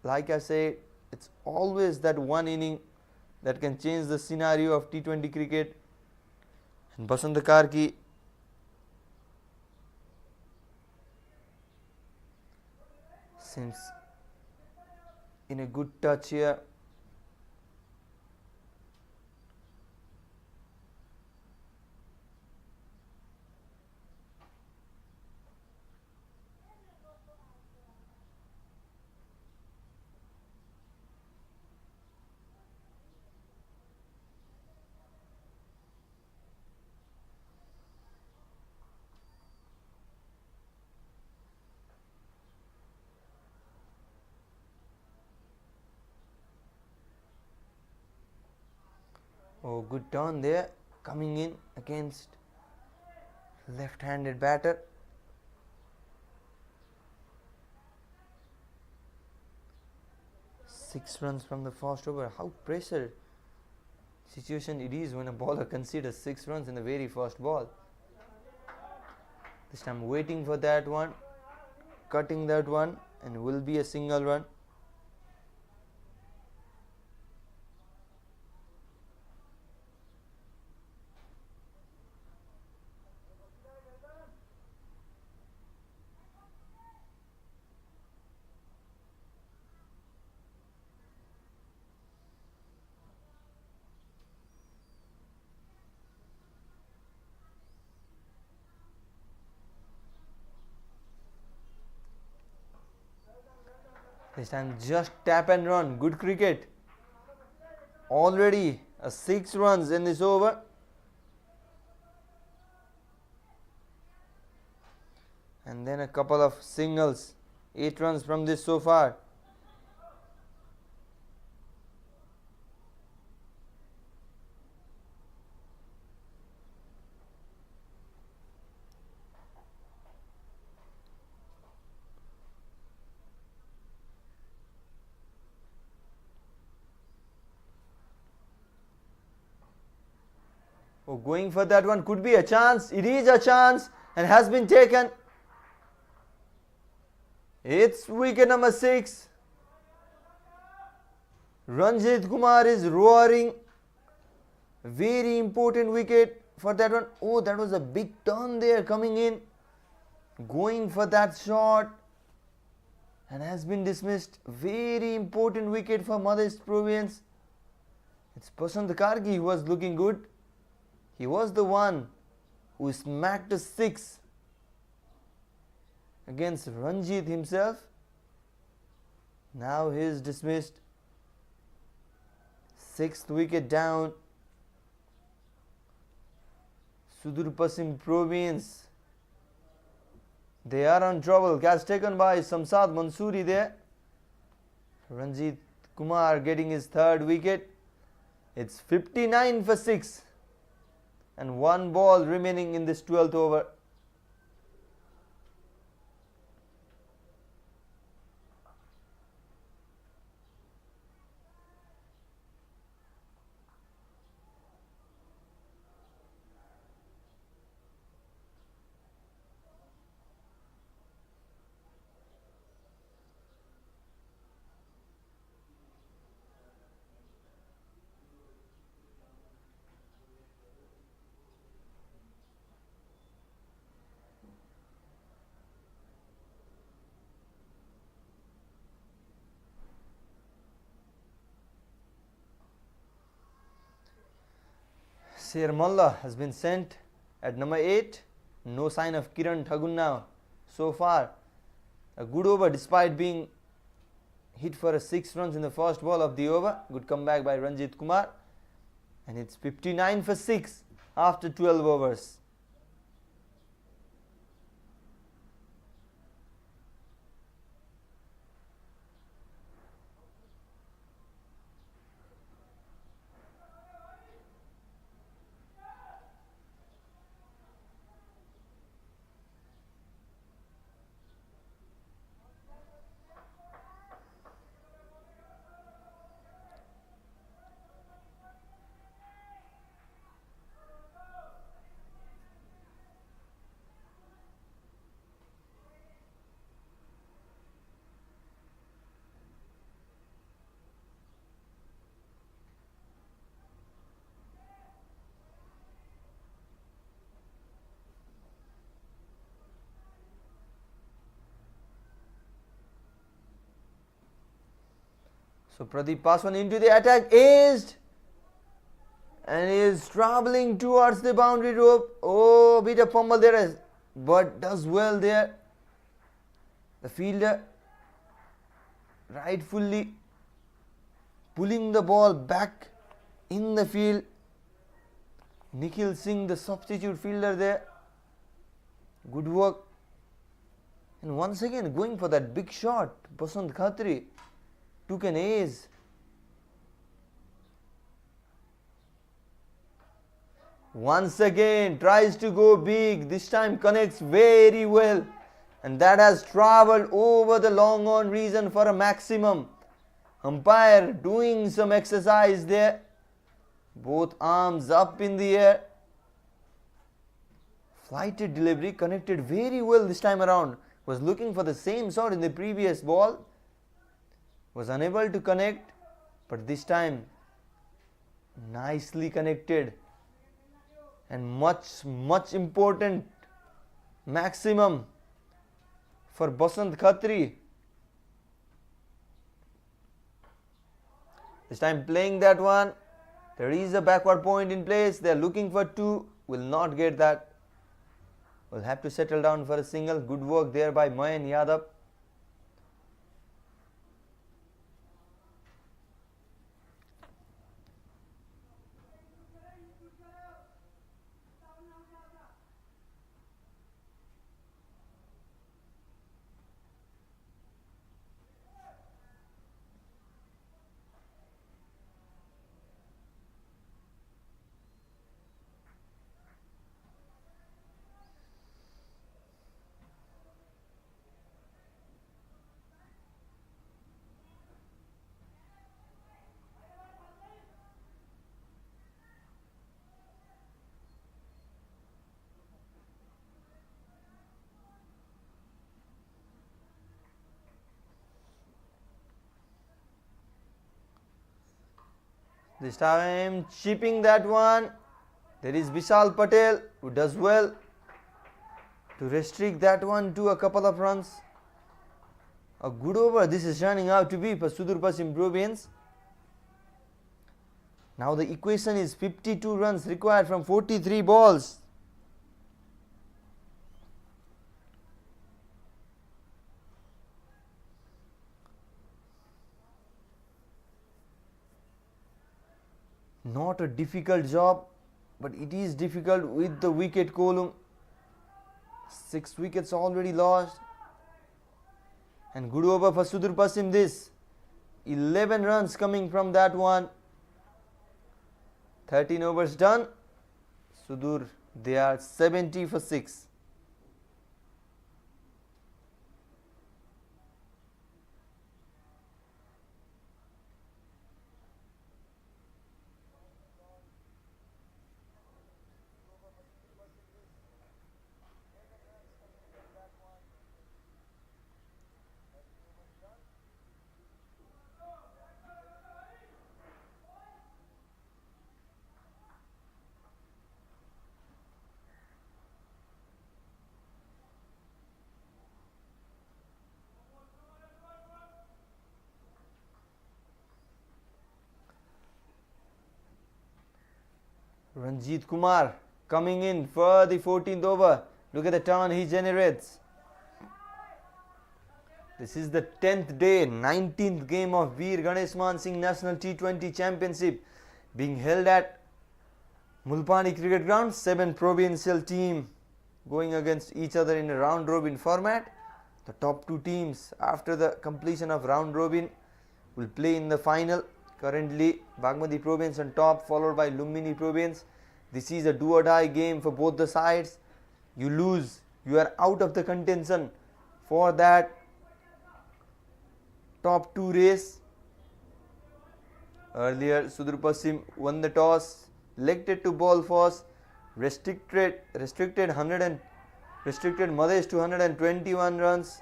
Like I say, it's always that one inning that can change the scenario of T20 cricket. And Basant Karki seems in a good touch here. Oh, good turn there, coming in against left-handed batter. Six runs from the first over. How pressure situation it is when a bowler considers 6 runs in the very first ball. This time waiting for that one, cutting that one, and will be a single run. This time just tap and run. Good cricket. Already 6 runs in this over. And then a couple of singles. 8 runs from this so far. Oh, going for that one could be a chance. It is a chance and has been taken. It's wicket number 6. Ranjit Kumar is roaring. Very important wicket for that one. Oh, that was a big turn there coming in. Going for that shot and has been dismissed. Very important wicket for Madhesh Province. It's Basant Karki who was looking good. He was the one who smacked a 6 against Ranjit himself. Now he is dismissed. 6th wicket down. Sudurpaschim Province. They are on trouble. Catch taken by Samsad Mansoori there. Ranjit Kumar getting his 3rd wicket. It's 59 for 6. And 1 ball remaining in this 12th over. Sher Malla has been sent at number 8. No sign of Kiran Thagun now so far. A good over despite being hit for a 6 runs in the first ball of the over. Good comeback by Ranjit Kumar. And it's 59 for 6 after 12 overs. So Pradeep Paswan into the attack, aced, and is traveling towards the boundary rope. Oh, bit of fumble there, but does well there. The fielder rightfully pulling the ball back in the field. Nikhil Singh, the substitute fielder there. Good work. And once again going for that big shot. Basant Khatri took an ace. Once again tries to go big. This time connects very well. And that has travelled over the long on reason for a maximum. Umpire doing some exercise there. Both arms up in the air. Flighted delivery, connected very well this time around. Was looking for the same shot in the previous ball. Was unable to connect, but this time nicely connected. And much important maximum for Basant Khatri. This time playing that one. There is a backward point in place. They are looking for two. Will not get that. Will have to settle down for a single. Good work there by Mayan Yadav. This time chipping that one. There is Vishal Patel who does well to restrict that one to a couple of runs. A good over this is turning out to be for Sudurpaschim Province. Now the equation is 52 runs required from 43 balls. Not a difficult job, but it is difficult with the wicket column. 6 wickets already lost. And good over for Sudurpaschim this. 11 runs coming from that one. 13 overs done. Sudur, they are 70 for 6. Ranjit Kumar coming in for the 14th over. Look at the turn he generates. This is the 10th day, 19th game of Bir Ganeshman Singh National T20 Championship being held at Mulpani Cricket Ground. 7 provincial teams going against each other in a round robin format. The top 2 teams after the completion of round robin will play in the final. Currently Bagmati Province on top, followed by Lumbini Province. This is a do or die game for both the sides. You lose, you are out of the contention for that top 2 race. Earlier Sudurpaschim won the toss, elected to bowl first, restricted Madhesh to 121 runs,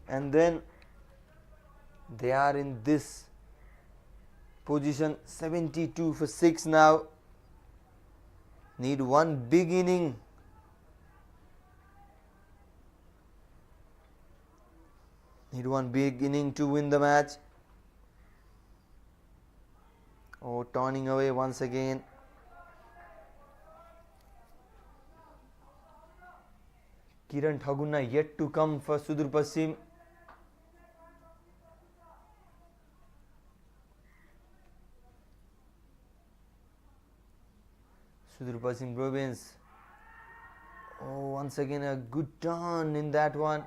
and then they are in this position, 72 for 6 now. Need one big inning. Need one big inning to win the match. Oh, turning away once again. Kiran Thagunna yet to come for Sudurpaschim. Sudurpaschim province. Oh, once again a good turn in that one.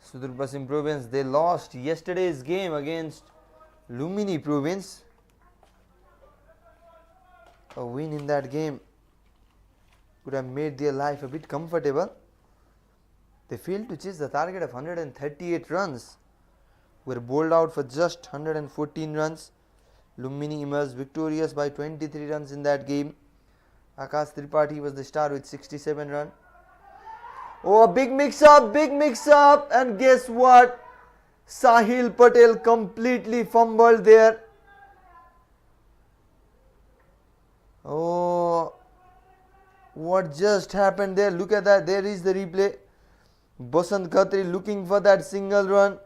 Sudurpaschim province, they lost yesterday's game against Lumini province. A win in that game would have made their life a bit comfortable. They failed to chase the target of 138 runs. Were bowled out for just 114 runs. Lumini emerged victorious by 23 runs in that game. Akash Tripathi was the star with 67 runs. Oh, a big mix up, and guess what? Sahil Patel completely fumbled there. Oh, what just happened there? Look at that, there is the replay. Basant Khatri looking for that single run,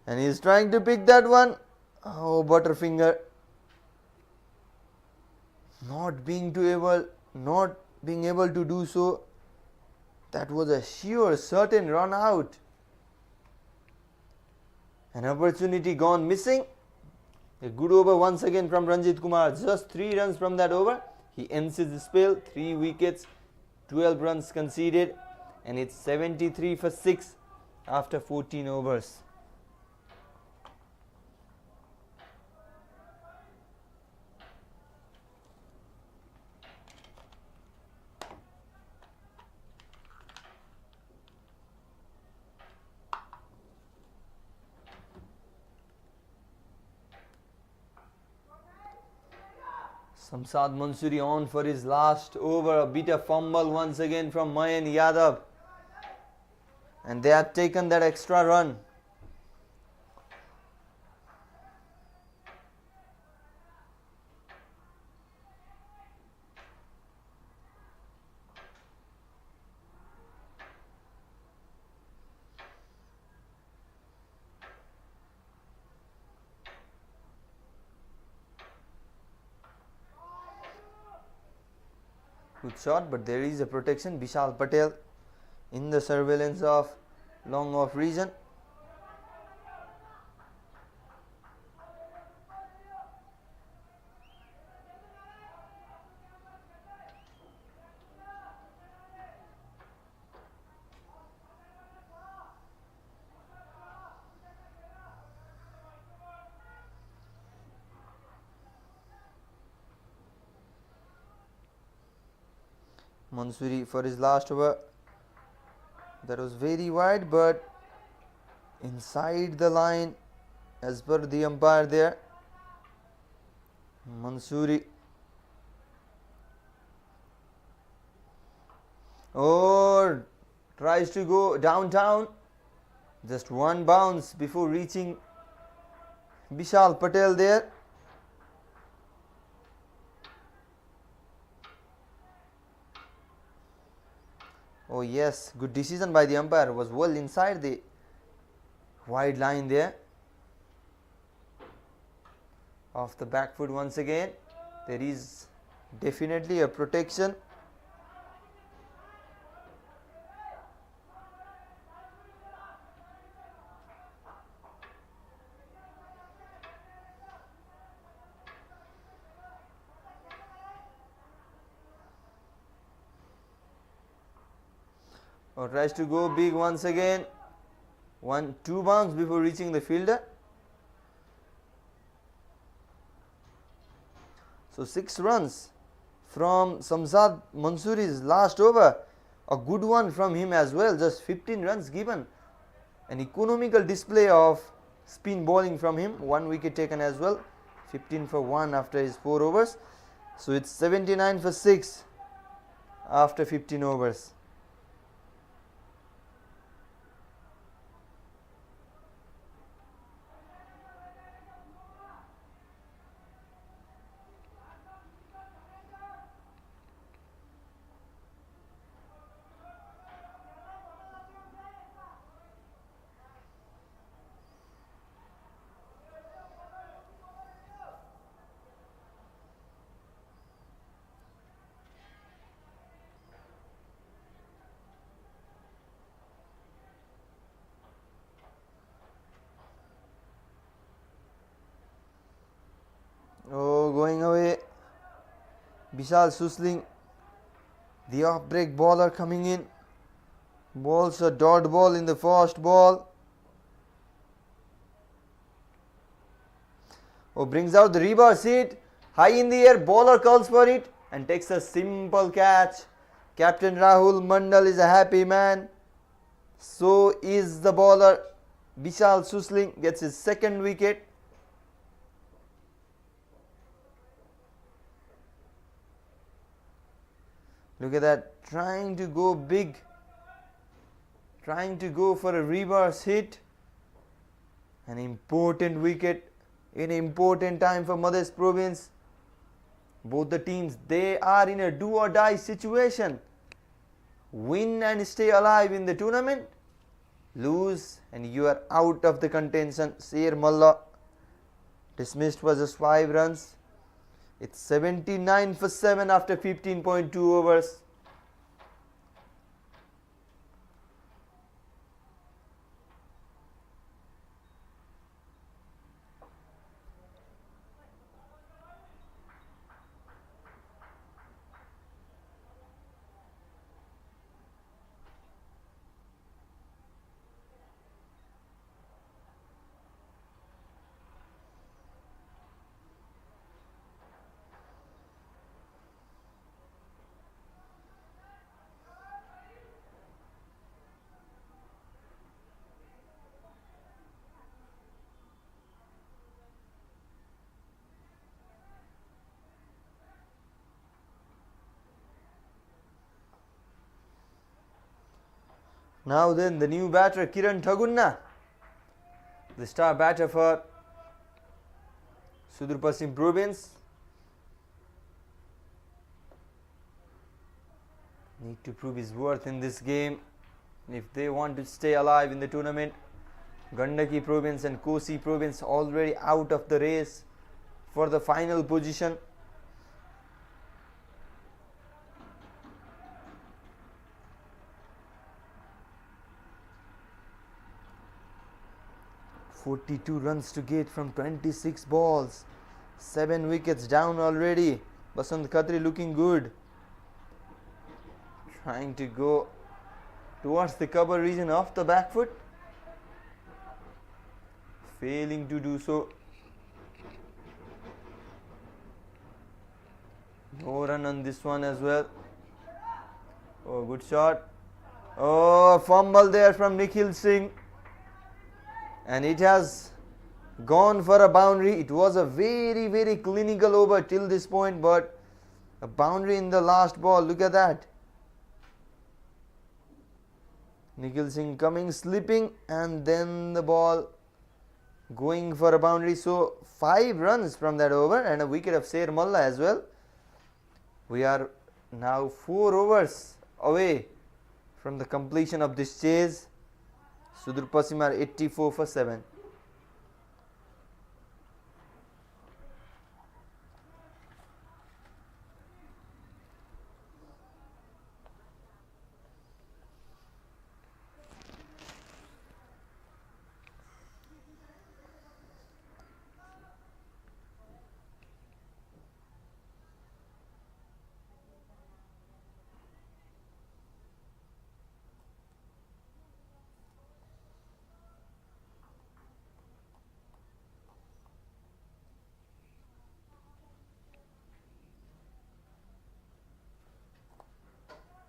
and he is trying to pick that one. Oh, Butterfinger not being able to do so. That was a sure certain run out. An opportunity gone missing. A good over once again from Ranjit Kumar. Just 3 runs from that over. He ends his spell. 3 wickets, 12 runs conceded, and it's 73 for 6 after 14 overs. Samsad Mansoori on for his last over. A bit of fumble once again from Mayan Yadav. And they have taken that extra run. Good shot, but there is a protection. Vishal Patel in the surveillance of long off region. Mansoori for his last over. That was very wide, but inside the line as per the umpire there. Mansoori. Oh, tries to go downtown. Just one bounce before reaching Vishal Patel there. Oh yes, good decision by the umpire. Was well inside the wide line there. Off the back foot once again. There is definitely a protection. Or tries to go big once again. 1-2 bounce before reaching the fielder. So 6 runs from Samsad Mansoori's last over. A good one from him as well. Just 15 runs given. An economical display of spin bowling from him. 1 wicket taken as well. 15 for 1 after his 4 overs. So it's 79 for 6 after 15 overs. Vishal Susling, the off-break bowler coming in. Bowls a dot ball in the first ball. Oh, brings out the reverse hit. High in the air, bowler calls for it and takes a simple catch. Captain Rahul Mandal is a happy man. So is the bowler. Vishal Susling gets his second wicket. Look at that, trying to go big, trying to go for a reverse hit. An important wicket in an important time for Madhesh province. Both the teams, they are in a do or die situation. Win and stay alive in the tournament. Lose and you are out of the contention. Sher Malla dismissed for just 5 runs. It's 79 for 7 after 15.2 overs. Now then, the new batter Kiran Thagunna, the star batter for Sudurpaschim province. Need to prove his worth in this game if they want to stay alive in the tournament. Gandaki province and Kosi province already out of the race for the final position. "42 runs to get from 26 balls. 7 wickets down already. Basant Khatri looking good. Trying to go towards the cover region off the back foot. Failing to do so. No run on this one as well. Oh, good shot. Oh, fumble there from Nikhil Singh. And it has gone for a boundary. It was a very, very clinical over till this point, but a boundary in the last ball. Look at that. Nikhil Singh coming, slipping, and then the ball going for a boundary. So 5 runs from that over and a wicket of Sher Malla as well. We are now 4 overs away from the completion of this chase. Sudurpaschim are 84 for 7.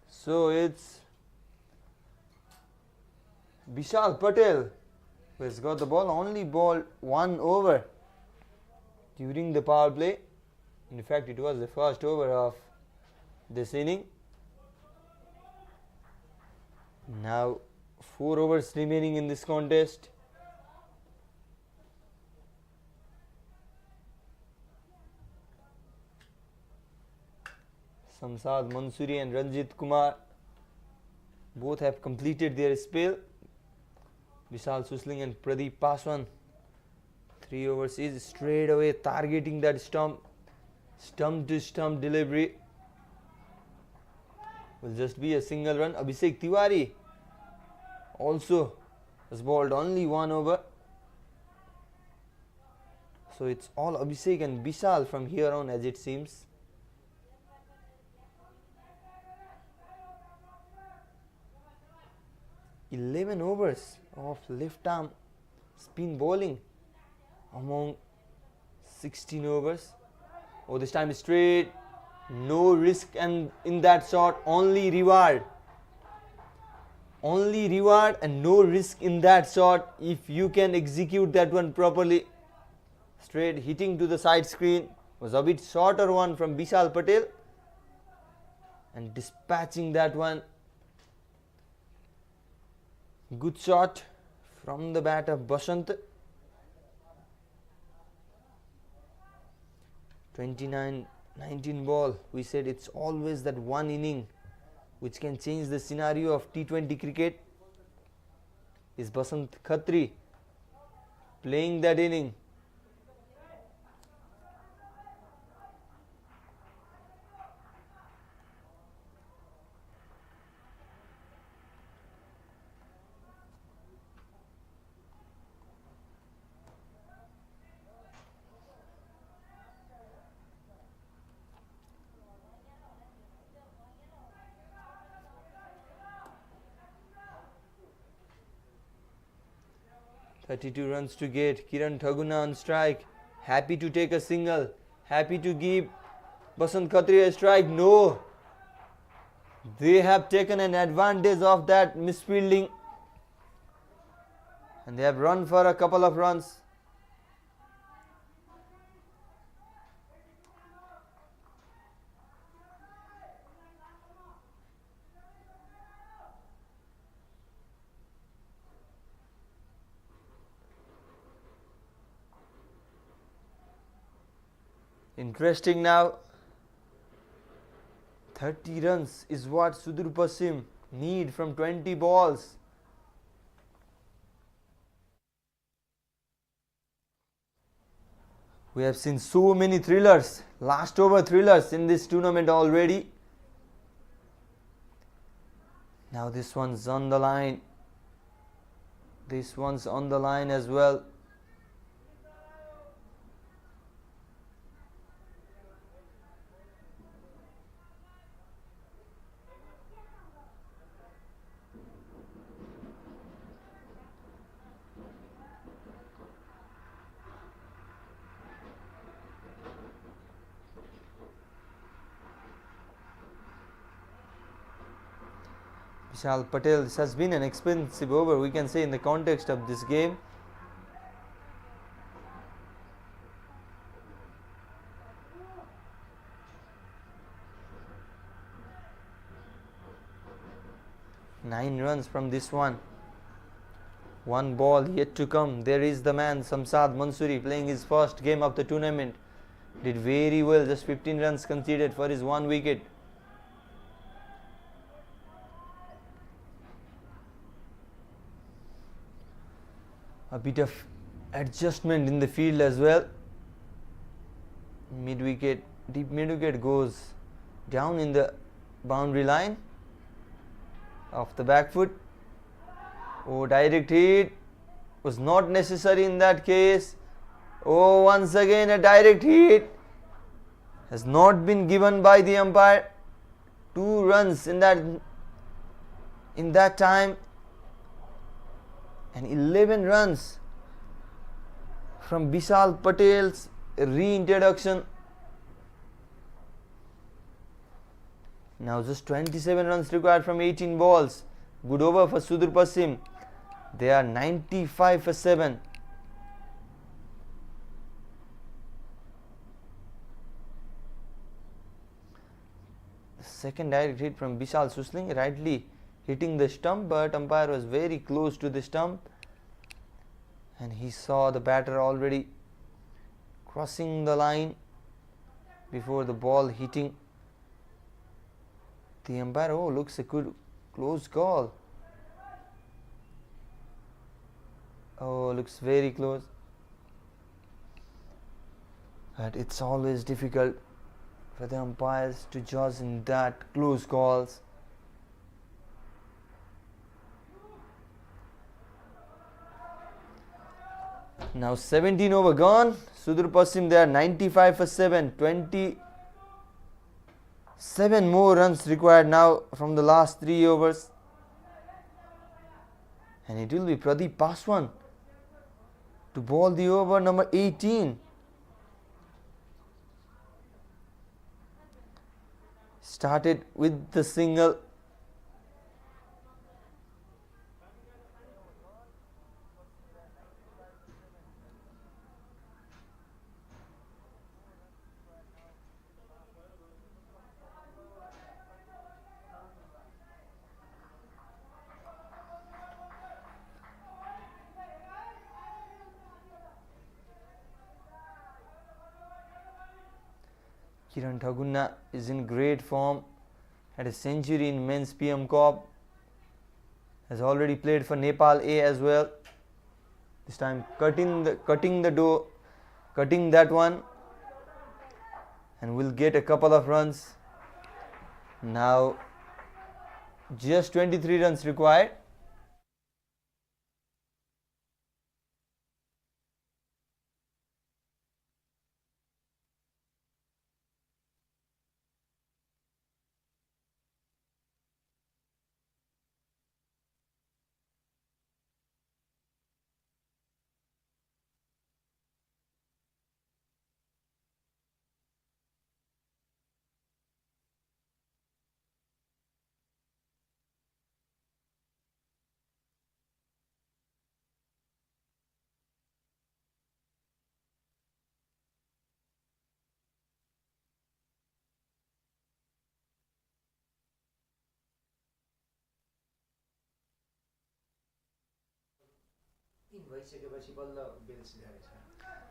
So it's Vishal Patel who has got the ball, only ball 1 over during the power play. In fact, it was the first over of this inning. Now 4 overs remaining in this contest. Samsad Mansuri and Ranjit Kumar both have completed their spell. Vishal Susling and Pradeep Paswan, 3 overs is straight away targeting that stump to stump delivery. Will just be a single run. Abhishek Tiwari also has bowled only 1 over. So it's all Abhishek and Vishal from here on, as it seems. 11 overs of left arm spin bowling among 16 overs. Oh, this time straight, no risk, and in that shot only reward. Only reward and no risk in that shot if you can execute that one properly. Straight hitting to the side screen, was a bit shorter one from Vishal Patel, and dispatching that one. Good shot from the bat of Basant. 29-19 ball. We said it's always that one inning which can change the scenario of T20 cricket. Is Basant Khatri playing that inning? .32 runs to get. Kiran Thaguna on strike. Happy to take a single. Happy to give Basant Khatri a strike. No. They have taken an advantage of that misfielding. And they have run for a couple of runs. Interesting now. 30 runs is what Sudurpaschim need from 20 balls. We have seen so many thrillers, last over thrillers in this tournament already. Now this one's on the line. This one's on the line as well. Vishal Patel, this has been an expensive over, we can say, in the context of this game. Nine runs from this one. One ball yet to come. There is the man Samsad Mansoori playing his first game of the tournament. Did very well, just 15 runs conceded for his one wicket. A bit of adjustment in the field as well. Mid wicket, deep mid wicket goes down in the boundary line. Off the back foot. Oh, direct hit was not necessary in that case. Oh, once again a direct hit has not been given by the umpire. 2 runs in that time. And 11 runs from Vishal Patel's reintroduction. Now just 27 runs required from 18 balls. Good over for Sudurpaschim. They are 95 for 7. The second direct hit from Vishal Susling, rightly hitting the stump, but umpire was very close to the stump and he saw the batter already crossing the line before the ball hitting the umpire. Oh, looks a good close call. Oh, looks very close. But it's always difficult for the umpires to judge in that close calls. Now 17 over gone. Sudurpaschim, they are 95 for 7. 27 more runs required now from the last 3 overs. And it will be Pradeep Paswan to bowl the over number 18. Started with the single. Kiran Thagunna is in great form, had a century in men's PM Cup, has already played for Nepal A as well. This time cutting that one, and will get a couple of runs. Now just 23 runs required.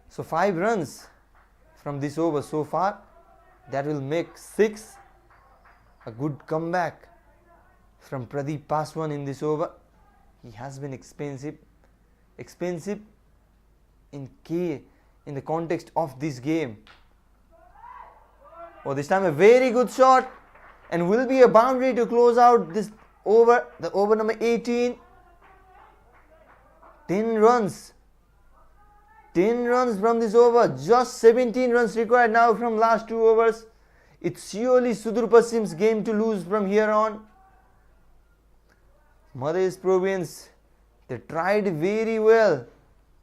So 5 runs from this over so far. That will make 6. A good comeback from Pradeep Paswan in this over. He has been expensive in the context of this game. Oh, this time a very good shot, and will be a boundary to close out this over, the over number 18. 10 runs from this over. Just 17 runs required now from last 2 overs. It's surely Sudur Paschim's game to lose from here on. Madhesh Province, they tried very well,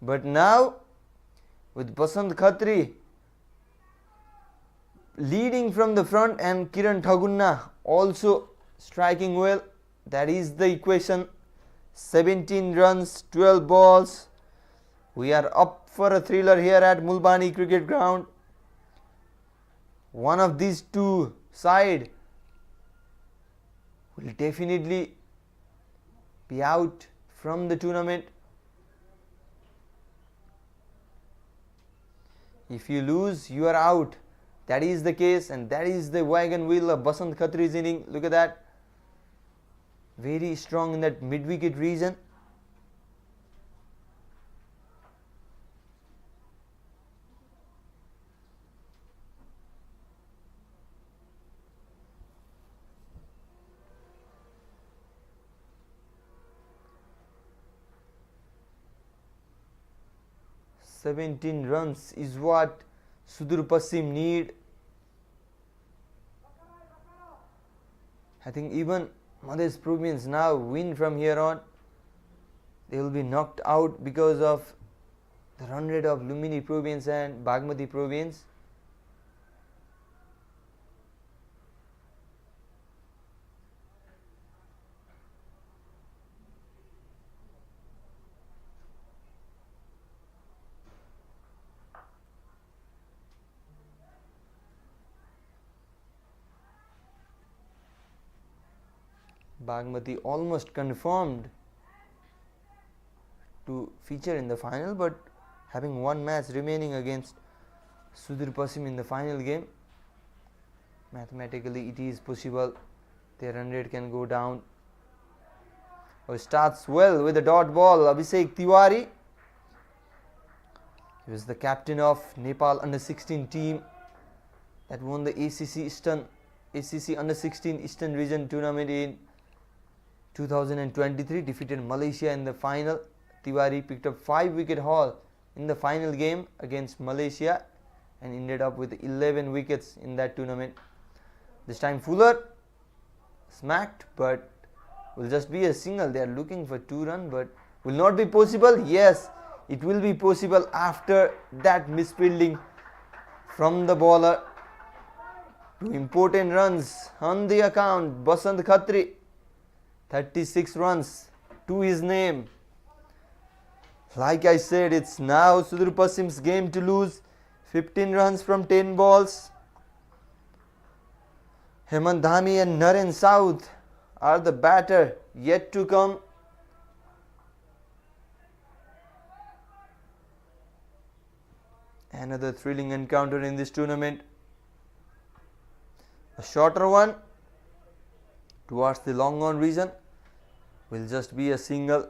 but now with Basant Khatri leading from the front and Kiran Thagunna also striking well, that is the equation. 17 runs, 12 balls. We are up for a thriller here at Mulbani Cricket Ground. One of these two side will definitely be out from the tournament. If you lose, you are out. That is the case, and that is the wagon wheel of Basant Khatri's inning. Look at that. Very strong in that mid-wicket region. "17 runs is what Sudur Paschim need." I think even Madhesh Province now win from here on. They will be knocked out because of the run rate of Lumini Province and Bagmati Province. Bagmati almost confirmed to feature in the final, but having one match remaining against Sudur Paschim in the final game, mathematically it is possible their run rate can go down. Starts well with a dot ball, Abhishek Tiwari. He was the captain of Nepal under-16 team that won the ACC under-16 Eastern Region tournament in 2023, defeated Malaysia in the final. Tiwari picked up 5-wicket haul in the final game against Malaysia and ended up with 11 wickets in that tournament. This time Fuller smacked, but will just be a single. They are looking for 2 runs, but Will not be possible? Yes, it will be possible after that misfielding from the bowler. 2 important runs on the account. Basant Khatri, 36 runs to his name. Like I said, it's now Sudur Paschim's game to lose. 15 runs from 10 balls. Hemant Dhami and Naren South are the batter yet to come. Another thrilling encounter in this tournament. A shorter one towards the long on region will just be a single.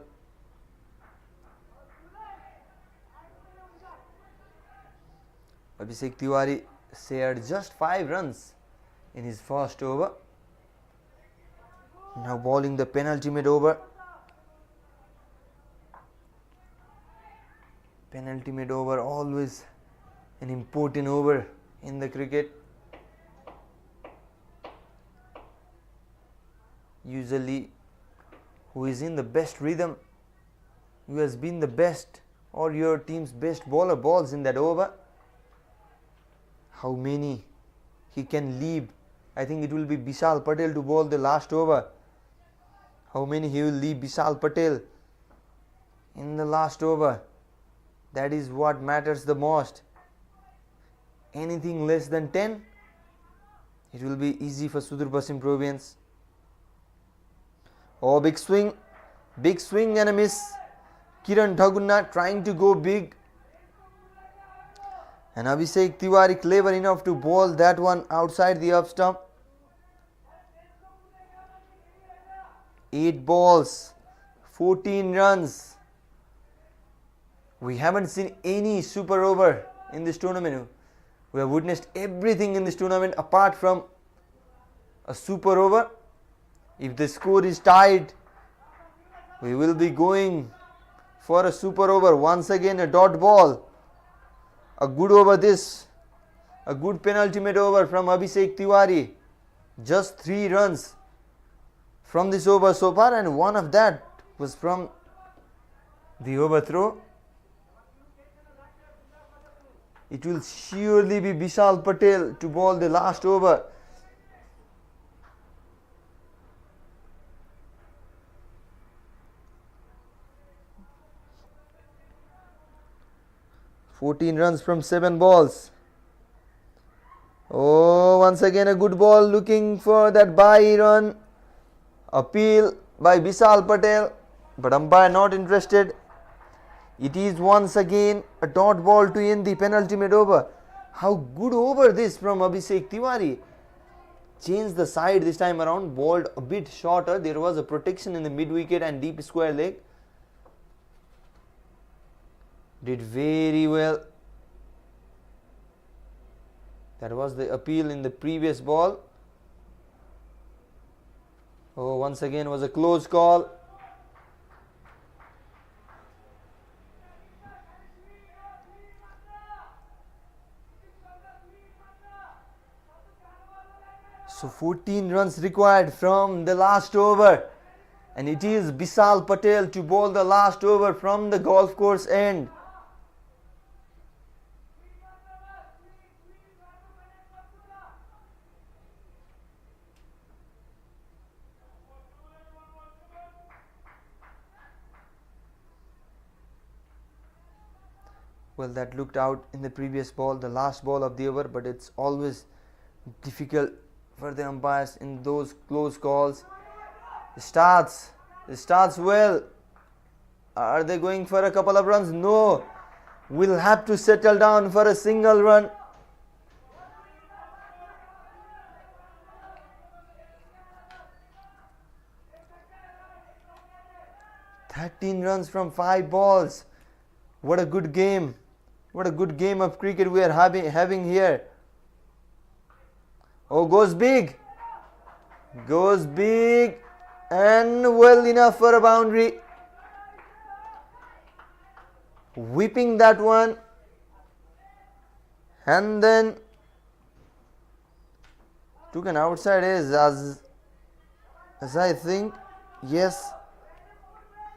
Abhishek Tiwari shared just 5 runs in his first over. Now bowling the penultimate over. Penultimate over, always an important over in the cricket. Usually, who is in the best rhythm, who has been the best or your team's best bowler balls in that over. How many he can leave? I think it will be Vishal Patel to bowl the last over. How many he will leave Vishal Patel in the last over? That is what matters the most. Anything less than 10, it will be easy for Sudurpaschim Province. Oh, big swing and a miss. Kiran Dhagunna trying to go big. And Abhishek Tiwari clever enough to bowl that one outside the up stump. 8 balls, 14 runs. We haven't seen any super over in this tournament. We have witnessed everything in this tournament apart from a super over. If the score is tied, we will be going for a super over. Once again a dot ball. A good over this. A good penultimate over from Abhishek Tiwari. Just 3 runs from this over so far, and one of that was from the overthrow. It will surely be Vishal Patel to bowl the last over. "14 runs from 7 balls. Oh, once again a good ball looking for that bye run. Appeal by Vishal Patel, but umpire not interested. It is once again a dot ball to end the penultimate over. How good over this from Abhishek Tiwari. Changed the side this time around, bowled a bit shorter. There was a protection in the mid wicket and deep square leg. Did very well. That was the appeal in the previous ball. Oh, once again was a close call. So 14 runs required from the last over, and it is Vishal Patel to bowl the last over from the golf course end. Well, that looked out in the previous ball, the last ball of the over, but it's always difficult for the umpires in those close calls. It starts well. Are they going for a couple of runs? No. We'll have to settle down for a single run. "13 runs from 5 balls. What a good game. What a good game of cricket we are having here. Oh, goes big. Goes big and well enough for a boundary. Whipping that one. And then took an outside edge as I think. Yes.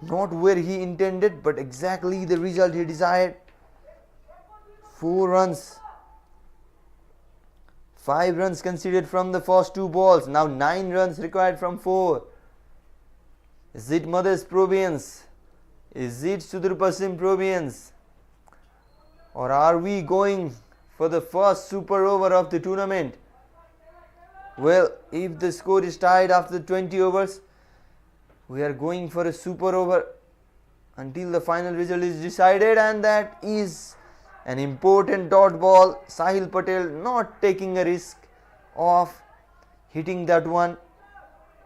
Not where he intended, but exactly the result he desired. 4 runs. 5 runs conceded from the first 2 balls. Now 9 runs required from 4. Is it Madhesh Province? Is it Sudurpaschim Province? Or are we going for the first super over of the tournament? Well, if the score is tied after 20 overs, we are going for a super over until the final result is decided, and that is an important dot ball. Sahil Patel not taking a risk of hitting that one.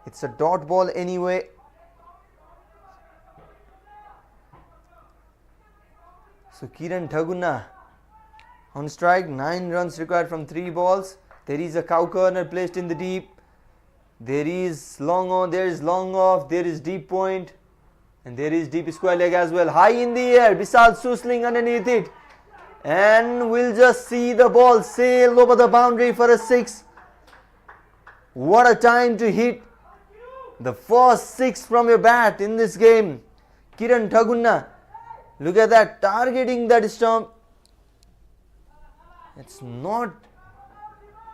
It's a dot ball anyway. So Kiran Thaguna on strike, 9 runs required from 3 balls. There is a cow corner placed in the deep. There is long on, there is long off, there is deep point, and there is deep square leg as well. High in the air, Vishal Susling underneath it. And we'll just see the ball sail over the boundary for a 6. What a time to hit the first 6 from your bat in this game. Kiran Thaguna, look at that, targeting that stump. It's not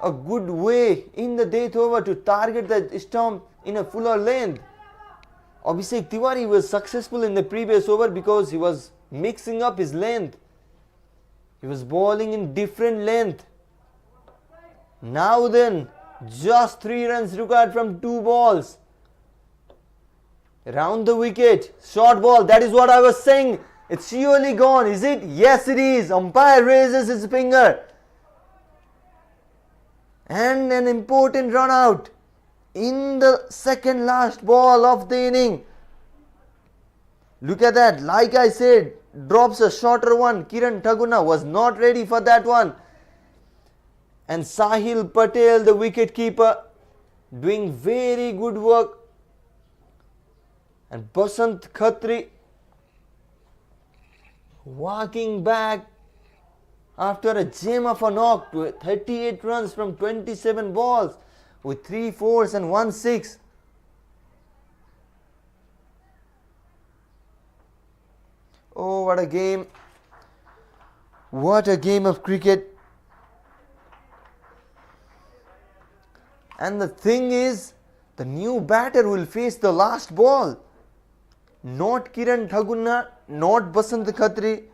a good way in the death over to target the stump in a fuller length. Abhishek Tiwari was successful in the previous over because he was mixing up his length. He was bowling in different length. Now then, just 3 runs required from 2 balls. Round the wicket, short ball, that is what I was saying. It's surely gone, is it? Yes, it is. Umpire raises his finger. And an important run out in the second last ball of the inning. Look at that, like I said, drops a shorter one. Kiran Thaguna was not ready for that one. And Sahil Patel, the wicket keeper, doing very good work. And Basant Khatri walking back after a gem of a knock to 38 runs from 27 balls with 3 fours and 1 6. Oh, what a game. What a game of cricket. And the thing is, the new batter will face the last ball. Not Kiran Thaguna, not Basant Khatri.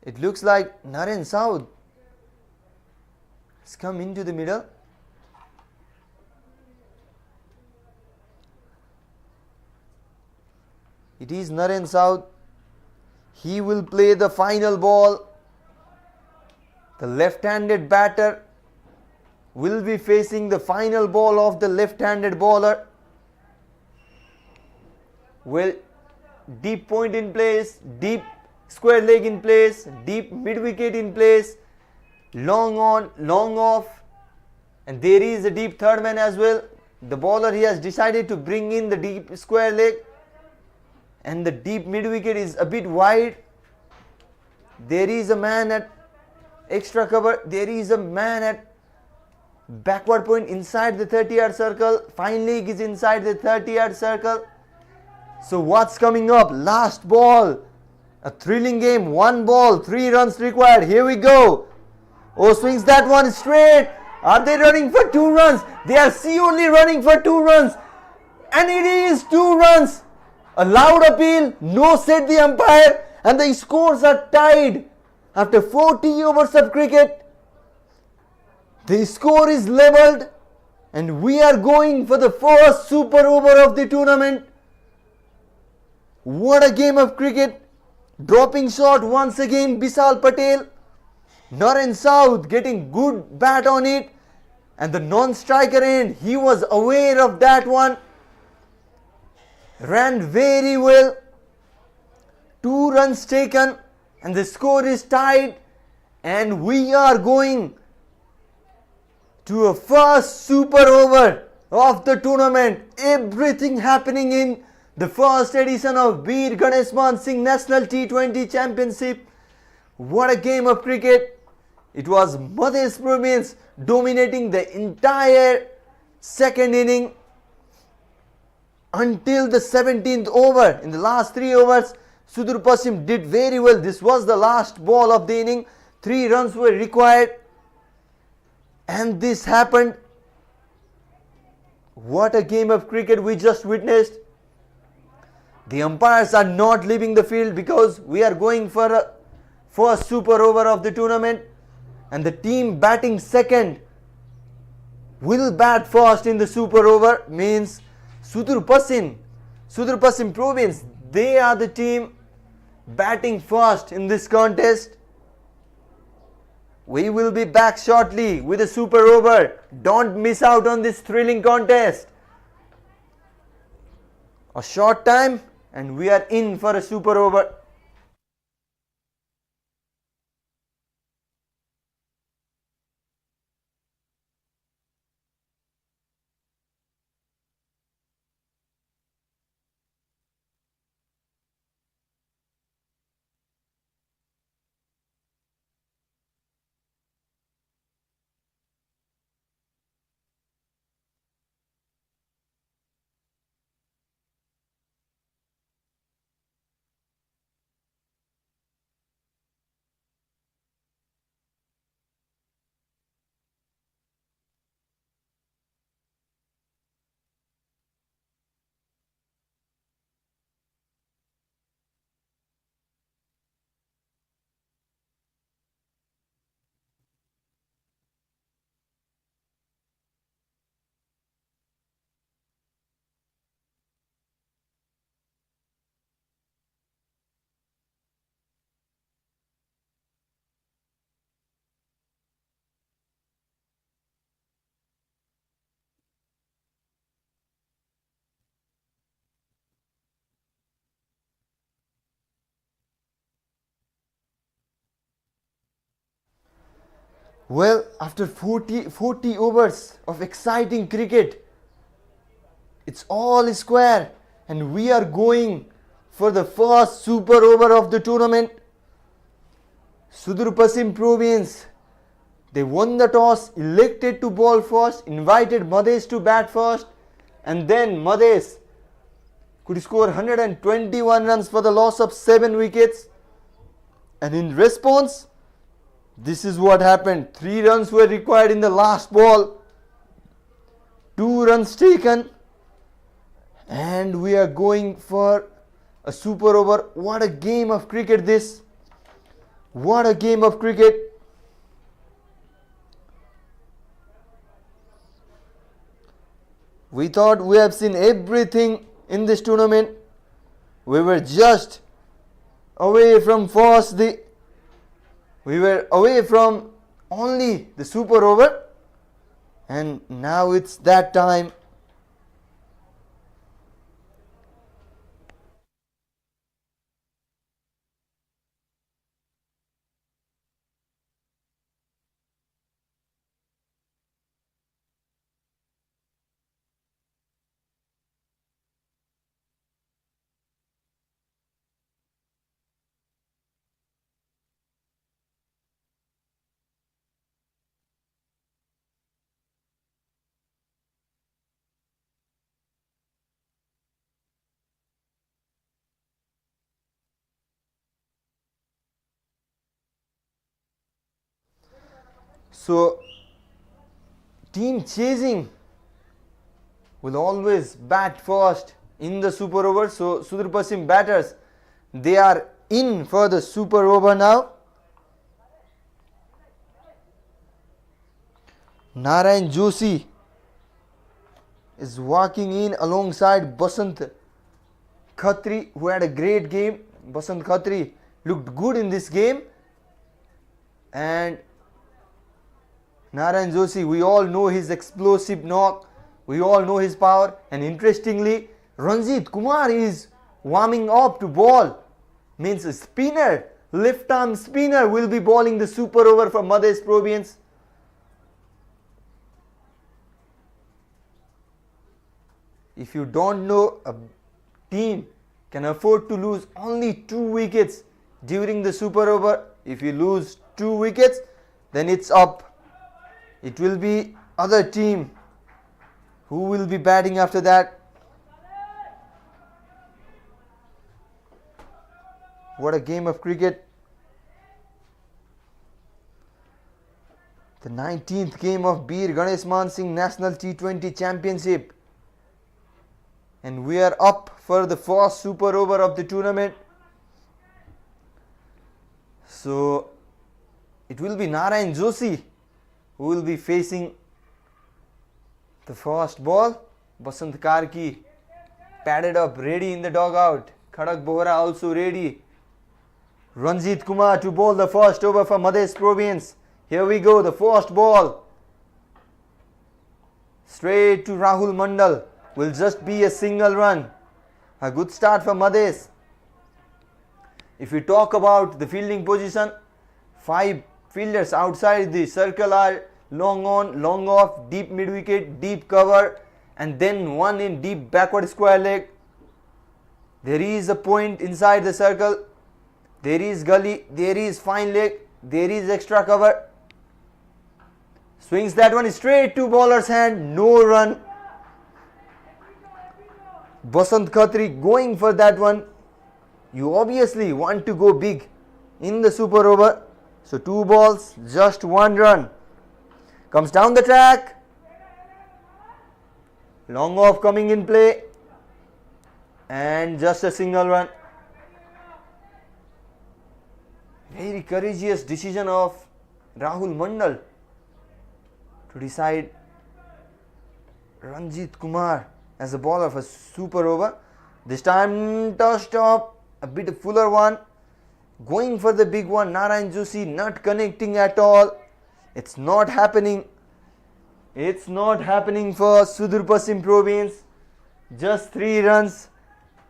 It looks like Naren Saud has come into the middle. It is Naren Saud. He will play the final ball. The left-handed batter will be facing the final ball of the left-handed bowler. Well, deep point in place, deep square leg in place, deep mid wicket in place, long on, long off, and there is a deep third man as well. The bowler, he has decided to bring in the deep square leg, and the deep mid wicket is a bit wide. There is a man at extra cover, there is a man at backward point inside the 30-yard circle. Fine leg is inside the 30-yard circle. So what's coming up? Last ball. A thrilling game. 1 ball, 3 runs required. Here we go. Oh, swings that one straight. Are they running for 2 runs? They are only running for 2 runs. And it is 2 runs. A loud appeal. No, said the umpire. And the scores are tied. After 40 overs of cricket, the score is levelled. And we are going for the first super over of the tournament. What a game of cricket. Dropping shot once again, Vishal Patel. Naren Saud getting good bat on it. And the non-striker end, he was aware of that one. Ran very well. 2 runs taken. And the score is tied. And we are going to a first super over of the tournament. Everything happening in the first edition of Bir Ganeshman Singh National T20 Championship. What a game of cricket. It was Madhesh Province dominating the entire second inning. until the 17th over. In the last 3 overs, Sudurpaschim did very well. This was the last ball of the inning. 3 runs were required. And this happened. What a game of cricket we just witnessed. The umpires are not leaving the field because we are going for a first super over of the tournament. And the team batting second will bat first in the super over. Means Sudurpaschim province, they are the team batting first in this contest. We will be back shortly with a super over. Don't miss out on this thrilling contest. A short time and we are in for a super over. Well, after 40 overs of exciting cricket, it's all square and we are going for the first super over of the tournament. Sudurpaschim province, they won the toss, elected to bowl first, invited Madhesh to bat first, and then Madhesh could score 121 runs for the loss of 7 wickets. And in response, this is what happened. 3 runs were required in the last ball. 2 runs taken. And we are going for a super over. What a game of cricket this. What a game of cricket. We thought we have seen everything in this tournament. We were just away from we were away from only the super over, and now it's that time. So, team chasing will always bat first in the super over. So, Sudurpaschim batters, they are in for the super over now. Narayan Joshi is walking in alongside Basant Khatri, who had a great game. Basant Khatri looked good in this game, and Narayan Joshi, we all know his explosive knock, we all know his power, and interestingly, Ranjit Kumar is warming up to bowl. Means a spinner, left arm spinner will be bowling the super over for Madhesh province. If you don't know, a team can afford to lose only 2 wickets during the super over. If you lose 2 wickets, then it's up. It will be other team who will be batting after that. What a game of cricket. The 19th game of Bir Ganeshman Singh National T20 Championship. And we are up for the first super over of the tournament. So it will be Narayan Joshi who will be facing the first ball. Basant Karki padded up, ready in the dugout. Khadak Bohra also ready. Ranjit Kumar to bowl the first over for Madhesh Province. Here we go, the first ball. Straight to Rahul Mandal. Will just be a single run. A good start for Madhesh. If we talk about the fielding position, 5 fielders outside the circle are long on, long off, deep mid wicket, deep cover, and then 1 in deep backward square leg. There is a point inside the circle. There is gully, there is fine leg, there is extra cover. Swings that one straight to bowler's hand, no run. Basant Khatri going for that one. You obviously want to go big in the super over. So 2 balls, just 1 run. Comes down the track. Long off coming in play. And just a single run. Very courageous decision of Rahul Mandal to decide Ranjit Kumar as a bowler for super over. This time touched up, a bit fuller one. Going for the big one, Narayan Joshi not connecting at all. It's not happening. It's not happening for Sudurpaschim Province. Just 3 runs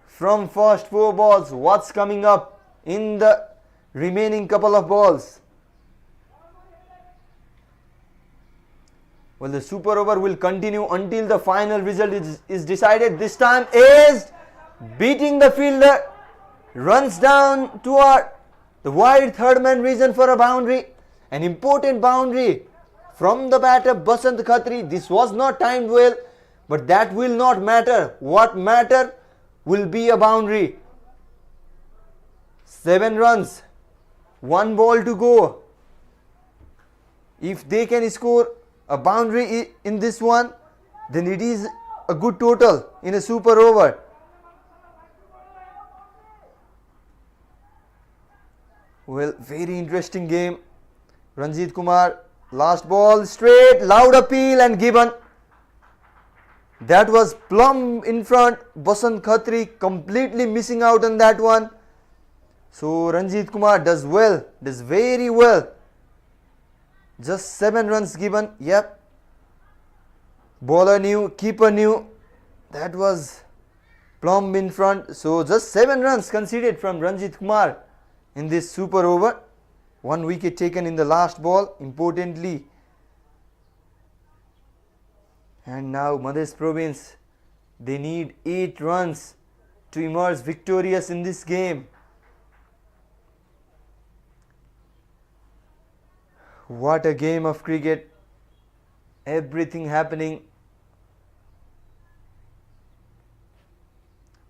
from first 4 balls. What's coming up in the remaining couple of balls? Well, the super over will continue until the final result is decided. This time is beating the fielder. Runs down toward the wide third man region for a boundary. An important boundary from the batter Basant Khatri. This was not timed well, but that will not matter. What matter will be a boundary. 7 runs. 1 ball to go. If they can score a boundary in this one, then it is a good total in a super over. Well, very interesting game. Ranjit Kumar, last ball, straight, loud appeal and given. That was plumb in front. Basant Khatri completely missing out on that one. So Ranjit Kumar does well, does very well. Just 7 runs given. Yep. Bowler knew, keeper knew. That was plumb in front. So just 7 runs conceded from Ranjit Kumar in this super over. 1 wicket taken in the last ball, importantly. And now Madhesh Province, they need 8 runs to emerge victorious in this game. What a game of cricket. Everything happening.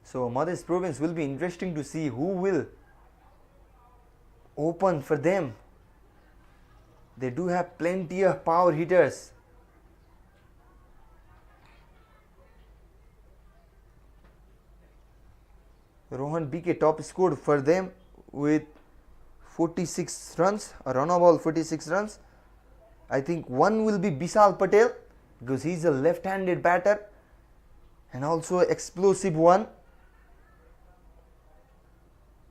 So Madhesh Province will be interesting to see who will open for them. They do have plenty of power hitters. Rohan BK top scored for them with 46 runs, a run of all 46 runs. I think one will be Bishal Patel because he is a left-handed batter and also explosive one.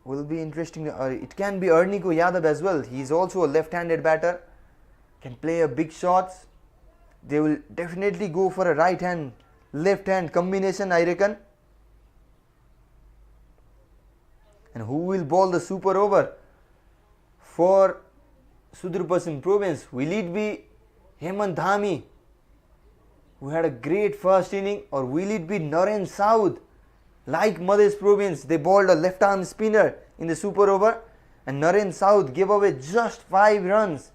Will be interesting. It can be Erniko Yadav as well. He is also a left-handed batter, can play a big shots. They will definitely go for a right hand, left hand combination, I reckon. And who will bowl the super over for Sudurpaschim Province? Will it be Hemant Dhami, who had a great first inning, or will it be Naren Saud? Like Madhesh Province, they bowled a left arm spinner in the super over, and Naren Saud gave away just 5 runs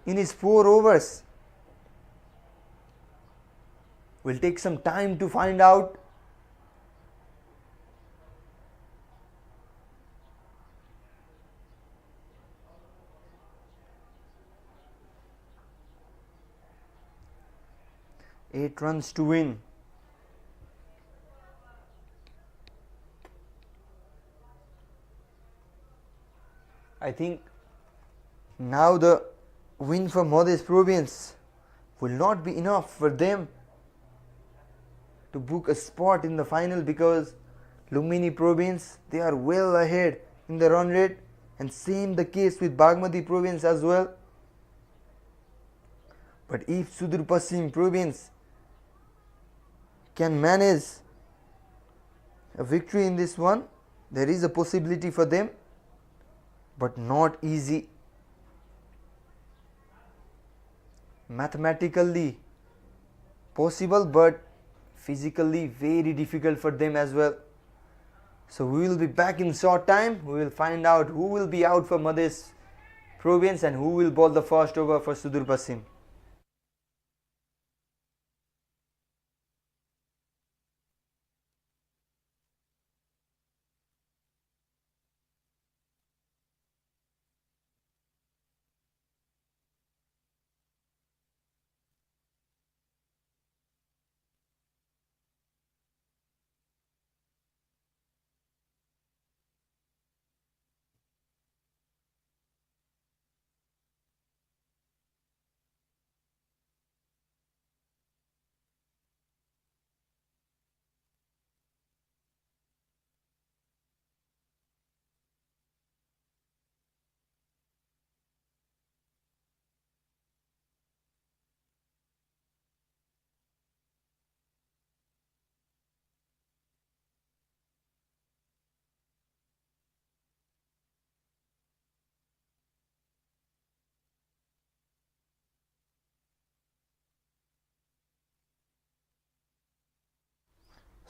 in his 4 overs. We'll take some time to find out. 8 runs to win. I think now the win for Madhesh Province will not be enough for them to book a spot in the final, because Lumbini Province, they are well ahead in the run rate, and same the case with Bagmati Province as well. But if Sudurpaschim Province can manage a victory in this one, there is a possibility for them, but not easy. Mathematically possible, but physically very difficult for them as well. So we will be back in short time. We will find out who will be out for Madhesh Province and who will bowl the first over for Sudurpaschim.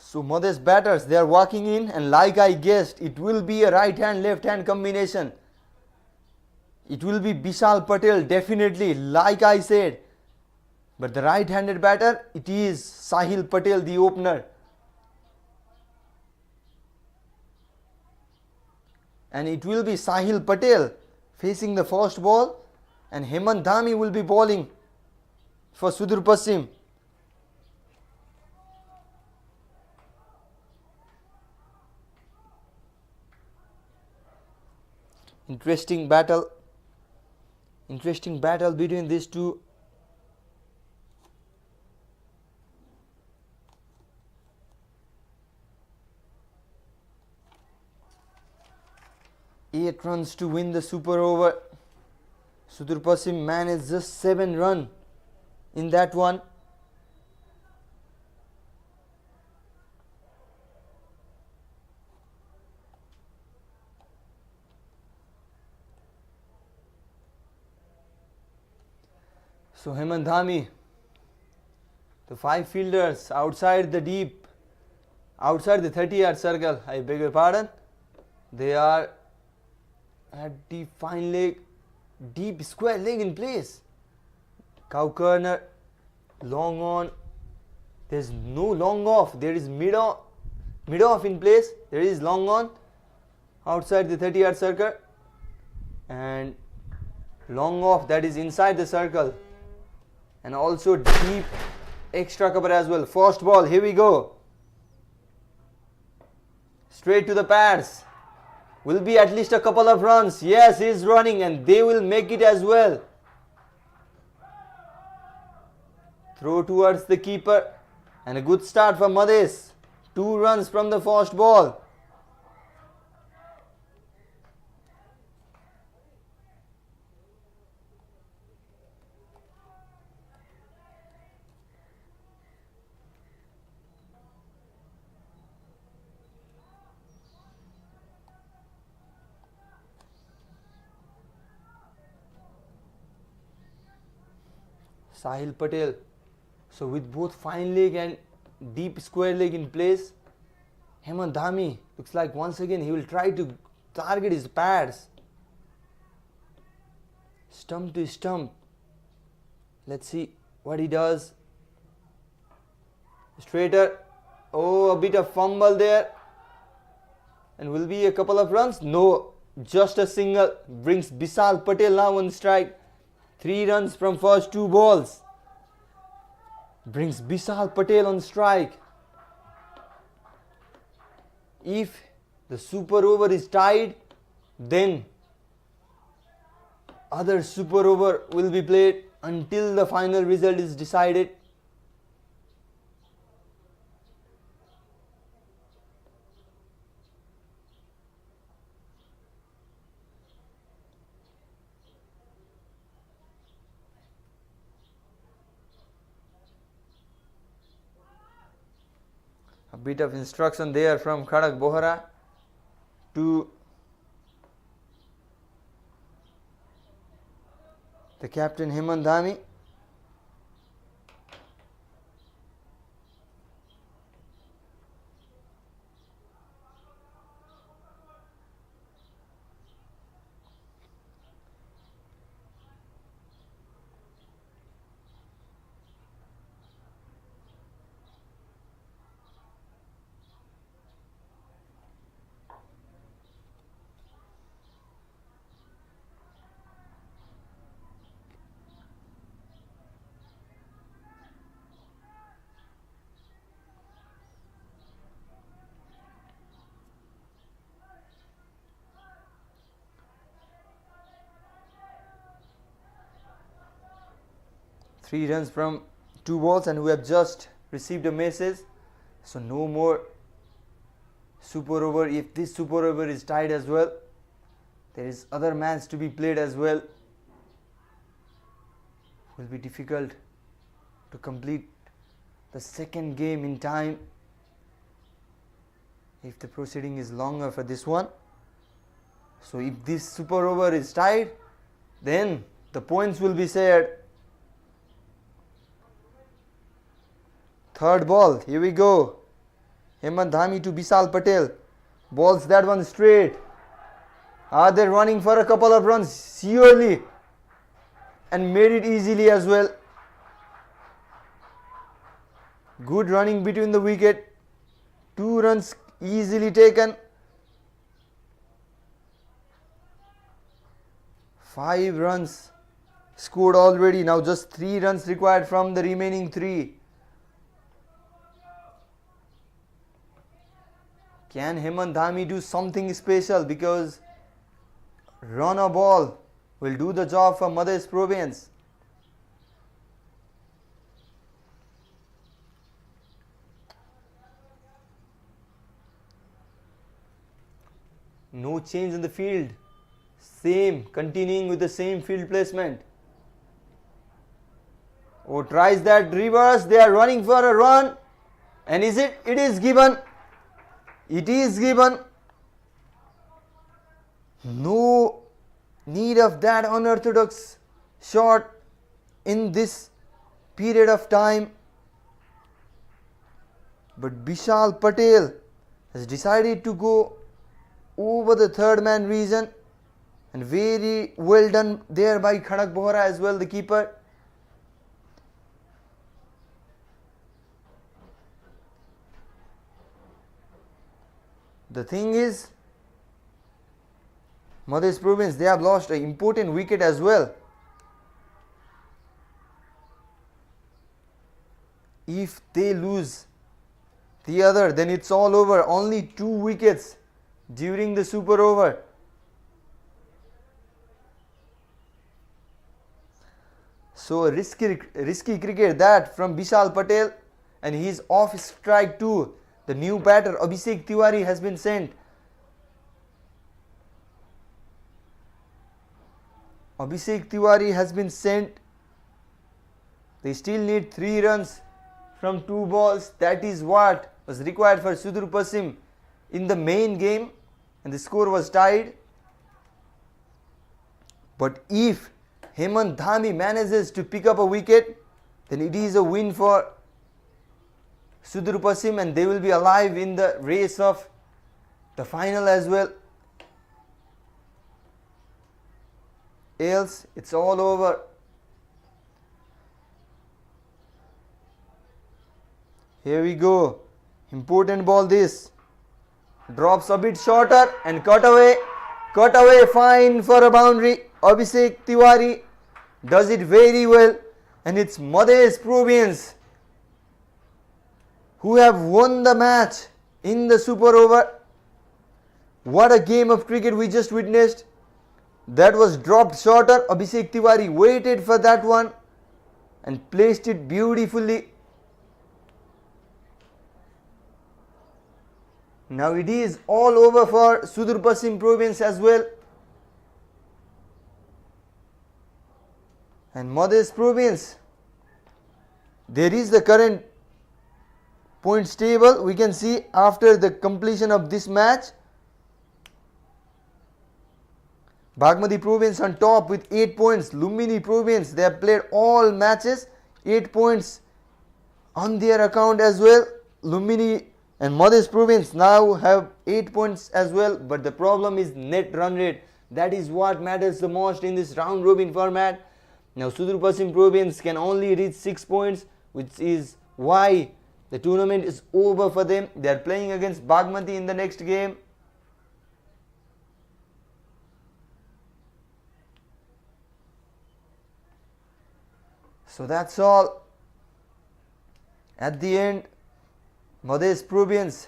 So Madhesh batters, they are walking in, and like I guessed, it will be a right hand left hand combination. It will be Vishal Patel, definitely, like I said. But the right handed batter, it is Sahil Patel, the opener. And it will be Sahil Patel facing the first ball, and Hemant Dhami will be bowling for Sudurpaschim. Interesting battle between these two. Eight runs to win the super over. Sudurpaschim managed just 7 runs in that one. So Hemant Dhami, the 5 fielders outside the 30-yard circle, I beg your pardon, they are at the fine leg, deep square leg in place. Cow corner, long on, there is no long off, there is mid off in place, there is long on outside the 30-yard circle, and long off that is inside the circle. And also deep extra cover as well. First ball, here we go. Straight to the pads. Will be at least a couple of runs. Yes, he is running, and they will make it as well. Throw towards the keeper, and a good start for Madhesh. 2 runs from the first ball. Sahil Patel, so with both fine leg and deep square leg in place, Hemant Dhami looks like once again he will try to target his pads. Stump to stump. Let's see what he does. Straighter. Oh, a bit of fumble there. And will be a couple of runs? No, just a single. Brings Vishal Patel now on strike. 3 runs from first 2 balls. brings Vishal Patel on strike. If the super over is tied, then other super over will be played until the final result is decided. A bit of instruction there from Khadak Bohra to the captain Hemant Dhami. Three runs from 2 balls, and we have just received a message, so no more super over. If this super over is tied as well, there is other match to be played as well. It will be difficult to complete the second game in time if the proceeding is longer for this one. So if this super over is tied, then the points will be shared. Third ball, here we go. Hemant Dhami to Vishal Patel. Balls that one straight. Are they running for a couple of runs? Surely. And made it easily as well. Good running between the wicket. 2 runs easily taken. 5 runs scored already. Now just 3 runs required from the remaining 3. Can Hemant Dhami do something special, because run a ball will do the job for Madhesh Province. No change in the field. Same, continuing with the same field placement. Oh, tries that reverse. They are running for a run. And is it? It is given. It is given. No need of that unorthodox shot in this period of time. But Vishal Patel has decided to go over the third man region, and very well done there by Khadak Bohra as well, the keeper. The thing is, Madhesh Province, they have lost an important wicket as well. If they lose the other, then it's all over. Only 2 wickets during the super over. So a risky cricket that from Vishal Patel, and he's off strike too. The new batter Abhishek Tiwari has been sent. Abhishek Tiwari has been sent. They still need 3 runs from 2 balls. That is what was required for Sudurpaschim in the main game, and the score was tied. But if Hemant Dhami manages to pick up a wicket, then it is a win for Sudurpaschim, and they will be alive in the race of the final as well. Else, it's all over. Here we go. Important ball this. Drops a bit shorter and cut away. Cut away, fine for a boundary. Abhishek Tiwari does it very well, and it's Madhesh Province who have won the match in the super over. What a game of cricket we just witnessed. That was dropped shorter. Abhishek Tiwari waited for that one and placed it beautifully. Now it is all over for Sudurpaschim province as well. And Madhesh province, there is the current points table. We can see after the completion of this match, Bagmati province on top with 8 points. Lumbini province, they have played all matches, 8 points on their account as well. Lumbini and Madhesh province now have 8 points as well, but the problem is net run rate. That is what matters the most in this round robin format. Now Sudurpaschim province can only reach 6 points, which is why the tournament is over for them. They are playing against Bagmati in the next game. So that's all. At the end, Madhesh province,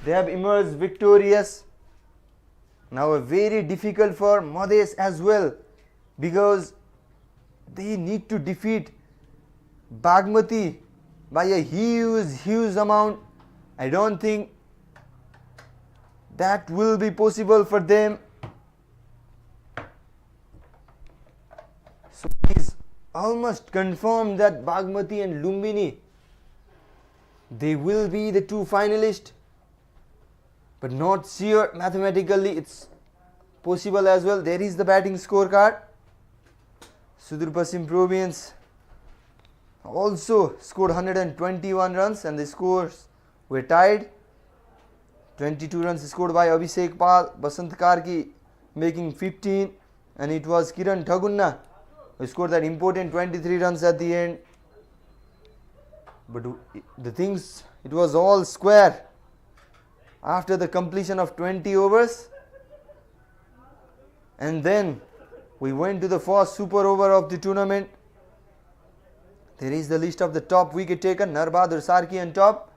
they have emerged victorious. Now a very difficult for Madhesh as well, because they need to defeat Bagmati by a huge amount. I don't think that will be possible for them. So it is almost confirmed that Bagmati and Lumbini, they will be the two finalists, but not sure. Mathematically it's possible as well. There is the batting scorecard. Sudurpaschim province also scored 121 runs and the scores were tied. 22 runs scored by Abhishek Pal, Basant Karki making 15, and it was Kiran Thagunna who scored that important 23 runs at the end. But the things, it was all square after the completion of 20 overs, and then we went to the first super over of the tournament. There is the list of the top wicket taker. Narbadur Sarki on top.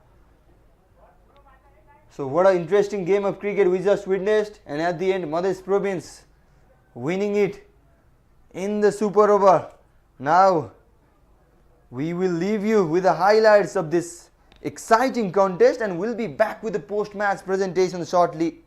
So what an interesting game of cricket we just witnessed, and at the end Madhesh province winning it in the super over. Now we will leave you with the highlights of this exciting contest, and we'll be back with the post-match presentation shortly.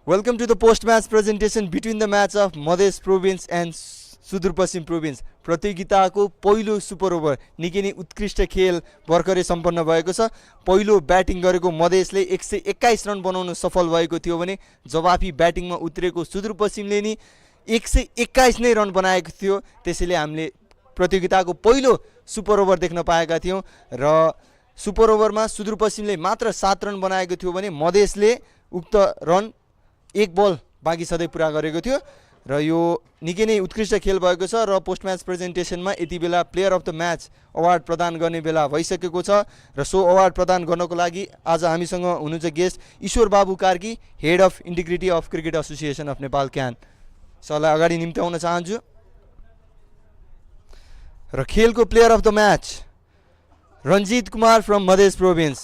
Welcome to the post-match presentation between the match of Madhesh province and Sudurpaschim province. प्रतियोगिताको पहिलो super over निकै नै उत्कृष्ट खेल भर्खरै सम्पन्न भएको छ। पहिलो ब्याटिङ गरेको मधेसले 121 रन बनाउन सफल भएको थियो भने जवाफी ब्याटिङमा उत्रेको सुदूरपश्चिमले नि 121 नै रन बनाएको थियो। त्यसैले हामीले प्रतियोगिताको पहिलो सुपर ओभर देख्न पाएका थियौँ र सुपर ओभरमा सुदूरपश्चिमले मात्र 7 रन बनाएको थियो भने मधेसले उक्त रन एक बल बाँकी सधैँ पुरा गरेको थियो र यो निकै नै उत्कृष्ट खेल भएको छ र पोस्ट म्याच प्रेजेन्टेसनमा यति बेला player of the match award प्रदान गर्ने बेला भइसकेको छ र सो अवार्ड प्रदान गर्नको लागि आज हामीसँग हुनुहुन्छ guest Ishwar Babu Karki, head of integrity of cricket association of Nepal CAN. सरलाई अगाडि निम्त्याउन चाहन्छु र खेलको player of the match Ranjit Kumar from Madhesh province.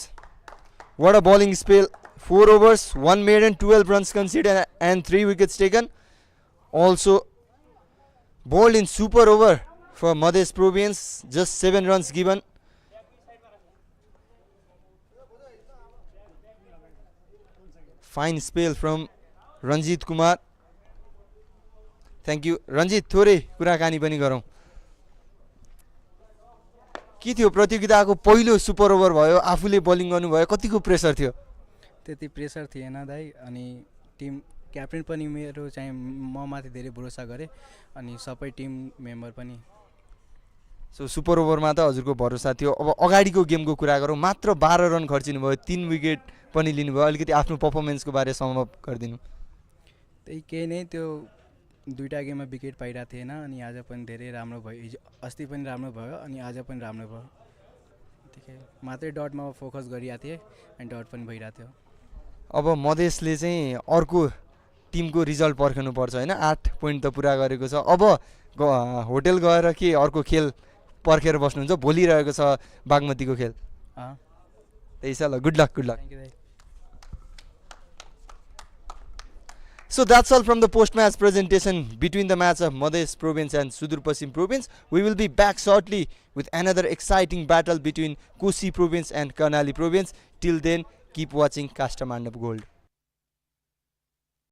What a bowling spell, 4 overs, 1 maiden, 12 runs conceded and 3 wickets taken. Also bowled in super over for Madhesh province, just 7 runs given. Fine spell from Ranjit Kumar. Thank you. Ranjit, थोरै कुराकानी पनि गरौँ। के थियो प्रतियोगिताको पहिलो super over भयो, आफूले बलिङ गर्नुभयो, कतिको प्रेसर थियो? त्यति प्रेसर थिएन दाइ, अनि टिम क्याप्टेन पनि मेरो चाहिँ म माथि धेरै भरोसा गरे अनि सबै टिम मेम्बर पनि। सो सुपर ओभरमा त हजुरको भरोसा थियो। अब अगाडिको गेमको कुरा गरौँ, मात्र 12 रन खर्चिनु भयो, 3 विकेट पनि लिनुभयो। अलिकति आफ्नो पर्फर्मेन्सको बारे समअप गरिदिनु। त्यही केही नै, त्यो दुईटा गेममा विकेट पाइरहेको थिएन अनि आज पनि धेरै राम्रो भयो। हिजो अस्ति पनि राम्रो भयो अनि आज पनि राम्रो भयो। ठिकै, मात्रै डटमा फोकस गरिरहेको थिएँ अनि डट पनि भइरहेको थियो। अब मधेसले चाहिँ अर्को टिमको रिजल्ट पर्खनुपर्छ होइन, 8 पोइन्ट त पुरा गरेको छ। अब होटल गएर के अर्को खेल पर्खेर बस्नुहुन्छ? भोलि रहेको छ बागमतीको खेल। त्यही छ ल, good luck, good luck. So that's all from the post-match presentation between the match of Madhesh province and Sudur Pim province. We will be back shortly with another exciting battle between Kosi province and Karnali province. Till then, keep watching Kastamandap Gold.